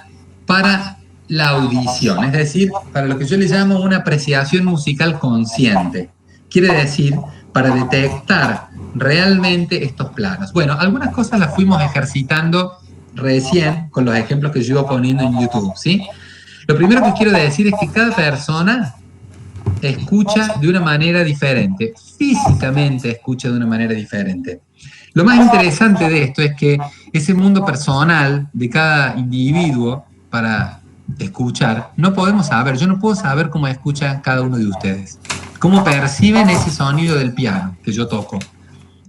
para la audición, es decir, para lo que yo le llamo una apreciación musical consciente. Quiere decir, para detectar realmente estos planos. Bueno, algunas cosas las fuimos ejercitando recién con los ejemplos que yo iba poniendo en YouTube, ¿sí? Lo primero que quiero decir es que cada persona escucha de una manera diferente, físicamente escucha de una manera diferente. Lo más interesante de esto es que ese mundo personal de cada individuo para escuchar, no podemos saber, yo no puedo saber cómo escucha cada uno de ustedes, cómo perciben ese sonido del piano que yo toco,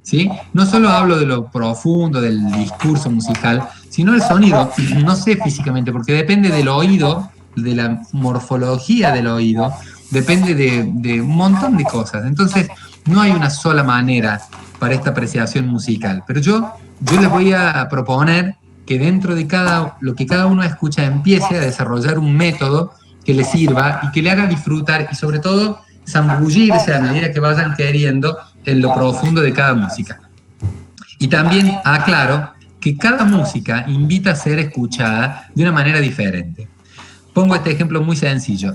¿sí? No solo hablo de lo profundo del discurso musical, sino el sonido, no sé físicamente, porque depende del oído de la morfología del oído, depende de un montón de cosas. Entonces, no hay una sola manera para esta apreciación musical. Pero yo les voy a proponer que dentro de lo que cada uno escucha empiece a desarrollar un método que le sirva y que le haga disfrutar y sobre todo zambullirse a medida que vayan queriendo en lo profundo de cada música. Y también aclaro que cada música invita a ser escuchada de una manera diferente. Pongo este ejemplo muy sencillo.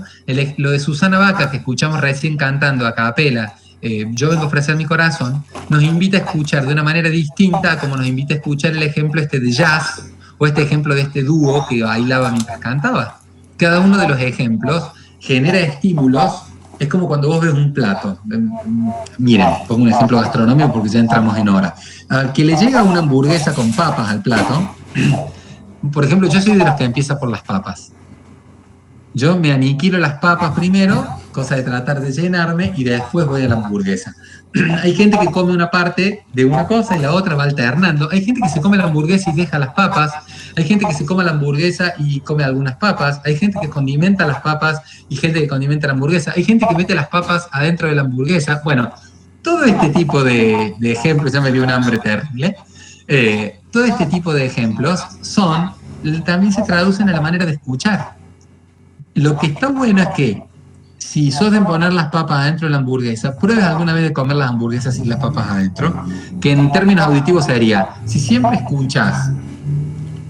Lo de Susana Baca, que escuchamos recién cantando a capela, Yo vengo a ofrecer mi corazón, nos invita a escuchar de una manera distinta a como nos invita a escuchar el ejemplo este de jazz o este ejemplo de este dúo que bailaba mientras cantaba. Cada uno de los ejemplos genera estímulos. Es como cuando vos ves un plato. Miren, pongo un ejemplo gastronómico porque ya entramos en hora. Al que le llega una hamburguesa con papas al plato, por ejemplo, yo soy de los que empieza por las papas. Yo me aniquilo las papas primero, cosa de tratar de llenarme, y después voy a la hamburguesa. Hay gente que come una parte de una cosa y la otra va alternando. Hay gente que se come la hamburguesa y deja las papas. Hay gente que se come la hamburguesa y come algunas papas. Hay gente que condimenta las papas y gente que condimenta la hamburguesa. Hay gente que mete las papas adentro de la hamburguesa. Bueno, todo este tipo de ejemplos, ya me dio un hambre terrible. Todo este tipo de ejemplos también se traducen a la manera de escuchar. Lo que está bueno es que si sos de poner las papas adentro de la hamburguesa, pruebes alguna vez de comer las hamburguesas sin las papas adentro, que en términos auditivos sería, si siempre escuchás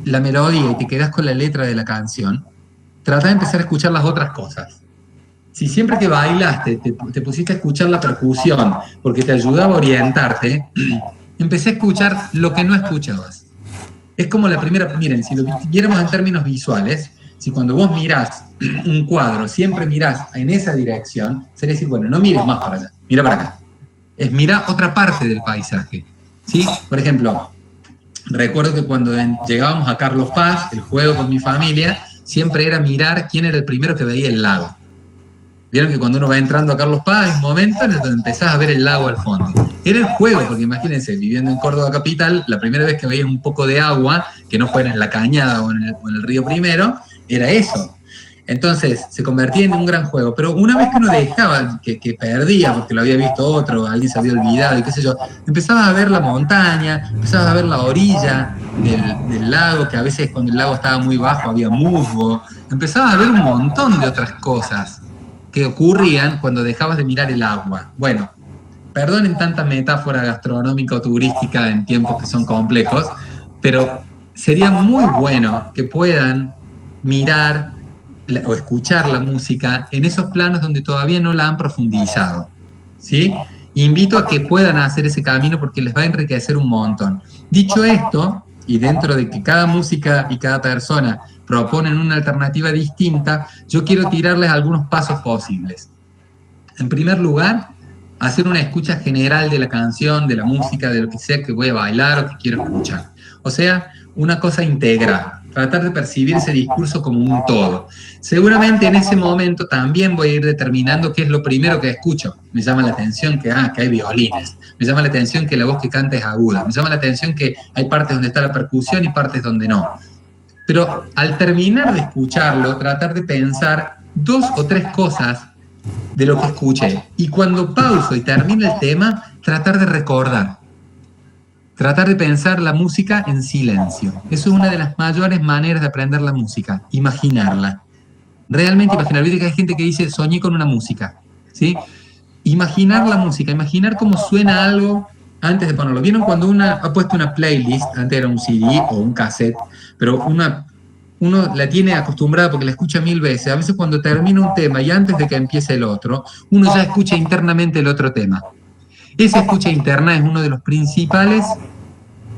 la melodía y te quedás con la letra de la canción, trata de empezar a escuchar las otras cosas. Si siempre que bailaste te pusiste a escuchar la percusión porque te ayudaba a orientarte, empecé a escuchar lo que no escuchabas. Es como la primera, miren, si lo viéramos en términos visuales, si cuando vos mirás un cuadro, siempre mirás en esa dirección, sería decir, bueno, no mires más para allá, mira para acá. Es mirar otra parte del paisaje, ¿sí? Por ejemplo, recuerdo que cuando llegábamos a Carlos Paz, el juego con mi familia, siempre era mirar quién era el primero que veía el lago. Vieron que cuando uno va entrando a Carlos Paz hay un momento en el que empezás a ver el lago al fondo. Era el juego, porque imagínense, viviendo en Córdoba capital, la primera vez que veías un poco de agua, que no fuera en la cañada o en el río Primero, era eso. Entonces se convertía en un gran juego, pero una vez que uno dejaba, que perdía porque lo había visto otro, alguien se había olvidado y qué sé yo, empezabas a ver la montaña, empezabas a ver la orilla del lago, que a veces cuando el lago estaba muy bajo había musgo, empezabas a ver un montón de otras cosas que ocurrían cuando dejabas de mirar el agua. Bueno, perdonen tanta metáfora gastronómica o turística en tiempos que son complejos, pero sería muy bueno que puedan mirar o escuchar la música en esos planos donde todavía no la han profundizado, ¿sí? Invito a que puedan hacer ese camino porque les va a enriquecer un montón. Dicho esto, y dentro de que cada música y cada persona proponen una alternativa distinta, yo quiero tirarles algunos pasos posibles. En primer lugar, hacer una escucha general de la canción, de la música, de lo que sea que voy a bailar o que quiero escuchar. O sea, una cosa integral. Tratar de percibir ese discurso como un todo. Seguramente en ese momento también voy a ir determinando qué es lo primero que escucho. Me llama la atención que hay violines. Me llama la atención que la voz que canta es aguda. Me llama la atención que hay partes donde está la percusión y partes donde no. Pero al terminar de escucharlo, tratar de pensar 2 o 3 cosas de lo que escuché. Y cuando pauso y termine el tema, tratar de recordar. Tratar de pensar la música en silencio. Eso es una de las mayores maneras de aprender la música, imaginarla. Realmente imaginar. Viste que hay gente que dice, soñé con una música, ¿sí? Imaginar la música, imaginar cómo suena algo antes de ponerlo. ¿Vieron cuando uno ha puesto una playlist? Antes era un CD o un cassette, pero uno la tiene acostumbrada porque la escucha 1000 veces. A veces cuando termina un tema y antes de que empiece el otro, uno ya escucha internamente el otro tema. Esa escucha interna es uno de los principales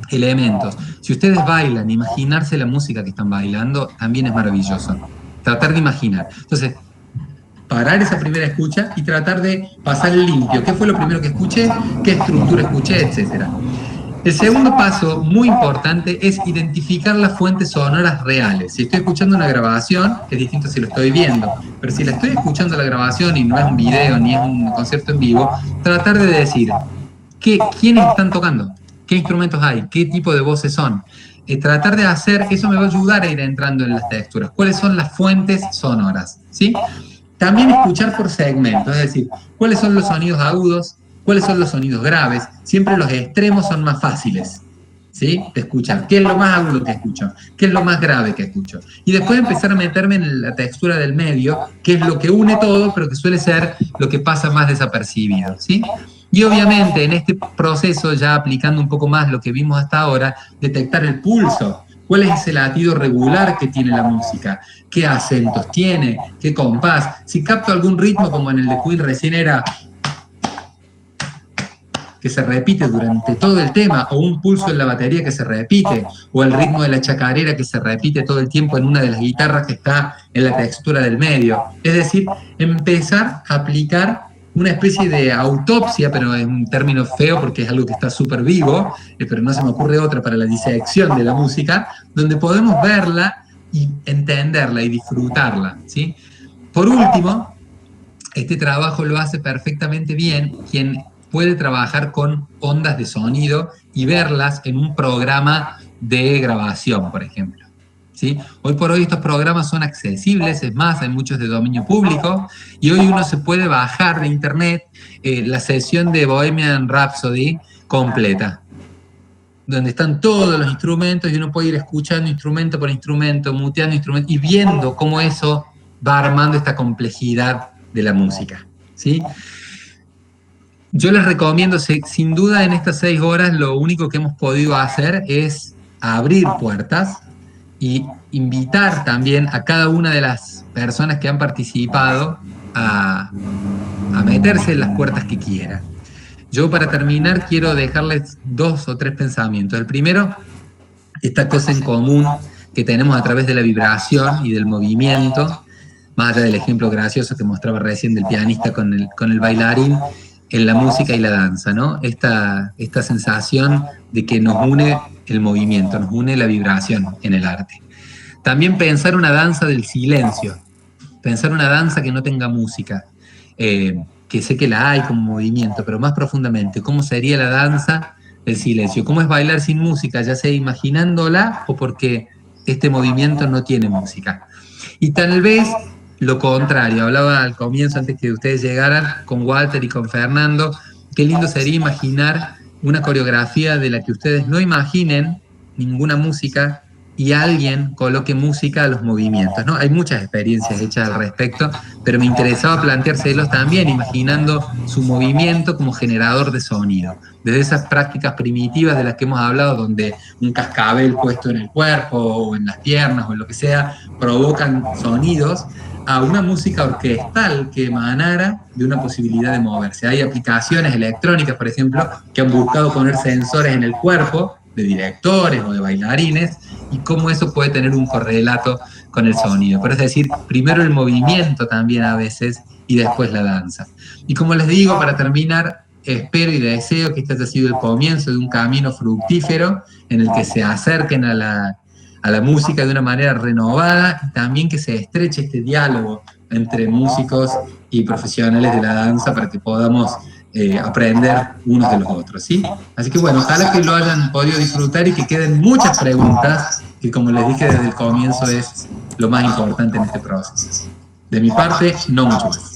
elementos. Si ustedes bailan, imaginarse la música que están bailando también es maravilloso. Tratar de imaginar. Entonces, parar esa primera escucha y tratar de pasar el limpio. ¿Qué fue lo primero que escuché? ¿Qué estructura escuché? Etcétera. El segundo paso, muy importante, es identificar las fuentes sonoras reales. Si estoy escuchando una grabación, es distinto si lo estoy viendo, pero si la estoy escuchando la grabación y no es un video ni es un concierto en vivo, tratar de decir quiénes están tocando, qué instrumentos hay, qué tipo de voces son. tratar de hacer, eso me va a ayudar a ir entrando en las texturas. ¿Cuáles son las fuentes sonoras? ¿Sí? También escuchar por segmentos, es decir, cuáles son los sonidos agudos, cuáles son los sonidos graves. Siempre los extremos son más fáciles, ¿sí? De escuchar. ¿Qué es lo más agudo que escucho? ¿Qué es lo más grave que escucho? Y después empezar a meterme en la textura del medio, que es lo que une todo, pero que suele ser lo que pasa más desapercibido, ¿sí? Y obviamente en este proceso, ya aplicando un poco más lo que vimos hasta ahora, detectar el pulso. ¿Cuál es ese latido regular que tiene la música? ¿Qué acentos tiene? ¿Qué compás? Si capto algún ritmo, como en el de Queen recién era, que se repite durante todo el tema, o un pulso en la batería que se repite, o el ritmo de la chacarera que se repite todo el tiempo en una de las guitarras que está en la textura del medio. Es decir, empezar a aplicar una especie de autopsia, pero es un término feo porque es algo que está súper vivo, pero no se me ocurre otra para la disección de la música, donde podemos verla y entenderla y disfrutarla, ¿sí? Por último, este trabajo lo hace perfectamente bien quien puede trabajar con ondas de sonido y verlas en un programa de grabación, por ejemplo, ¿sí? Hoy por hoy estos programas son accesibles, es más, hay muchos de dominio público, y hoy uno se puede bajar de internet la sesión de Bohemian Rhapsody completa, donde están todos los instrumentos y uno puede ir escuchando instrumento por instrumento, muteando instrumentos y viendo cómo eso va armando esta complejidad de la música, ¿sí? Yo les recomiendo, sin duda en estas 6 horas lo único que hemos podido hacer es abrir puertas y invitar también a cada una de las personas que han participado a meterse en las puertas que quieran. Yo para terminar quiero dejarles 2 o 3 pensamientos. El primero, esta cosa en común que tenemos a través de la vibración y del movimiento, más allá del ejemplo gracioso que mostraba recién del pianista con el bailarín, en la música y la danza, ¿no? Esta sensación de que nos une el movimiento, nos une la vibración en el arte. También pensar una danza del silencio, pensar una danza que no tenga música, que sé que la hay como movimiento, pero más profundamente, ¿cómo sería la danza del silencio? ¿Cómo es bailar sin música, ya sea imaginándola o porque este movimiento no tiene música? Y tal vez lo contrario, hablaba al comienzo, antes que ustedes llegaran, con Walter y con Fernando, qué lindo sería imaginar una coreografía de la que ustedes no imaginen ninguna música y alguien coloque música a los movimientos, ¿no? Hay muchas experiencias hechas al respecto, pero me interesaba planteárselos también, imaginando su movimiento como generador de sonido. Desde esas prácticas primitivas de las que hemos hablado, donde un cascabel puesto en el cuerpo o en las piernas o en lo que sea, provocan sonidos, a una música orquestal que emanara de una posibilidad de moverse. Hay aplicaciones electrónicas, por ejemplo, que han buscado poner sensores en el cuerpo de directores o de bailarines y cómo eso puede tener un correlato con el sonido. Pero es decir, primero el movimiento también a veces y después la danza. Y como les digo, para terminar, espero y deseo que este haya sido el comienzo de un camino fructífero en el que se acerquen a la música de una manera renovada y también que se estreche este diálogo entre músicos y profesionales de la danza para que podamos aprender unos de los otros, ¿sí? Así que bueno, ojalá que lo hayan podido disfrutar y que queden muchas preguntas, que como les dije desde el comienzo es lo más importante en este proceso. De mi parte, no mucho más.